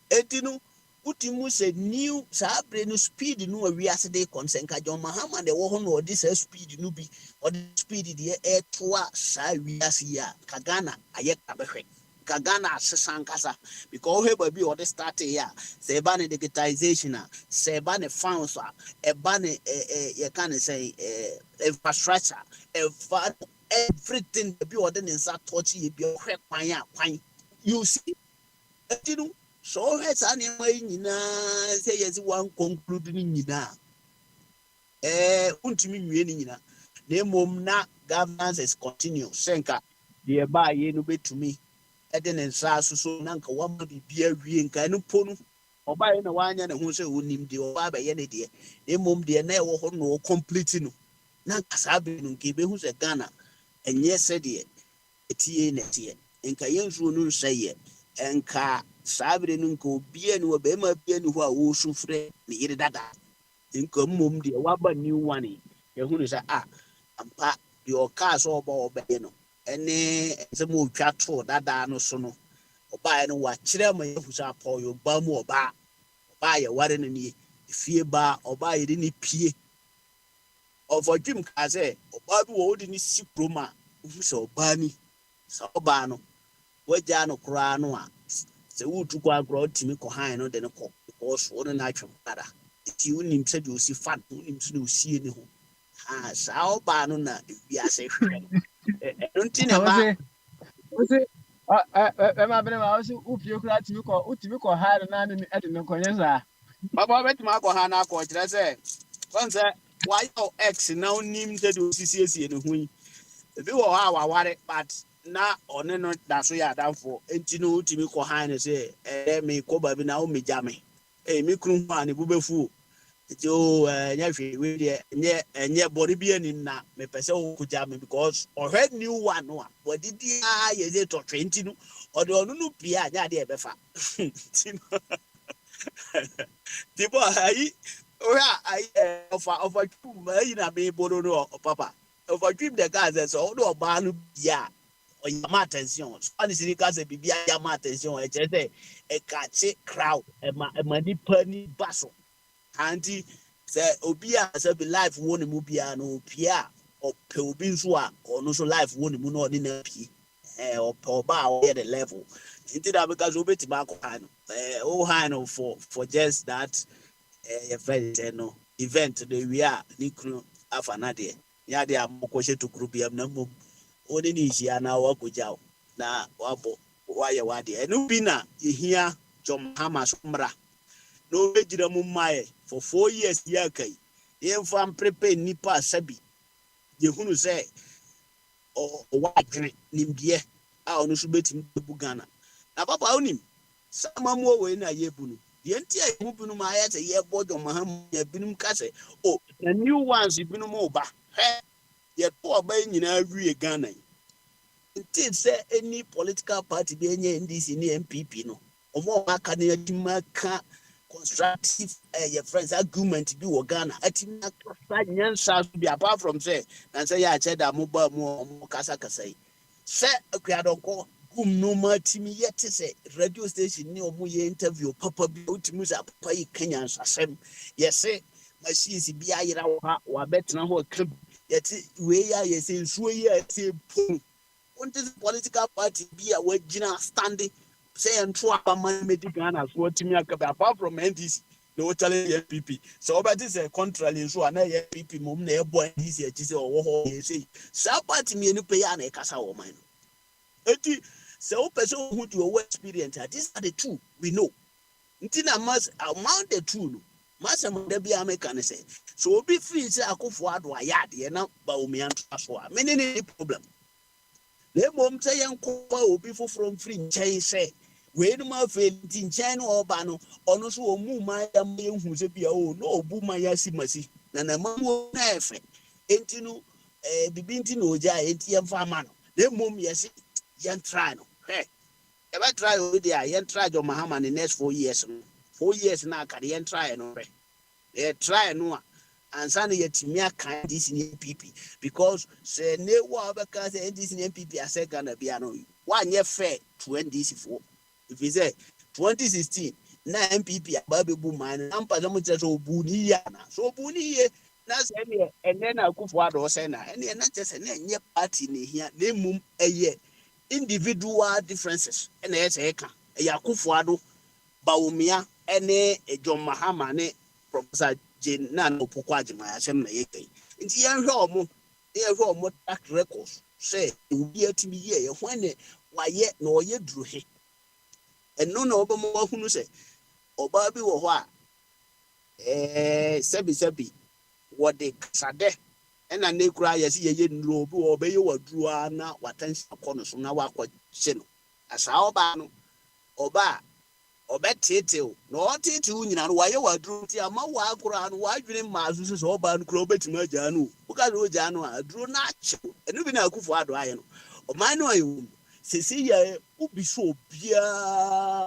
etinu utimu say new sabre no speed no we as dey concern ka John Mahama de wo ho no this speed no bi or the speed the air toa sa we as ya ka Ghana aye ka behwe ka Ghana asesankasa because we baby or the start here say ban digitization say ban funds e ban you can say infrastructure everything be order in sa touch you be hwe kwan you see etinu so has an nyina say yes one conclude nyina untimi nwie nyina na mom na governance is continue senka the ba ye no betumi eden nsa so na nka wama bibia wie nka no ponu oba ye na wanya ne ho se onim de oba ba ye ne de na mom de na e wo ho no complete no na nka sabe no nke be hu se Ghana enye se de etie na tie nka yensu no nsa ye enka sabre no nka obia no be ma bia ni ho a wo sufre ne yire dada nka mom de waba new one ye hu no sa ampa de o ka so oba oba ye no ɛne nsɛm a ɔtwa too dadaa no so no ɔbaeɛ no wakyerɛ ma yɛhu sɛ apɔ yɛ ɔbaa mu ɔbaa yɛ ware no nie efie baa ɔbaa yɛde ne pie ɔfɔdwem kaa sɛ ɔbaa bi wɔ wode ne si kurom a wohu sɛ ɔbaa ni sɛ ɔbaa no wagyaa no koraa no a sɛ wotu kɔ agorɔ wotumi kɔhan no de no kɔ because wo no no atwem dada nti wonim sɛdeɛ ɔsi fa no wonim sɛdeɛ ɔsie ne ho saa ɔbaa no na ewiase hwehwɛ no ɛno nti na ma ɛma bene ma wosi wopie kura utimi kɔ ha na ne ɛde ne nkɔnyɛ saa baba bɛtumi akɔ ha na akɔ kyerɛ sɛ wɔn sɛ wayɛ x na wonim sɛdeɛ ɔsisiesie ne ho yi ebi wɔ hɔ a waware but na ɔne no da so yɛ adamfo nti no wotumi kɔ ha ne sɛ me kɔ baabi na womegya me me kunu ho a ne bo bɛfu nti ɛnyɛ hwee wei deɛ ɛnyɛ bɔne bi anim na mepɛ sɛ wokɔgya me because ɔhwɛ new one no a wɔdedi a yɛde tɔtwe nti no ɔde ɔno no pie a nyɛ adeɛ ɛbɛfa nti no nti bɔ ayi ɔhwɛ a ɔfa twum ayi na meboro no papa ɔfa twum de kaa sɛ sɛ ɔde ɔbaa no bie a ɔyama attention spanish ni ka sɛ biribi ayama attention ɛkyerɛ sɛ ɛkakye crowd ɛma nipa ni ba so anti sɛ obi a sɛ bi life wɔ ne mu bia no pie a ɔpɛ obi nso a ɔno nso life wɔ ne mu na ɔne na pie ɔpɛ ɔba a ɔyɛ the level nti da because obetumi akɔ ha no o ha no for just that your friend say no event the we are ni kunu afa na de ya de amokɔ hye to kuru biam na mom oni ni hia na wakɔgya na wabɔ wayɛ wade ɛno bi na yehia John Hamas mra no begyira mu mae for 4 years ya kai yɛmfa prepare nipa sabi yehunu sɛ o wadwene nimdeɛ a ɔno so betimi bu Ghana na papa onim sama mu we na yebu no deɛ nti a yebu no ma ayɛ sɛ yɛbɔ John Mahama binum ka sɛ the new ones binum oba yet poor by nyina wie Ghana nti sɛ any political party be any NDC ni MPP no omo aka na adimaka constructive your friends argument bi wo Ghana atimaka nyansa bi apart from say na say ya che da mo ba mo kasa yi sɛ akuadonko gum no ma timi yete sɛ radio station ni omo ye interview papa bi otimi sa papa yi Kenya nsasem yese machines bi ayira wa betena ho ka yeti we ya yese nsuo yi a yete pon until political party bi a wagina standing say entro abaman medi Ghana so otimi akaba apart from NDC no challenge MPP so obeti say contrary nso na MPP mom na ebo NDC achi say owo ho yese sa party mi enu pe ya na ekasa wo man no eti say o person who do your experience these are the two we know nti na mas amount the two no masam da bi America ne say so obi free say akofo ado ayade na ba omi anto aso a many ni problem le mom say yanko obi fo from free nkyɛn say we no ma fe nti nkyɛn no oba no ɔno so omu ma ya mehu say bia o no obu ma ya si masi na na mamu na efe enti no bibi nti no oja enti yɛmfa ama no le mom yesi yɛn try no eba try o dia yɛn try John Mahama the next 4 years no 4 years na aka yɛn try no try no a ansa na yɛtimi aka this in MPP because say ne wa bɛka say this in MPP asɛ Ghana bia no wanyɛ fair to NDC for if you say 2016 na MPP ababebu man na mpa mo kyerɛ so obu ni ya na so obu ni ye na sɛ ne ene na Akufo Addo sɛ na ene na kyerɛ sɛ ne nyɛ party ne hia na mum ɛyɛ individual differences ene yɛ sɛ ɛka ɛyɛ Akufo Addo Bawumia ene John Mahama ne Professor Jane na Opoko Agyeman asɛm na yɛkai nti yɛhwɛ ɔmo track records sɛ obi atimi yɛ yɛ hwan ne wayɛ na ɔyɛ duru he ɛno na ɔbɛmo ahunu sɛ ɔbaa bi wɔ hɔ a sɛbi wɔde kasade ɛna ne kura yɛsi yɛyɛ nnuro obi wɔ ɔbɛyɛ waduru na watansi akɔ no so na wakɔ hye no asa ɔbaa no ɔbaa obetetew no otetew nyina no waye waduru ti ama wa akora no wadwene maazu so oba no kura obetuma agya no uka no agya no aduru na achew enu bi na Akufo Addo aye no o man no ayu sesi ya ubi so bia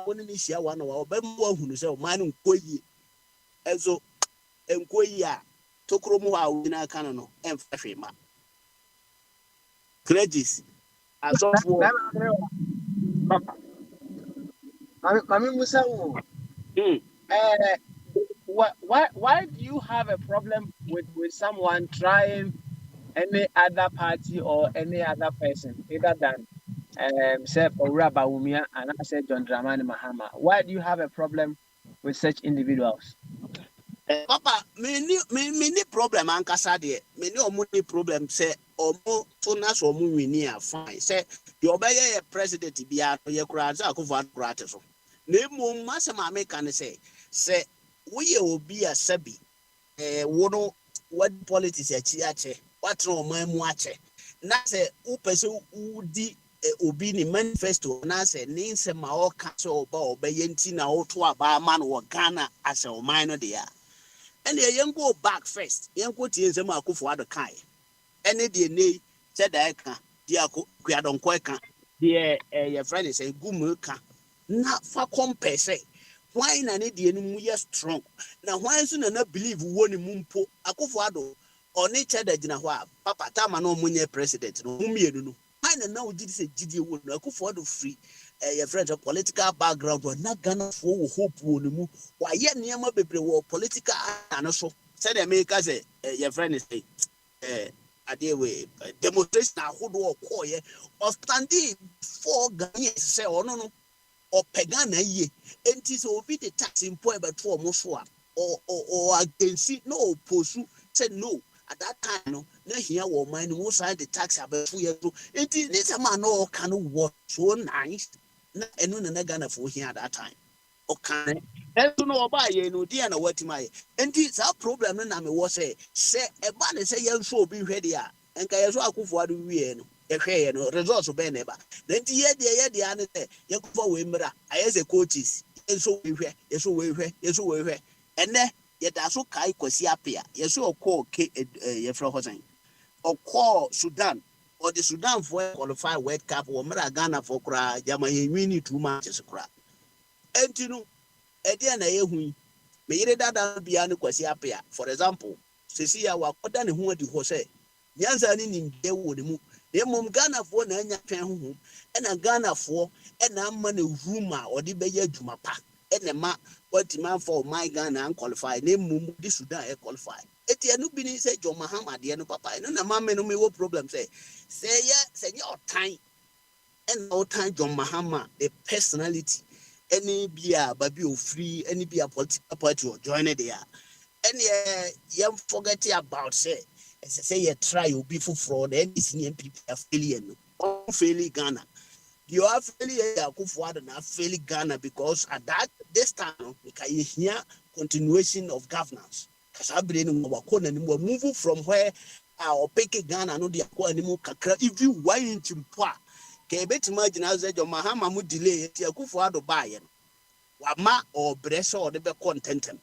woni ni hia wa no wa obem wa hunu se o man no nkoyi ezo enkoyi a tokro mu ha wo na aka no emfa hwe ma credits asɔfoɔ Mami Musa, why do you have a problem with someone trying any other party or any other person other than Sef or Bawumia and I said John Dramani Mahama? Why do you have a problem with such individuals? Papa, me problem ankasa deɛ me ne ɔmo ni problem sɛ ɔmo to na so ɔmo wini a fine sɛ deɛ ɔbɛyɛ yɛ president biara no yɛ koraa sɛ Akufo-Addo koraa te so na mmom masɛm a meka ne sɛ woyɛ obi a sɛbi wo no wadi politics akyi akyɛ watena ɔman mu akyɛ na sɛ wopɛ sɛ wodi obi ni manifesto na sɛ ne nsɛm a ɔka sɛ ɔbɛyɛ nti na woto aba ama no wɔ Ghana asɛ ɔman no deɛ and you go back first. You go to the Akufo-Addo kai. Any day, nay, said I can. Dear Guadon Quaker, dear your friend is a gumuka. Not for compare say. Why an idiot we are strong? Now, why soon and not believe one mumpo Akufo-Addo or nature that Jinahua, Papa Tamano Munya president, no Mumianu. I know did say Gidi would Akufo-Addo free. Your friends of political background were not gonna for hope would why yet near my baby war political and also said America say your friend is a day way demonstration who do call ye of standing for Ghanaians say or no or Pegana ye and tis will be the taxing point but for Mosua or against it no pursue said no. At that time, no, here will mind no side the tax about 2 years. It is a man no can work so nice. And no Gana for here at that time. Okay, and to know about you, no dear, no what my and it's our problem. And I was say a man say, young so be ready. And Kayazo Akufo-Addo we no results of Beneba. Then the other day, Yakufa Wimera, I as a coaches, and so we were, and then yet I so Kai Kwasiapia, yes, so call Yefro Hossein, or call Sudan. Or the Sudan for qualified World Cup or Ghana for cry, Yamahi winning 2 matches cry. And you know, Ediana Yehui, may that be an Kwasiapia. For example, Cecilia Wakodan who do Jose, Yanzani in Dewudimu, the Mum Ghana for Nanya Pen and a Ghana for and a money rumor or the Bayer Jumapa, and a ma what demand for my Ghana unqualified, name Mum, this Sudan qualified. Eti anu bini say John Mahama de no papa no na mama no me wo problem say your time and no time John Mahama the personality any be a baby o free any be a political party or join it there and you forget about say you try you be for fraud and senior people are failing no failing Ghana you are failing Akufo-Addo na failing Ghana because at this time we can hear continuation of governance. Move from where our pick Ghana no the anymore if you wine to poor. Can bet imagine as your Mahama would delay it, Akufo-Addo buy Wama or Bressa or the be content.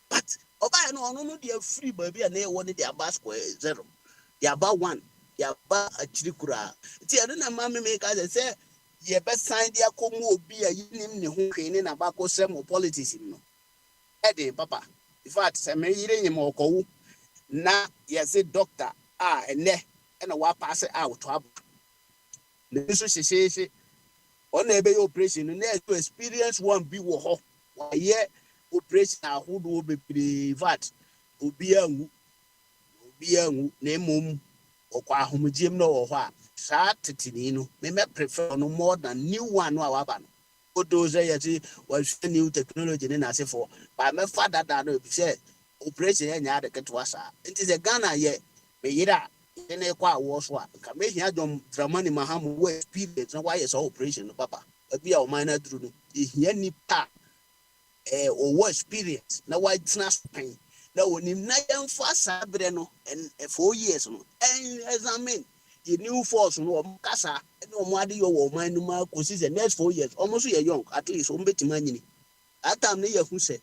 But Oba no dear free baby and they wanted their basque 0. They about 1. They about a chirikura. Tia don't mammy make as say ye best sign their como be a union who came in about some politics. Eddie, Papa. In fact, some hearing more co na yes, a doctor, and a wa pass out to the association on a bay operation, and to experience one be war. Why, yeah, operation who will be privat, who be a name or qua whom Jim no or what. Satinino, may prefer no more than new one or one. Those was new technology in as for by my father that said operation and other Katwasa. It is a Ghana yet, may it in a quite was what can make John Dramani Mahama way experience and why it's operation, Papa. A be our minor through any part or what experience. Now why it's not pain. Now when him Nayan Fasa Breno and 4 years and as I mean. The new force no Casa, no Madi or mind no the next 4 years, almost a young, at least on betting money. At time near who said,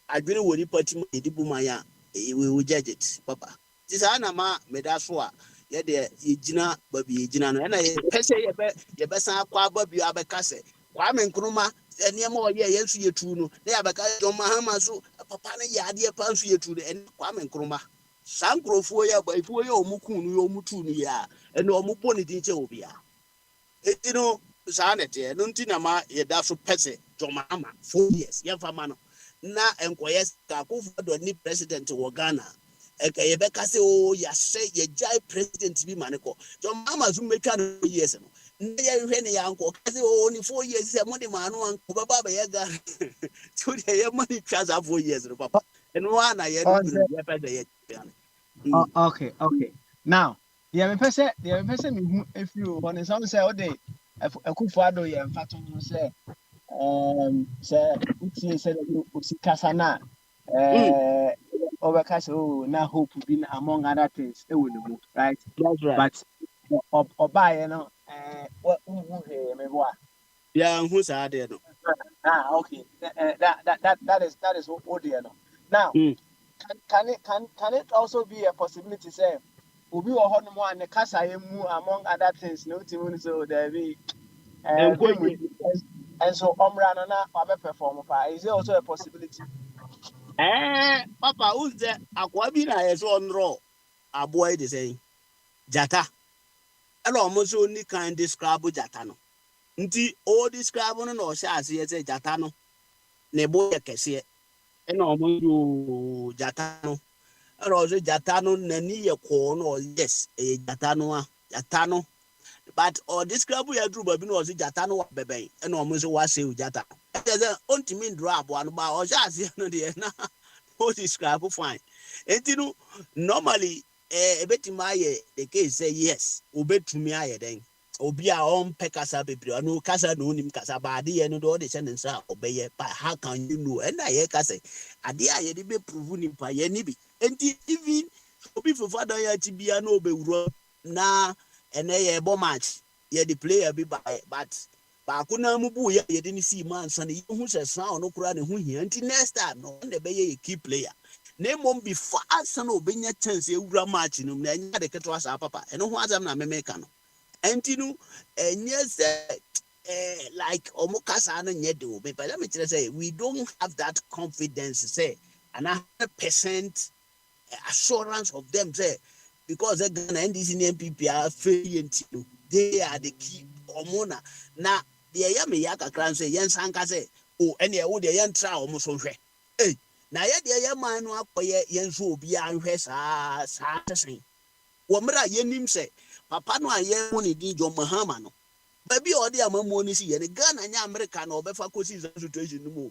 I didn't worry party the Bumaya, we will judge it, Papa. This Anama Medaswa, yet the Gina, Baby Gina, and I say your best Baby Abacase, Kwame Kruma, and Yamo, yes, you too. They have a guy on Mahama, so Papa, Yadia Pansu to the end, Kwame Kruma. Sankro for ya by for your Mukunu, your Mutunia, and no Muponi Obia. You know, sanity, no tina ma ye da so pese Jomama 4 years. Yan famano. Na enkoyes ka ko do ni president wo Ghana. Eka ye beka se o ya se ye jai president bi maneko. Jomama zum metwa no years no. Na ye hwe ne yanko ka se o ni 4 years se mo de manu anko baba ba ye Ghana. So de ye money twa 4 years no papa. And one I ye no ye pese ye. Okay. Now, the person me if you want some say all day Akufo-Addo ye mfato no say say utie say usikasa na overcast na hope been among other things right? That's right. But oba you know what me boa. Yeah, who's out there no? Okay. That is what you know. Now, can it also be a possibility say Obi wɔ hɔ nom a ne kasa yɛ mu among other things no timu so there be and so ɔmmra no na wabe perform pa is there also a possibility? Papa, who's there? Akwa bi na yeso onro aboy de say jata. Elo almost only can describe jata no. Nti o describe no no sha ase say jata no. Ne boy kese. Ena omo jata no. Elo so jata no nani ye ko no yes jata no. But or describe ya dru babi no jata no beben. Ena omo so wa say jata. Say ontimi ndro abo no ba o sha ase no de na. What describe fine. And you know, normally, a bit my the case say yes, obey to me. I then obi our own pekasa baby. I know casa no him casa badi and all the sentence obey. But how can you know? And I hear say, I dear, I be proven in Payanibi. And even obi for father ya tibia no be na and a bomb match. Yeah, the player be by, but. Bakuna mubu ya didn't see man son who says sound no crowd who he until next time no the be a key player. Name won't be fast and obeying a chance you match in the ketwas papa and no one's am American. And you know, and yes, like Omokasa and Yedo, but let me say we don't have that confidence, say, and 100% assurance of them, say, because they're gonna end this in MPP are failing. They are the key hormona. Now, the Yami Yaka Clan say, Yen Sanka say, oh, any old Yan Tra almost on eh. Now, yet the Yaman up by Yen so beyond West saying. Wamra Yenim say, Papa no Yen money did your Mahamano. Baby, or the Amamoni see, and Ghana and American or Befacosis situation no more.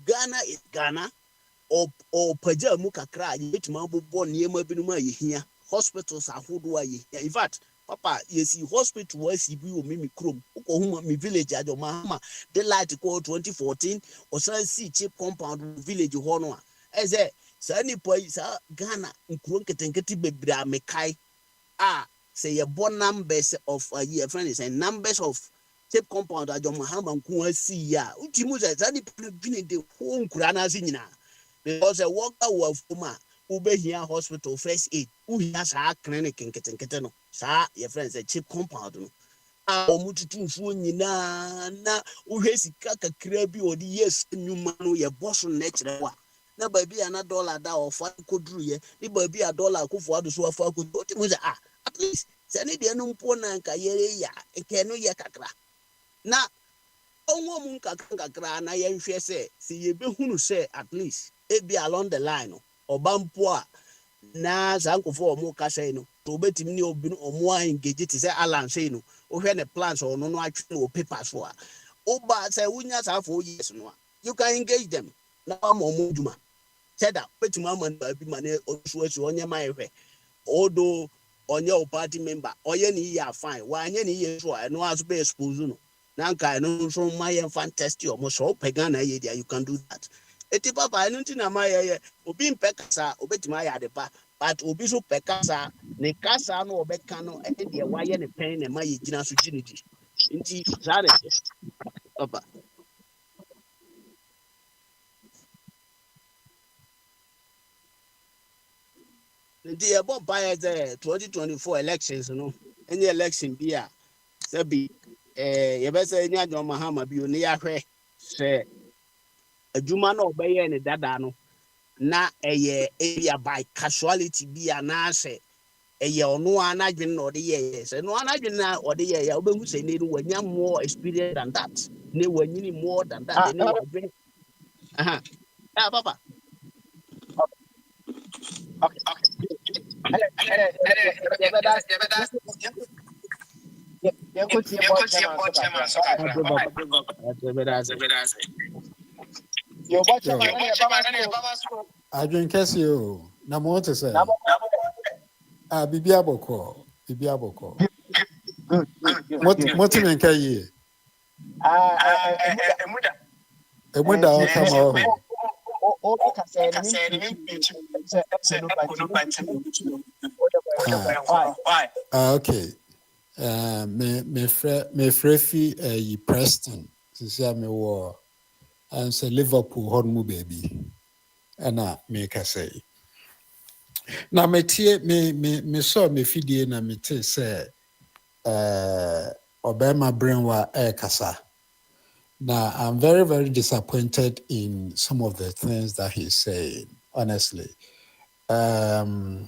Ghana is Ghana or Pajamuka cry, which Mambo born near Mabinuma here. Hospitals are who do I here. In fact, Papa, you see, hospital was Mimi Krum, Oklahoma, me village, Mahama, the light call 2014, or see cheap compound village Honor. As a sunny place, Ghana, Krunketenketi Bebra Mekai. Say a bon numbers of a year, friends, and numbers of cheap compound at Mahama Kua see ya. Utimus, any the home Kurana because a walker of Fuma. Ube here hospital first aid. Who has a clinic in Keteno? Sir, your friends a cheap compound. Omutu na uhesi kaka krebi or the yes new man your boss natural. Na baby $1 da or $5 ye. The baby $1 could for the so far could go to at least send it the numpona and kayere ya a canoe ya kakra. Na woman kakra na yan say, see ye be who say at least it be along the line. Obampoa na zankofo omo kasa no to betimi ni obi no omo engage ti say Alan say no o hwe ne plans or no atwe no papers for oba say wunya sa 4 years no you can engage them na omo djuma said that betimi amman ba bi mane osuasu onye mai hwe odo onye o party member oye ni ya fine wa anye ni ye so no aso be expose no na nka no so my fantastic omo so pagan na ye dia you can do that. Eti papa enunti na maye obi mpekasa obetima ya depa but obi so pekasa ne kasa no obeka no e de waye ne pen ne maye gina so ginidi nti zare papa nti e bo buy the 2024 elections no any election bi a se bi ye be se nya John Mahama bi oni ya hwe se adwuma na obeye ne dada no na eye area by casualty bi ana se ɛyɛ ɔno a n'adwene na ɔde yɛyɛ sɛ ɛno a n'adwene na ɔde yɛyɛ wobɛhu sɛ ne no wanya more experience than that ne wanyini more than that ne wadwene papa adwene kɛse o na mo te sɛ bibi abɔkɔ mo te me nka yie emuda ɔkama okay me frɛ fi Preston sisi a me wɔ and Liverpool hɔ mu baby ɛna me kasa yi na me saw me fidie na me te sɛ Obama Brainwa kasa. Now, I'm very, very disappointed in some of the things that he's saying, honestly. The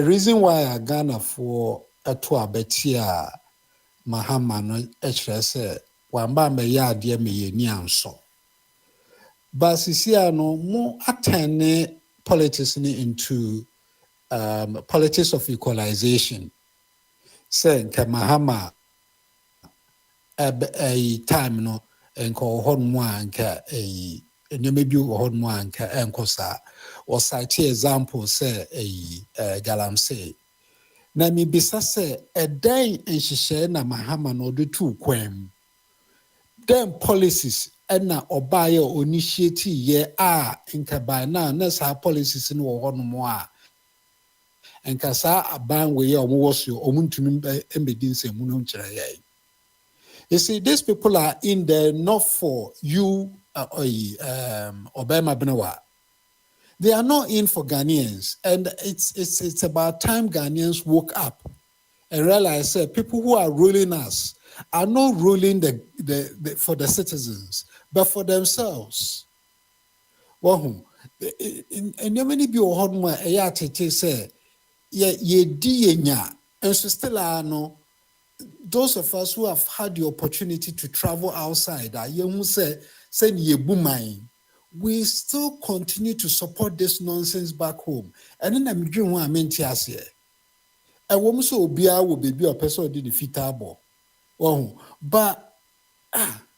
reason why I Ghana for a betia Mahama say wamba me ya dear me nyanso. But no more attend politics into politics of equalization. Saying Mahama a time no enko honmu anka maybe honmu anka enkosa or cite example say galamsey na mi bisa say a day enhihye na Mahama no do two kwam then policies na obaye initiate ye nka by na sa policies no honmu a enka sa aban we ye omo so omuntumi embedin se mu no nkyere ye. You see, these people are in there not for you, Obama Benawa. They are not in for Ghanaians, and it's about time Ghanaians woke up and realized that people who are ruling us are not ruling the for the citizens, but for themselves. Well, in many be ohonma eya tete say ye di enya, and so still are no. Those of us who have had the opportunity to travel outside, we still continue to support this nonsense back home. And then I'm doing what I meant to say. A woman so be will be a person did the fitable. Oh, but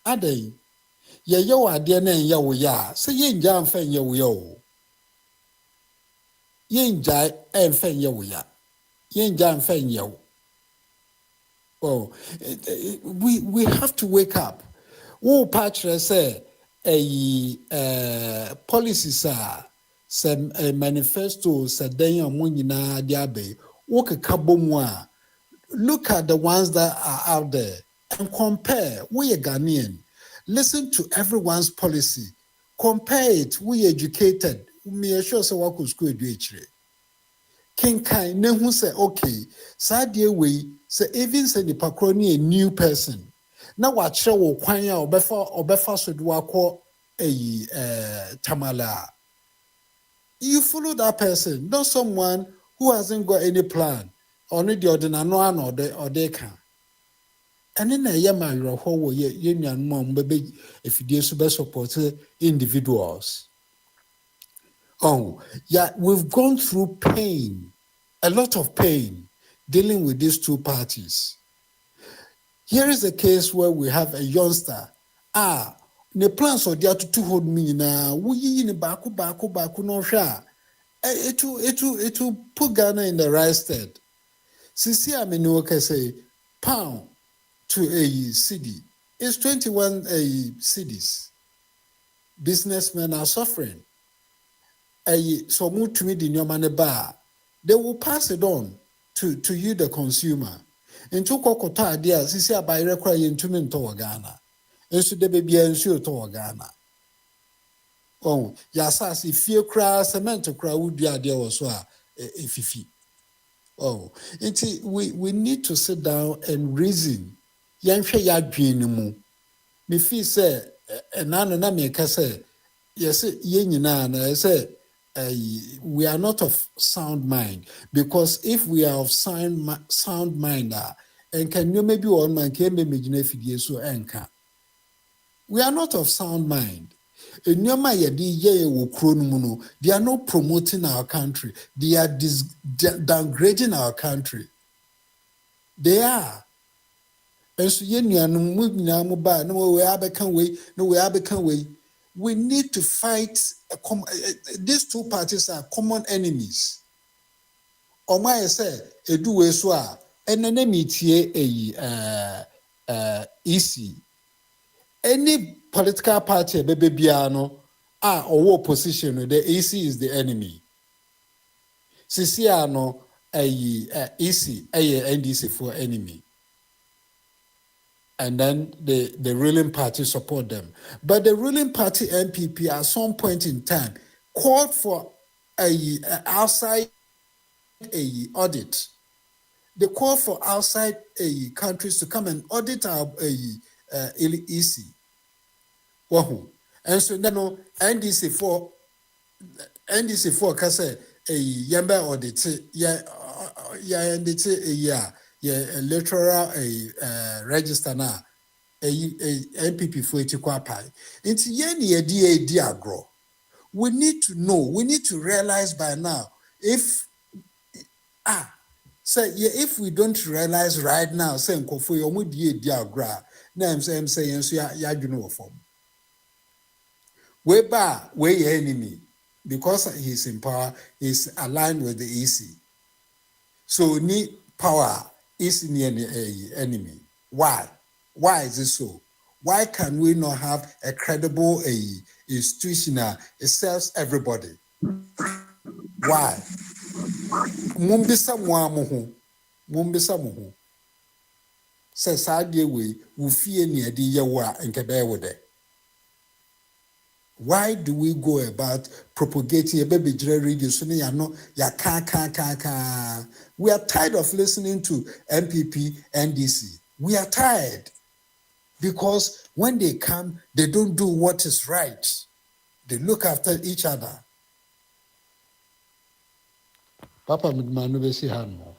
are they? Yo, are dear name yo ya. Say yen jam fan yo. Yen jai and fan yo ya. Yen jam fan yo. Oh, we have to wake up. Who patch say policies are some manifesto said then munina diabe. Woke a kabomwa. Look at the ones that are out there and compare. We are Ghanaian. Listen to everyone's policy. Compare it. We educated. Me assure say what could school do it. King Kai nehu say okay. Sadie way. So even say the pakroni a new person. Now what show will kwanya obefa so do akọ tamala. You follow that person, not someone who hasn't got any plan. Only the ordinary or they can. And then yama you ho ye nyan mom baby if you support individuals. Oh, yeah, we've gone through pain, a lot of pain. Dealing with these two parties. Here is a case where we have a youngster. The plans are there to hold me now. We in baku no sha. It will put Ghana in the right stead. Sisi Aminoke say pound to a city. It's 21 cities. Businessmen are suffering. So move to me in your money bar. They will pass it on to you, the consumer. Into Kokota idea, Sisi by requiring to me to Ghana. And so the baby and sure to Ghana. Oh, yasas, if you cry, cement to cry would be idea was if. Oh, we need to sit down and reason. Yansha Yadjinimu. Me fee say, and Nana Namika say, yes, Yenina, I say, we are not of sound mind, because if we are of sound mind, and can you maybe one man came maybe so enka. We are not of sound mind. They are not promoting our country. They are downgrading our country. They are. And so we need to fight. These two parties are common enemies. Omaya say edu we so a enemy tie EC. Any political party bebiano or opposition, the EC is the enemy. Sisiano EC NDC for enemy. And then the ruling party support them. But the ruling party NPP at some point in time called for a outside audit. They call for outside countries to come and audit our EC. Wahoo. And so then NDC4 can say yamba audit electoral register na NPP for pai. Into yeni diagro. We need to know, we need to realize by now if if we don't realize right now, say nkofo yomu diagra, na I'm saying so ya know form. We enemy, because he's in power, he's aligned with the EC. So need power is near the enemy. Why? Why is it so? Why can we not have a credible institution that serves everybody? Why? Mumbisa muhu. Says we fear near the yawa and kabewode. Why do we go about propagating a baby radio? So we are tired of listening to MPP, NDC. We are tired because when they come, they don't do what is right. They look after each other. Papa Midmanu besi hanmo.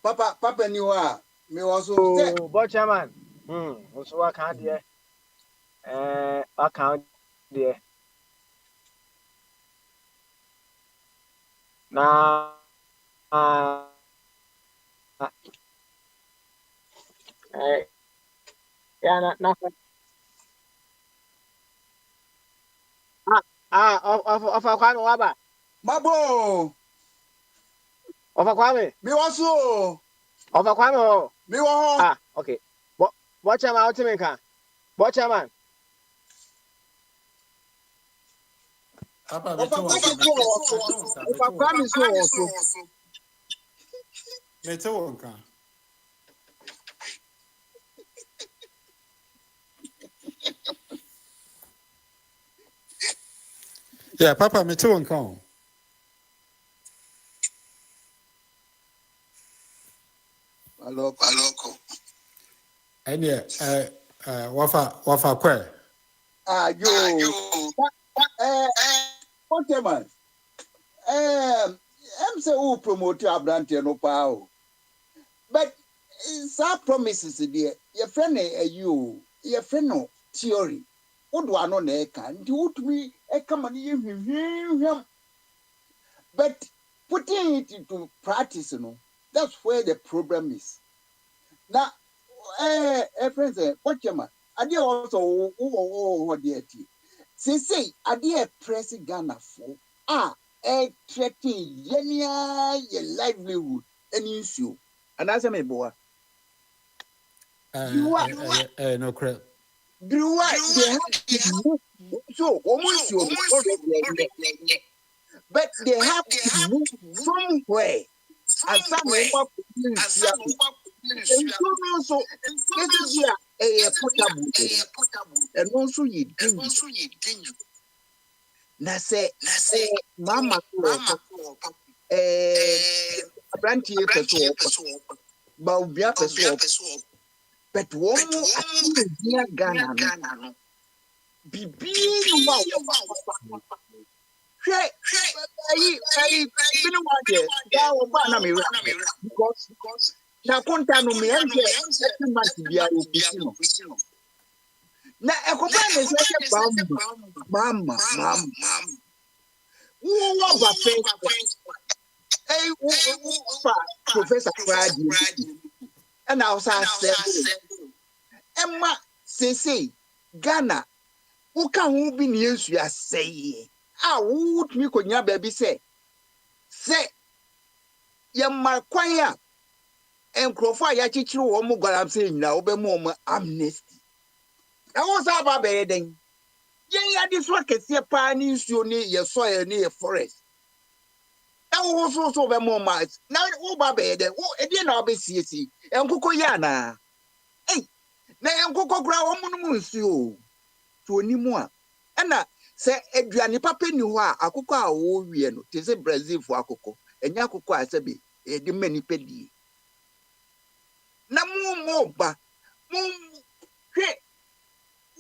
Papa niwa me also but chairman so I can't there I can't there na yeah na of Kwame Waba Mabo of Kwame me also of Kwame me wo okay what chairman out to me can what chairman Papa yeah, Papa, me too, come. Hello. And yeah, wafa kwe. What man? I'm say who promote Abrante no power. But some promises there. Your friend your friend no theory. What do I know they can do to me? Come on, him. But putting it into practice, that's where the problem is. Now, friends, what man? I did also what dear tea. Say, I did press Ghana for threatening your livelihood and issue. And as a me boy, no crap. Do I? So, but they have to move somewhere. And somewhere, so this is a portable, and also you didn't. Na say, mama, brandy person. Baubia person. But one more near Ghana. Bibi, because na konta no me enje every month bia obisino na ekoba ne se mama wo ba face wo professor Friday and I was said Emma say Ghana wo ka ho bi ne ensu aseye wo tumi konya ba bi se yamma kwan ya enkrofo a yachichiri wo mu gwaram se nyina wo be mu o amnesty na wo sa ba be den yen ya di so kese pa ni nsuo ni ye soil ni ye forest na wo so be mu ma na wo ba be den wo edi na obe siesi enkoko ya na na enkoko kura wo mu no nsuo to onimu a na se aduane papa ni ho a akoko a wo wie no te se Brazil fo akoko enya akoko a se be e di mani pedi na mu ba mu hwe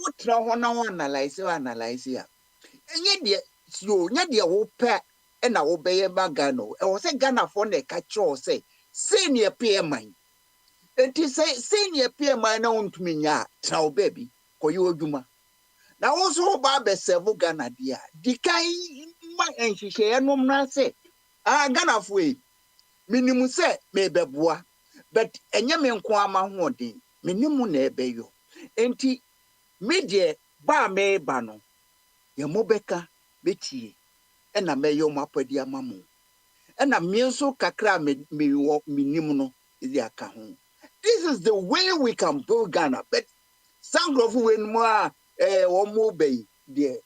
utra ho na ho analyze ya enye de so nya de wo pe e na wo beye baga no e wo se Ghana for na ka kro se senior PMI enti se senior PMI na untumi nya tra wo baby koyi odwuma na wo so ba be serve Ghana dia dikai ma enhihye enom na se Ghana fo e minimum se me beboa but enye me nko ama hoden menimu na ebeyo enti media ba me ba no ye mobeka betie ena meyo mapadi amamu ena me nso kakra menimu no idi aka ho. This is the way we can build Ghana, but some of when more one more bay there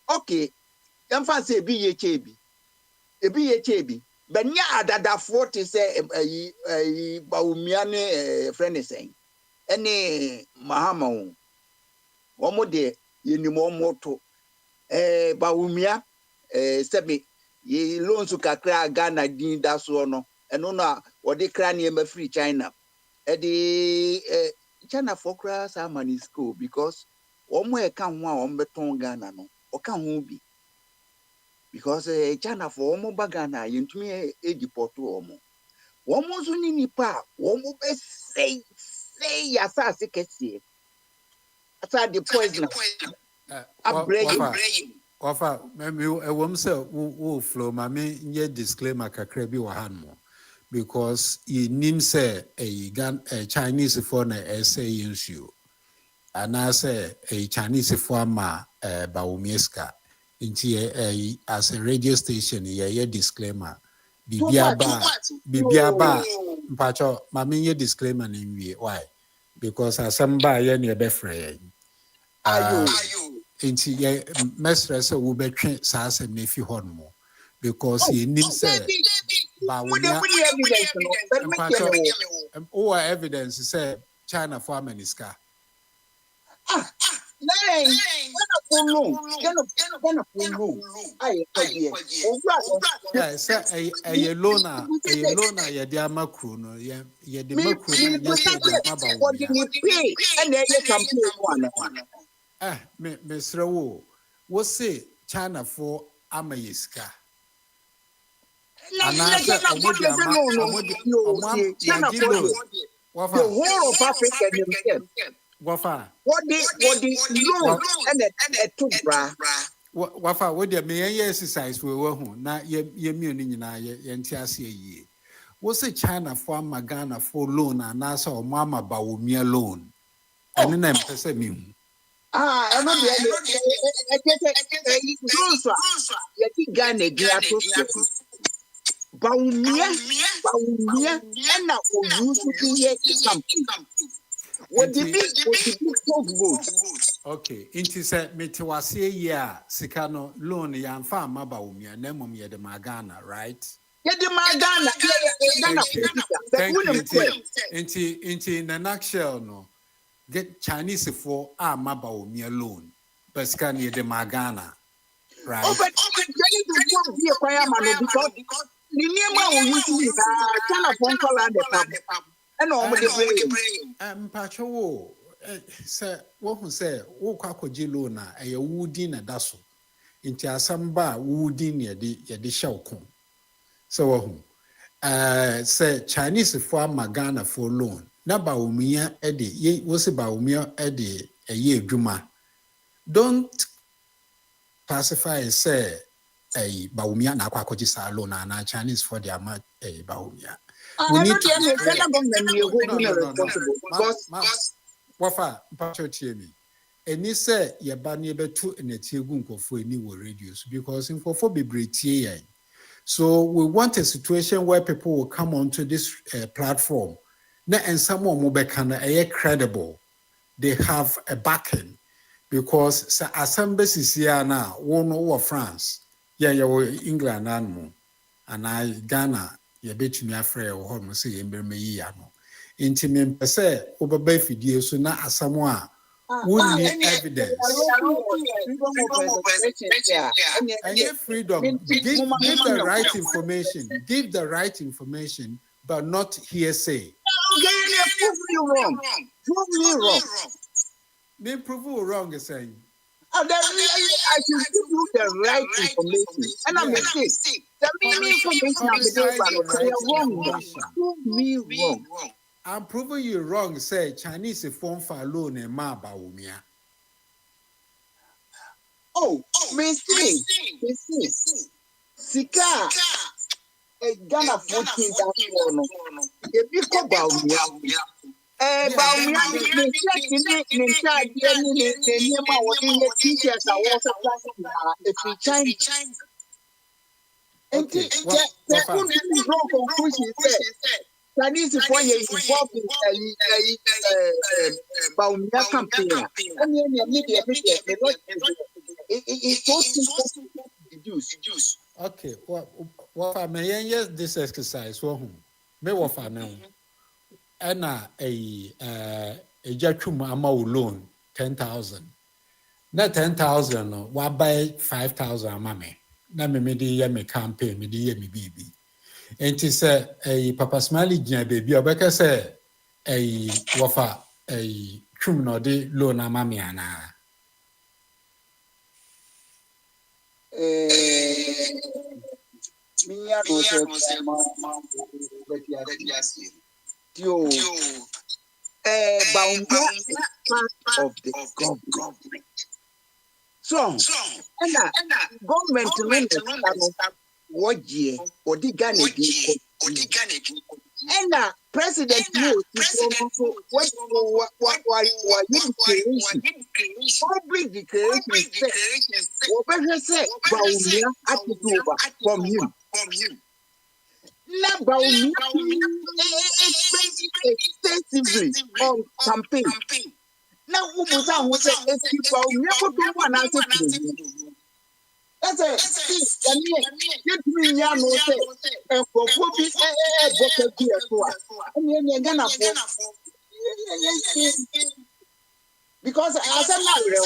okay yan fancy BHAB but nya adada 40 say Baumia ne friend saying any Mahama one more day ye ni mo moto Baumia sebi ye loan su kakra Ghana din da so no eno na wode kra ne ma free China China for cras amani school because one more can one beton Ghana no or can who be because China for one more bagana yintumi egiporto omo one more zuni nipa one more say yasa sekesi asa the poison Wafa me wom se wo flow ma me nye disclaimer kakra bi wa han mo because you nim say a Chinese for na say issue and I say a Chinese for ma Baumieska inti as a radio station ye disclaimer bibia ba mpacho ma me nye disclaimer na wie why because asamba ye na be frey inti ye mesra say wo betwe sa asem na fi hon mo because you nim say or evidence say China for America. A loaner, ye dear Macron, ye the Macron, Miss Rawo, what say China for America? And I said, the whole of Africa Wafa. What the loan and a toothbrush. Wafa, what the may exercise we were home, not ye muning yentiasi ye. What's a China for Magana for loan and answer or Mama Baumia loan? And then I'm saying, I'm not Baumia, and now what the big okay, into said Metiwasi ya Sikano loan yan farm Baumia, Nemum ya de Magana, right? Get the Magana, into in a nutshell, no. Get Chinese for Baumia loan, but scan ye de Magana, right? Because nneɛma a wɔyi China phone call and the pub. And all the brain. Mpacho sɛ wohu sɛ wokɔ akɔgye loan a ɛyɛ wudi na da so nti asɛm ba a wudi ne yɛde hyɛ wo ko sɛ wohu sɛ Chinese fo ama Ghana for loan na Bawumia ɛde wosi Bawumia ɛde ɛyɛ adwuma don't classify sɛ Bawumia na akɔ akɔgye saa loan na Chinese for the ama Bawumia we need to Wafa mpacho tie me eni se yeba ne betu enetie gu nkofo eni wo radios because nkofo bebre tie yan so we want a situation where people will come onto this platform na and someone mo beka na credible they have a backing because sa assembly sisia na wo no wo France ya wo England anmo ana Ghana ye betumi afre wo ho mo se ye mberme yi ya no inti mempese obaba fidie so na asamo a wonni evidence and your freedom give the right information but not hearsay. Prove me wrong. Me prove you wrong is saying I should give you the right information and I'm saying the information prove me wrong. I'm proving you wrong, say Chinese phone for alone and ma Bawumia. Oh, me see. Sika, a Ghana 14 if you go Bawumia. Bawumia, me check in charge, the what teachers are also if we change. And the wrong conclusion said. Chinese for you involved in Bawumia campaign. I mean, it's so simple to deduce. Okay, what I may yes this exercise for whom may what I know. Anna a jachum amount loan 10,000. Not 10,000, what buy 5,000 mammy. Na me di me campaign, me di me baby. And it said a Papa Smiley Jan baby, or better say a wafa a criminal de lona mamiana. Part of the government. So, and government what year or the Ghana and president knows what public declaration said Bawumia attitude from him. Now Bawumia extensively on campaign. Now Ubuza who said Bawumia put one answer to that's a get me no say and for be a book here to us. I mean, Ghana because as a matter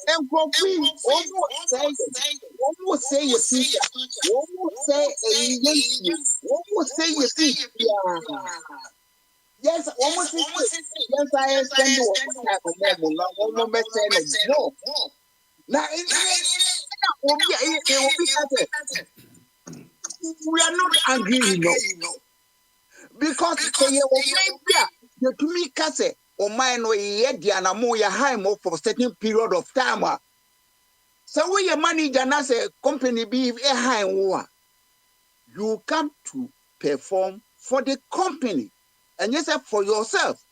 and for we almost say your future, almost say your future. Yes, almost yes, I understand what no. Now, we are not angry, because the to me, Kase, or mine, or yet, Diana Moya Haimo for a certain period of time. So, when your money, Jana say, company be a high war, you come to perform for the company, and yes, for yourself.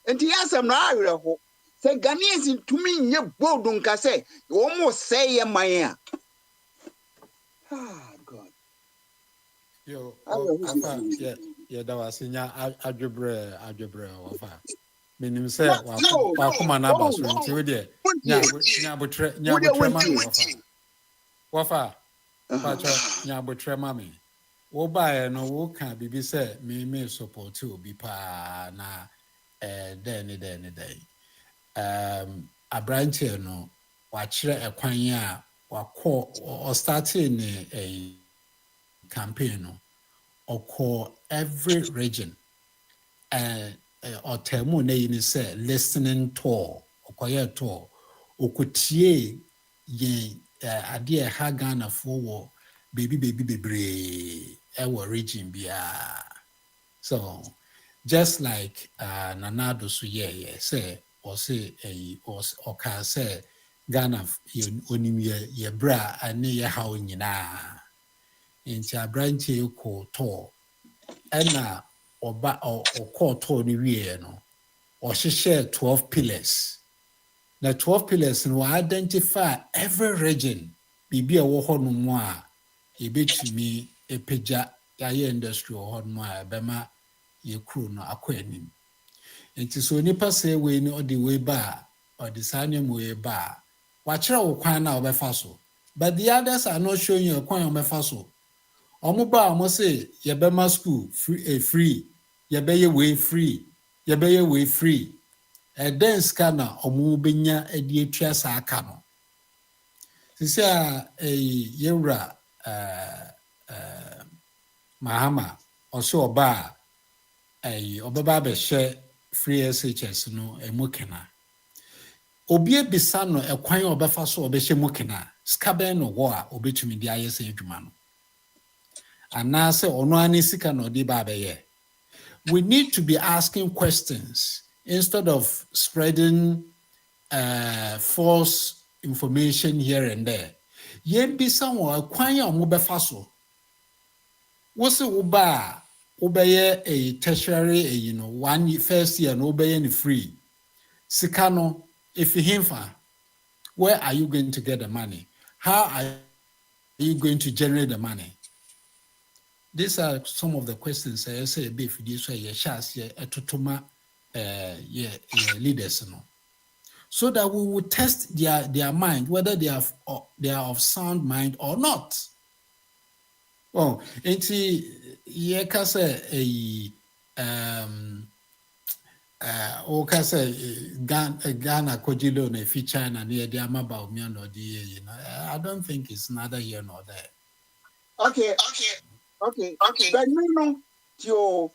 And the answer now, say Ghanaians to me, you bold say, you almost say a maya. Ah, God. Yo, yeah, that was in your algebra, wafa. Meaning, say, Wakuma Nabas, until there, wafa, Nyabutre mammy. Wo buy no wo can be said, me support to be pa na day. A branch here no watch a quanya or starting a campaign no ɔkɔ every region ɔtɛmu na yi ni sɛ listening tour ɔkɔyɛ tour ɔkɔtie yɛn adeɛ ɛha Ghanafoɔ wɔ baby bebree ɛwɔ region biara. So just like Nanado so say or say or can say Ghana onim ye bra ane ye how nyina nti abranche ko to ɛna ɔba ɔkɔ to ni wie no ɔhyehyɛ 12 pillars. The 12 pillars no identify every region bibi a wɔ hɔ no mu a yɛbɛtumi epagya yɛ industry wɔ hɔ no a bɛma ye crew no akɔ anim. Nti so nipa sɛ wei ni ɔde wei ba ɔde saa nneɛma wei ba wakyerɛ wo kwan na ɔbɛfa so, but the others are not showing you kwan ɔbɛfa so. Ɔmo ba ɔmo sɛ yɛbɛma school free yɛbɛyɛ wei free yɛbɛyɛ wei free ɛdɛn sika na ɔmo benya ɛde atua saa aka no. Sisi a yɛwura Mahama ɔsɛ ɔba ɔbɛba abɛhyɛ free SHS no mukena obi ebisa no ɛkwan ɔbɛfa so ɔbɛhyɛ mukena sika bɛn no wɔ a ɔbɛtumi de ayɛ sɛ adwuma no anaasɛ ɔno ani sika na ɔde ba abɛyɛ. We need to be asking questions instead of spreading false information here and there. Yɛn bisa wɔ ɛkwan a ɔmo bɛfa so wɔsɛ woba Obeye a tertiary, 1 first year, no obey any free. Sikano, if you hinfa, where are you going to get the money? How are you going to generate the money? These are some of the questions I say, if you say, your chance, a tutuma, leaders, so that we will test their mind, whether they are of sound mind or not. Oh, enti ye ka say o ka say Ghana kojilo na fi China na de amaba omi no de I don't think it's neither here nor there. Okay. But no tio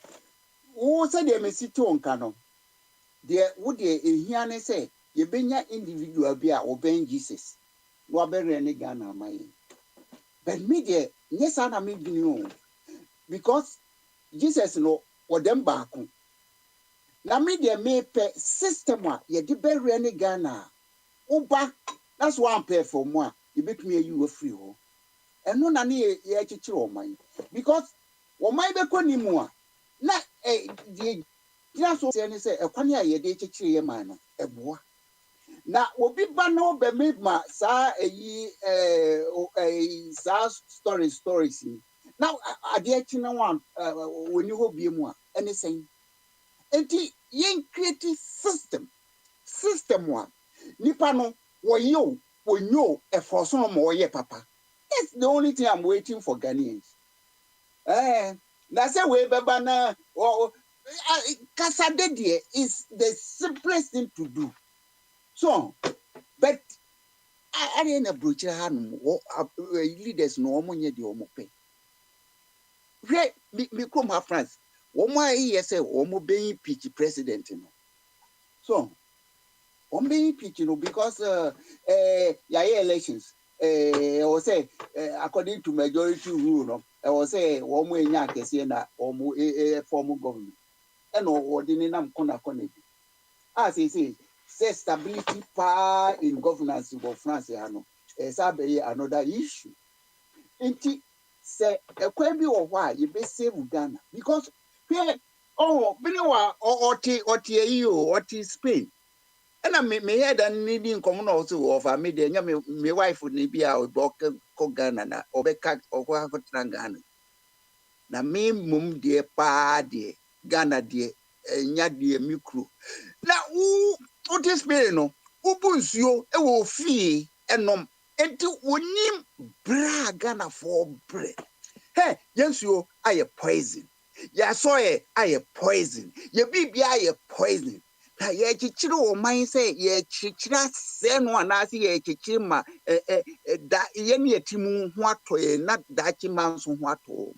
wo say de mesito nka no de wo de ehia ne say ye benya individual bi a oben Jesus no abere ne Ghana mai. But me de yes I am being because Jesus no or them back. Na me de me pe system ye de bury any Ghana. Uba that's one pay for more. You bet me you were free ho. And no nani ye chichiro mine. Because what my be koni more. Na the so say a kwanya ye de chichiri man a boa. Na obi ba no be made ma sa sa stories. Now ade china one when you hope mu a anything. Enti yen create system one. Nipa no wo nyo e for so mo ye papa. That's the only thing I'm waiting for Ghanaians. Na say we beba na kasa de is the simplest thing to do. So, but I didn't approach leaders no money the omo pay. Me come have France. Omo yes omo being pitch president no. So, omo being pitch no because elections or say according to majority rule no I was say omo enya kese na omo form government. And ordinary nam kona. As he say stability power in governance of France another issue. Inti say a kwembi or why you be save Ghana because here or Spain. And I may had a needing common also of a media my wife would be out of Ghana or Beck or Ghana. Na me mum dear pa dear Ghana dear nya dear micro. Now what is no ubunsuo e wo fie enom enti wonim bra Ghana for bread. Hey, yensuo aye poison. Ya soye aye poison. Ye bibia aye poison. ye chichiri o man say ye chichira se no anase ye chichiri ma da ye ne atimu ho atoye na da chiman so ho ato.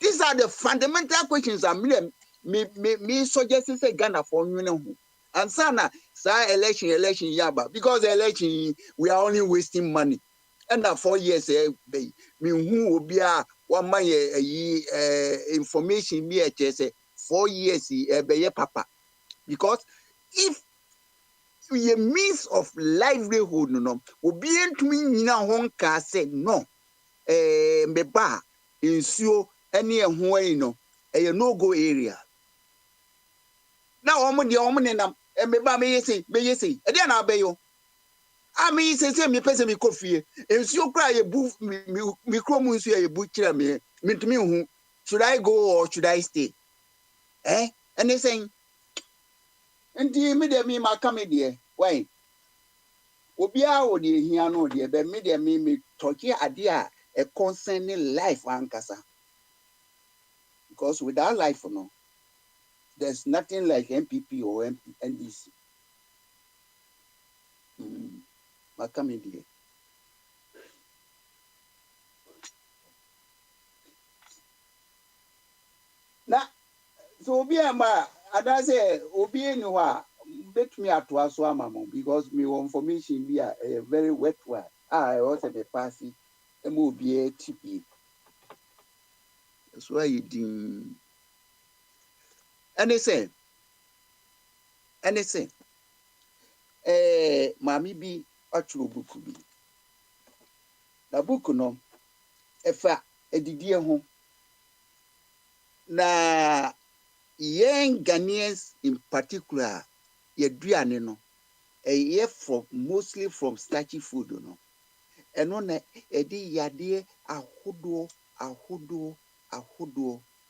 These are the fundamental questions that me suggest say Ghana for union. And sana sa election yaba because the election we are only wasting money. And 4 years me who obi a one man information me say 4 years be papa. Because if a means of livelihood no obi entumi nyina ho nka say no meba nsuo ene ho ayi no no go area na omo ne nam meba me yesi e dia na abeyo ami se me pese me kofie nsuo kra ye bu mi krom nsuo ye bu kira me mitumi hu should I go or should I stay and they saying ndi me de me maka me de why obi a o de hia no de be me de me toki ade a concerning life ankasa. Because without life, no, there's nothing like MPP or NDC. Makamidi. Now, so Obi ama, I say Obi no bet me at Waswamamo because me information be a very wet one. I also the passy a movie a TP. That's why you didn't. Anything. Mami bi atro book bi. Na book no efa edidie ho. Na young Ghanaians in particular, yeduane no from mostly from starchy food no. Eno na edi yade ahodo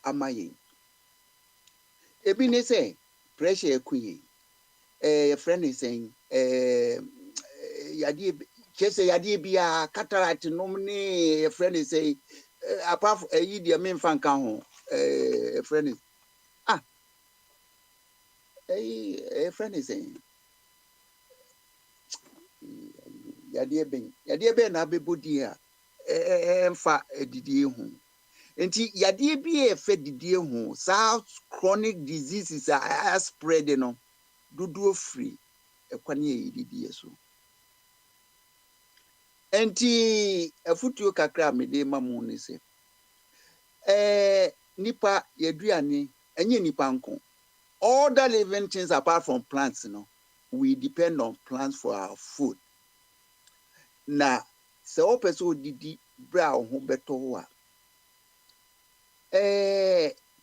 amaye. Ebi ne say pressure ekuye. Your friend is saying yade kese yade bia cataract no me your friend is saying apart yi dia me mfa nka ho friend is a friend is saying yade ben na bebodi a emfa edidie hu enti yade bi e fe didie hu sa chronic diseases are spread no dudu free ekwane yididie so enti afutuo kakra mede mamu ni se nipa yeduane enye nipa nko. All the living things apart from plants, we depend on plants for our food. Na se o peso didi bra ho beto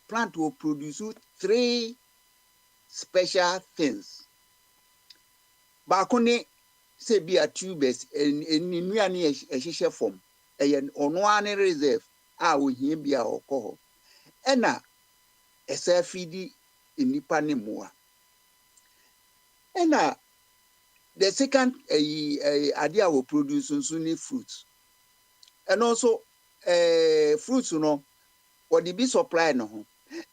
plant will produce 3 special things. Bakone se be a tubers eni nuane ehihye form ono ane reserve a ohie bia okoho ena esa fidi enipa ne moa ena the second idea will produce sunny fruits and also fruits no what the be supply no ho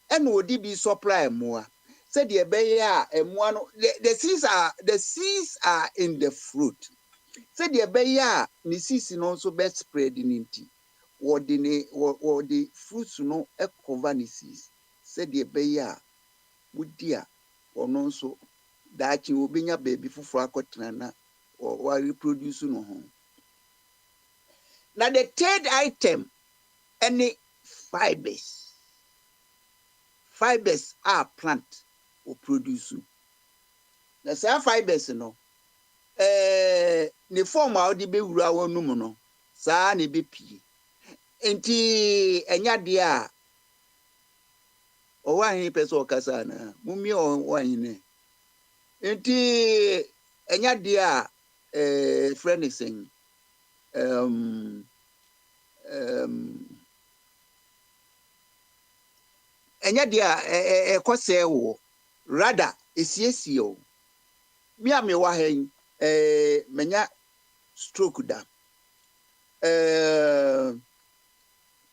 and what the be supply moa said the be ya moa no the seeds are in the fruit said the be ya the seeds no also best spread in inti what the fruits no e cover the seeds said the be ya wodia ono so dachi obinya baby fufu akotena na or reproduce no ho. Now the third item, any fibers are plant or produce. Now say fibers no ne form out the be wura wonu no saa ne be pie enti enya de a o wan person kasa na mummi o wan ne enti enya de a friend is saying enya de a ekose wo rather esiesie o mi ame wa hen menya stroke da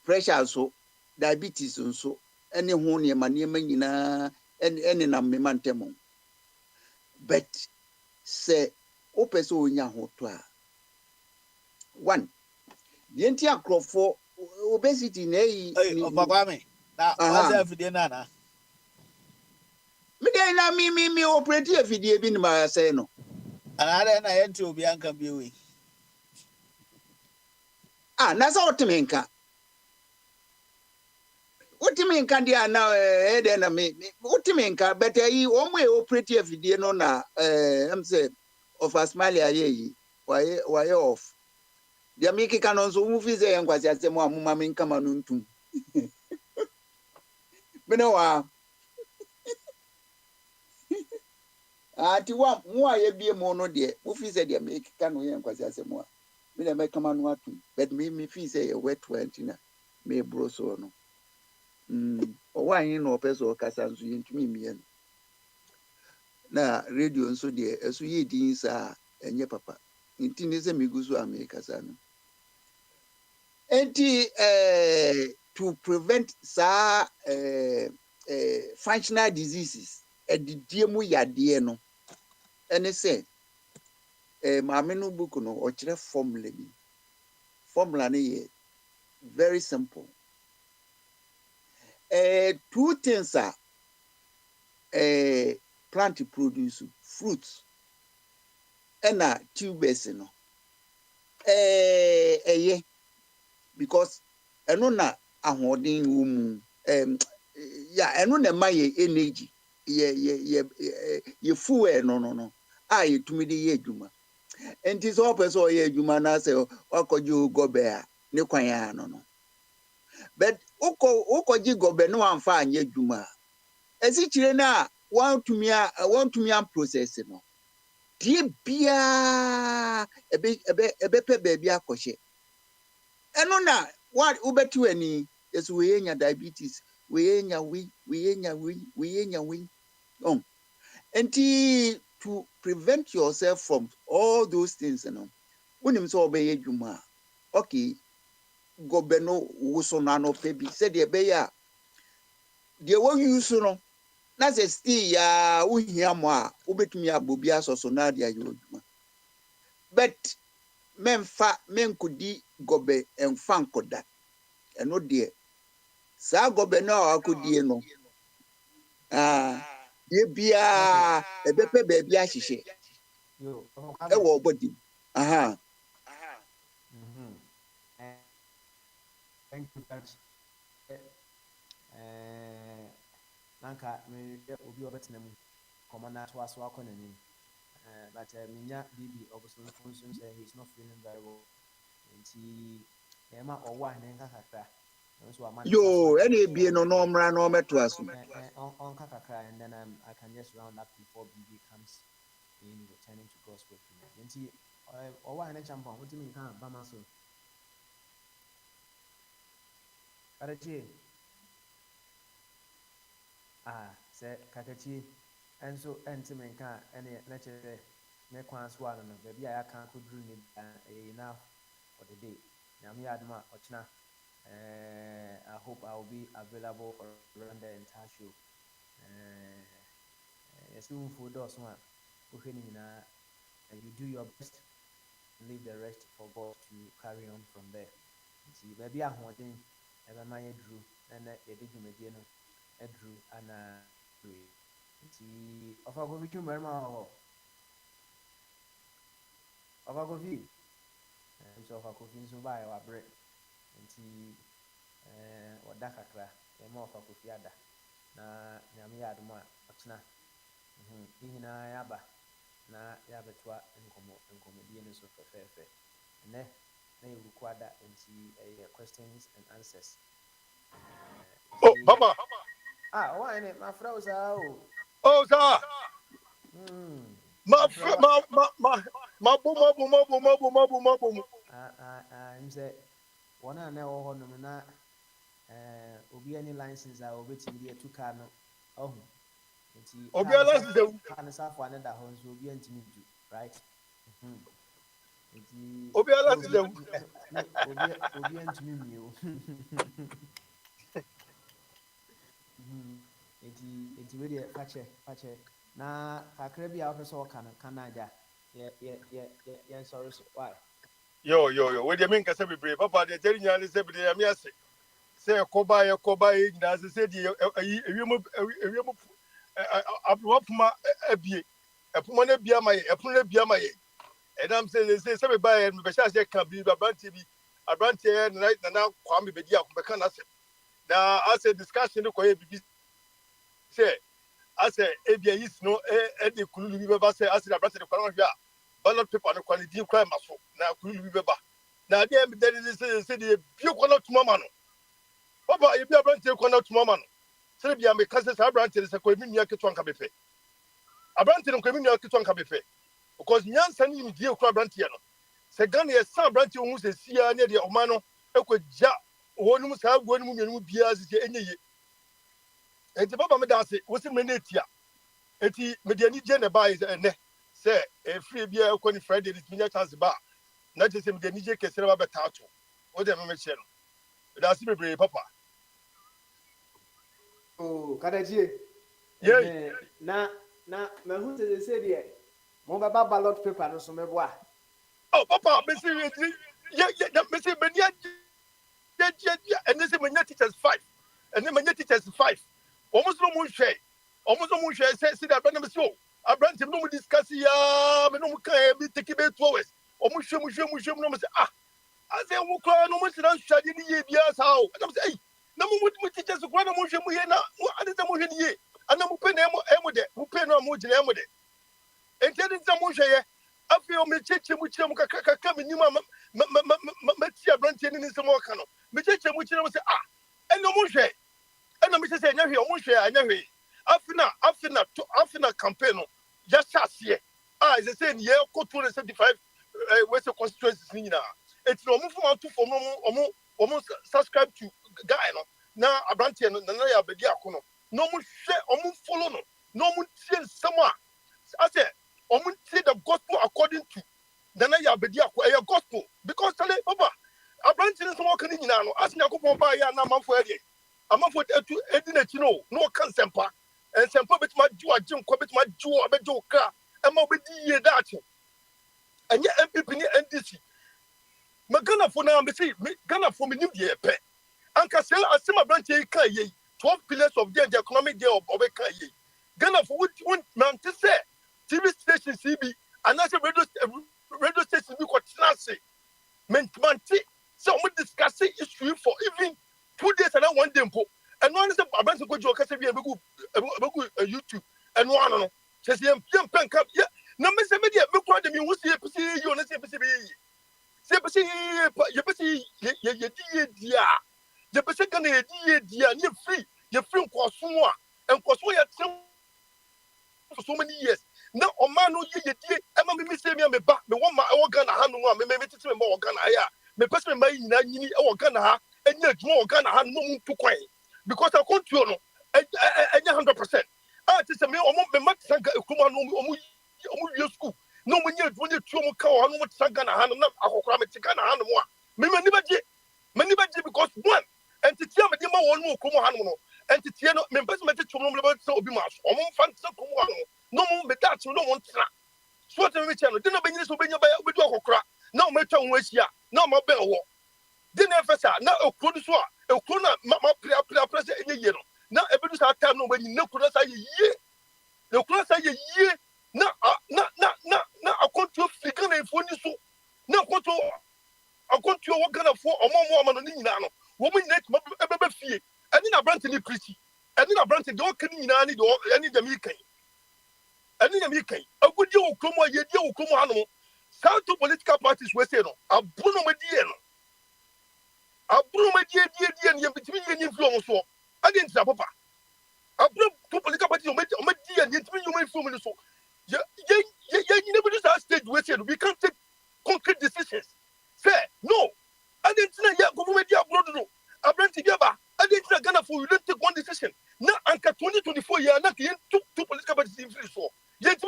pressure so diabetes so ene ho ne ma nyina ene na me mantemo but say open so onya hoto a one the entire crop for obesity na Hey, Obakwame. Na what's everyday na? Me dey na me operate afidie bi ni ma say no. Ana na yenti obi anka bi we. Na so otimenka. Otimenka dia na dey na me otimenka but yi omo e operate afidie no na am say of Asmali aye yi why off. Dia me kika no so mu fi say enkwasi asem amuma me nka ma no ntum. Me no wa ati wa mu a ye bie mo no de mu fi say de me kika no ye enkwasi asem a me na me kama no atum but me fi say ye wet 20 na me bro so no o wa yin no person o kasa nso ye ntumi mie na radio nso de eso ye din sa enye papa nti ne se me gusu America sa no enti to prevent functional diseases edidie mu yade no ene say maame no book no o kire formula bi formula ne ye very simple two things are plant produce fruits and tubers no because eno na ahoden wo mu ya eno na ma ye energy ye fuel no ye tumi de ye adwuma enti so person ye adwuma na say wakoju gobe a ne kwan ya no but ukoji gobe no amfa anye adwuma esi kire na want to me process no die bia ebe pe baby akɔhye eno na what ubetu ani yesu we nya diabetes we nya enti to prevent yourself from all those things no unim so obeye dwuma okay gobe no wuso na no pe bi se de be ya de wo use no na se still ya uhia mo a ubetumi abobi asoso na de ayo dwuma but menkudi gobe emfa nkoda eno de sa gobe na akudi no ye bia ebepe baby ahihye wo body thank you very much. Nanka me obi obetena mu komana to aso akọ nanim but minya bibi oboso function say he's not feeling very well nti ema owo ahne nka kakra so amana yo ene bie no no mra no meto aso on kakra and then I can just round up before bibi comes in returning to God's word nti owo ahne champion utimi nka ba maso Karachi se kakachi enso entimenka ene na chere me kwan so ano no baby aya kan ko duru ni enough for the day na me aduma ochina I hope I will be available around the entire show yesu for those one oheni na you do your best and leave the rest for God to carry on from there see baby ahoden ebe ma ye duru na ye de dwumedie no edru ana nti ofa go bitu merma ho ofa go vi so ofa ko fin so ba e wa bre nti oda kakra e ma ofa ko fi ada na nyame ya adom a otena ihina ya ba na ya betwa nkomo die ne so fefefe ne na e ruku ada nti questions and answers oh mama why ain't my froze out? Oh, sir. My I'm say one and now na obi any license I will bet me to car no oh obi license can sa for another house will be intimate right obi license obi intimate you enti we dey pache na kakra bi a wopɛ sɛ wɔka no ka no agya yɛnsɔre so why Yo. Where do you mean? Because every papa, they're telling you, and say, but I'm yes. Say, Koba, as I said, you a Pumana Biama, a Puna Biama. And I'm saying, they say, somebody buy and Bashas can be a brand TV, a brand here, and now Kwame Bedia, Bakana. Now, I said, discussion, say, I said, ABA is no, Eddie Kulu, say, I said, I brought the Colombia. Ballot paper and quality crime muscle. Now, could you remember? Now, there is a city, you cannot to Mamano. Papa, if you are brand to Mamano. Serbia, my cousins are branches a community to Cabefe. A branch in community to Cabefe. Because Nyan Sani, dear Crabrantiano. Segani, a son branch who is a Sia near the Omano, Equa Ja, one must have one woman who be as any year. And the Papa Medasi was in Menetia. Eti, Mediani Jenna buys a net. Say a free beer on Friday is Minya Chance bar. Not just the Nije Casera Batato. What am I saying? That's me, brave papa. Oh, Kadaji. Yeah. Na, who did they say there? Mobile ballot paper, no some bois. Oh, papa, Missy, Missy Benya, and this is my teacher's 5. And then my teacher's 5. Almost no moon shade. Almost no moon shade says that Brandon so. I brand him no discuss ya, no can be taking it always. Or Mushum, no say, I say, Muka, no much than shady years how. And I'm saying, no more teachers of one motion, we are not, what is the motion ye? And no pen emode, who pen no motion emode. And telling some motion, I feel me teaching which I'm coming, you Matia Brantin in some more canoe. Me teaching which I say, and no motion. And I'm saying, I never motion, I never. After campaign, just last year. As I said, yeah, go to the 75 Western constituencies. It's no move to for almost subscribe to Guy. Now, a branch and Naya Bediacono. No one share, almost follow, no one see someone. I said, almost say the gospel according to Naya Bediaco, a gospel. Because, Papa, a branch is walking in now. Ask me, I go buy a number for Eddie. I'm for Eddie, no consent. And some public my Jew, Jim Cobbett, my Jew, a bed joker, and my bedi that. And yet, MPP and DC. Magana for now, Ghana for me, New Pet. Uncle Sell, I see my branch, 12 pillars of the economic day of Kaye. Ghana for which one man to say, TV station CB, and as a radio station, we got Nancy. Manti, someone discussing issue for even 2 days and 1 day. And one is a bunch of good jokes and YouTube and one says young pen cup. Yeah, no, Mr. Media, look what I mean. What's the you on the CPC? The Pacific dear, you're free, Kwasua, and Kwasua for so many years. Now, man, no, ye, I'm a missing me back, the one my organ, maybe it's more organ. My person may need organ, and yet more organ, I no moon to quay. Because I can't you know, 100%. I just a me or my Sanga, school. No, when you're cow, I know what Sagana, I'm not a Chicana, many because one, and to tell me, one more Kumano, and to tell me, members met to know so be much, or more fun, no more, but that's no one. Sort of channel, dinner be so be with your crack. No matter where's ya, no more bell walk. Dinner fessa, now a producer, a corner, Mamma President in a year. Now, every time when you know, could I say a year? The class say a year. No, I want to figure it for you. So, no, I want to work on for a more woman in Nano. Woman next, a fee. And then I brand any pretty. And then I brand a dog in any dog, any the Mickey. And then a Mickey. A good deal, come on, you deal, come on. South to political parties were saying, a Bruno Mediano. A Bruno Median between you influence for. I didn't say, Papa. A Bruno political parties on Median, you may film in the so. You never just have stage where we can't take concrete decisions. Say, no. I didn't say, yeah, government, yeah, brother. I bring together. I didn't say, Ghana for you don't take one decision. Now, Anka 2024, you are not two political parties influence for. Yet,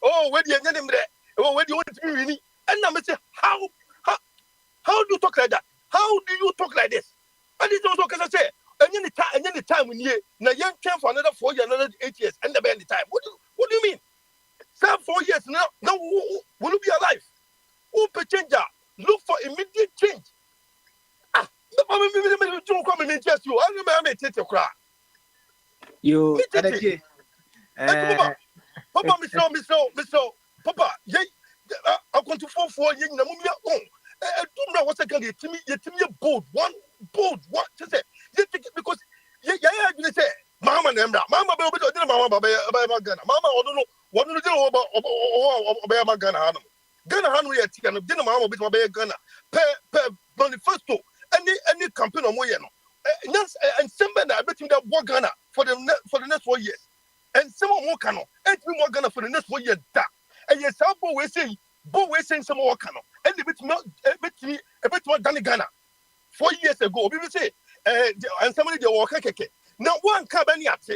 oh, where do you get him there? Oh, where do you want to be really? And I'm saying, how do you talk like that? How do you talk like this? And it's also because I say, and any time when you now young time for another 4 years, another 8 years, and the time. What do you Sir, 4 years now will you be alive? Who pe change? Look for immediate change. Ah, me don't come and just you. I remember take your cry. You Karachi. Papa, Miss Papa, I'm going to fall for you. Don't what's second. You bold one, just say, because you say, Mama, Mama, Mama, Mama, what do you do about Ghana? Ghana Henry at Ghana, dinner Mama with my Ghana, per manifesto, any campaign on Moyano. And somebody I bet him that war Ghana for the next 4 years. And some more cano, and 3 more Ghana for the next 4 years. And yes, some boy saying some more cano, and a bit more than Ghana 4 years ago. People say, and somebody they walk. Now one cabin yet.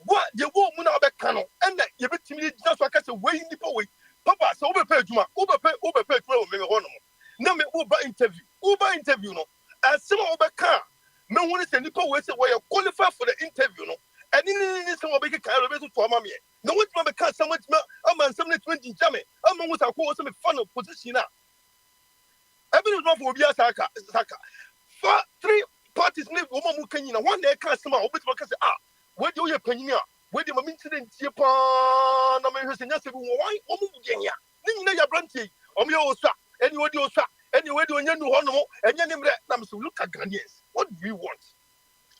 What the woman of a cano, and that you bet me just like I said, way in the boy. Papa, so overpay Juma, overpay 12 million. Now me Uber interview, no, and some over car. No one is a nipple way where you qualify for the interview, no, and in some big car for mammy. No one to car so much, I'm on 20 jammy, I'm on what I call some fun of position now. Everyone not for Bia Saka. 3 parties live woman who can, one day customer, over to say, where do you pay? Where do you mean to the Japan? I'm saying, why? Nina ya brandy, Omiosa, and you do, and you do, and you know, and you name so look at Ghanaians. What do you want?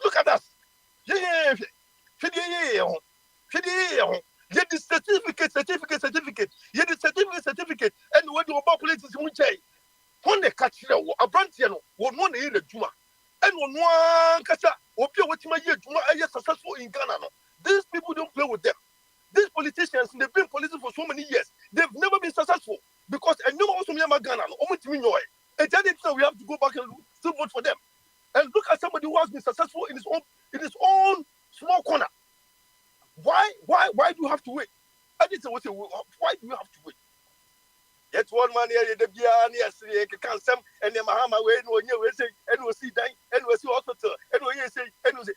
Look at us. Yeah, get the certificate. Get the certificate, and what do about politics in which when they catch you, a brandy, one in the Juma, and one Kasa, or pure what my year Juma, I successful in Ghana. These people don't play with them. These politicians, they've been politicians for so many years. They've never been successful because I know also Ghana. And then we have to go back and still vote for them. And look at somebody who has been successful in his own small corner. Why do you have to wait? I didn't say why do you have to wait? Yet one man here, the Bian, yes, can some and then Mahama way, and we say, and we see dying, and we see hospital, and we say, and we say,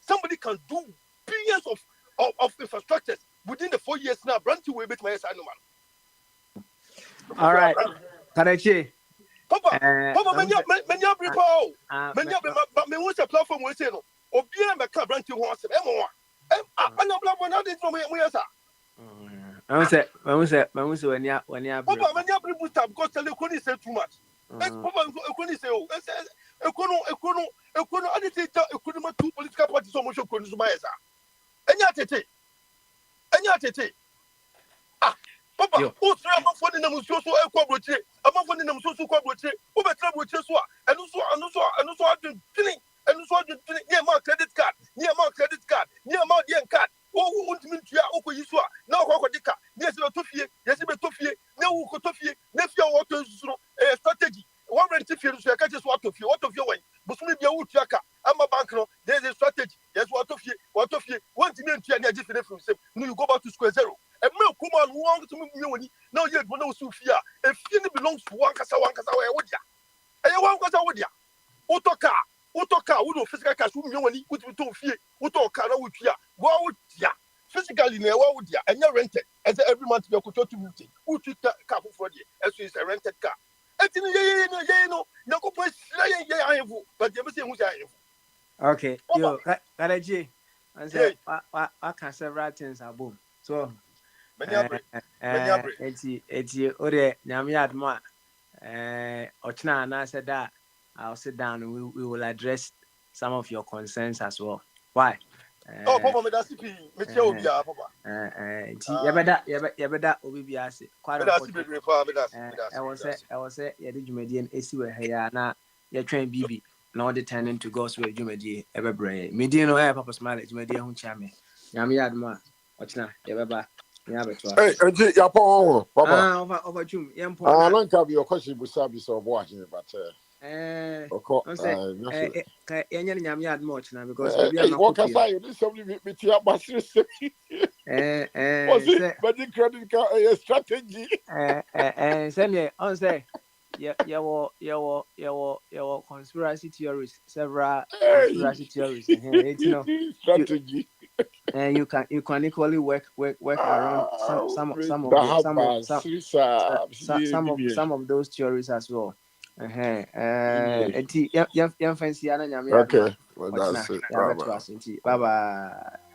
somebody can do billions of infrastructures within the 4 years now. Branty will beat my ass, man. All right, Karachi. Papa, many people, but me wants a platform. We say no. Obia me ka Branty wants it. I'm not blaming one. I didn't know me. I say when you Papa, many people stop because they couldn't say too much. Papa, couldn't say oh. Econo. I didn't say econo. 2 political parties so much couldn't do my ass. Enya. Papa, who's I'm finding them so equabroche. I'm finding them so quabroche. Over trouble so and also I didn't finish. And so I didn't near my credit card, near my young card. Oh, won't mean to Oko Yusua, now Hokodika, yes, Tofie, yes, Tofie, no Kotofie, nephew water strategy. One rented you, so I catch what of your way. But soon be a woodjaka. I'm a banker, there's a strategy. Yes, what of you, 1 million to any different from him. No, you go back to square zero. And Mel Kuman wants to move me. Now yet, when no Sophia, if you belongs to one Casa, would ya? And you want Casa, would ya? Otoka, who do physical cash, who you would be too fear, Otoka, would ya? Go out, ya. Physically, near what would ya? And you're rented as every month you're to meeting. Who took a car for you as is a rented car. But you say who's okay, yo, Karachi. I said, I can several things are boom. So, it's Ode Namiadma, Ochna, and I said that I'll sit down and we will address some of your concerns as well. Why? Papa, that's it. Papa. Yabeda, Obibiasi. Quite I was say, Yadijumedian, Esiwe Hayana, your train BB, now the tenant to go to Jumedi, ever brain. Mediano air, Papa Smile, Jumedia, who chame. Yamiadma, Ochna, Yababa. Hey, Papa, over Jum, young Paul. I don't have your question with service of watching, but because what can I say? Somebody with your basis. Was it but the credit card strategy? Send me on say, your conspiracy theories, several conspiracy theories. Strategy. and you can equally work around some of those theories as well. Okay, Enti yɛmfa nsi ana nyame adom well, a that's it. yɛabɛto ase nti bye bye.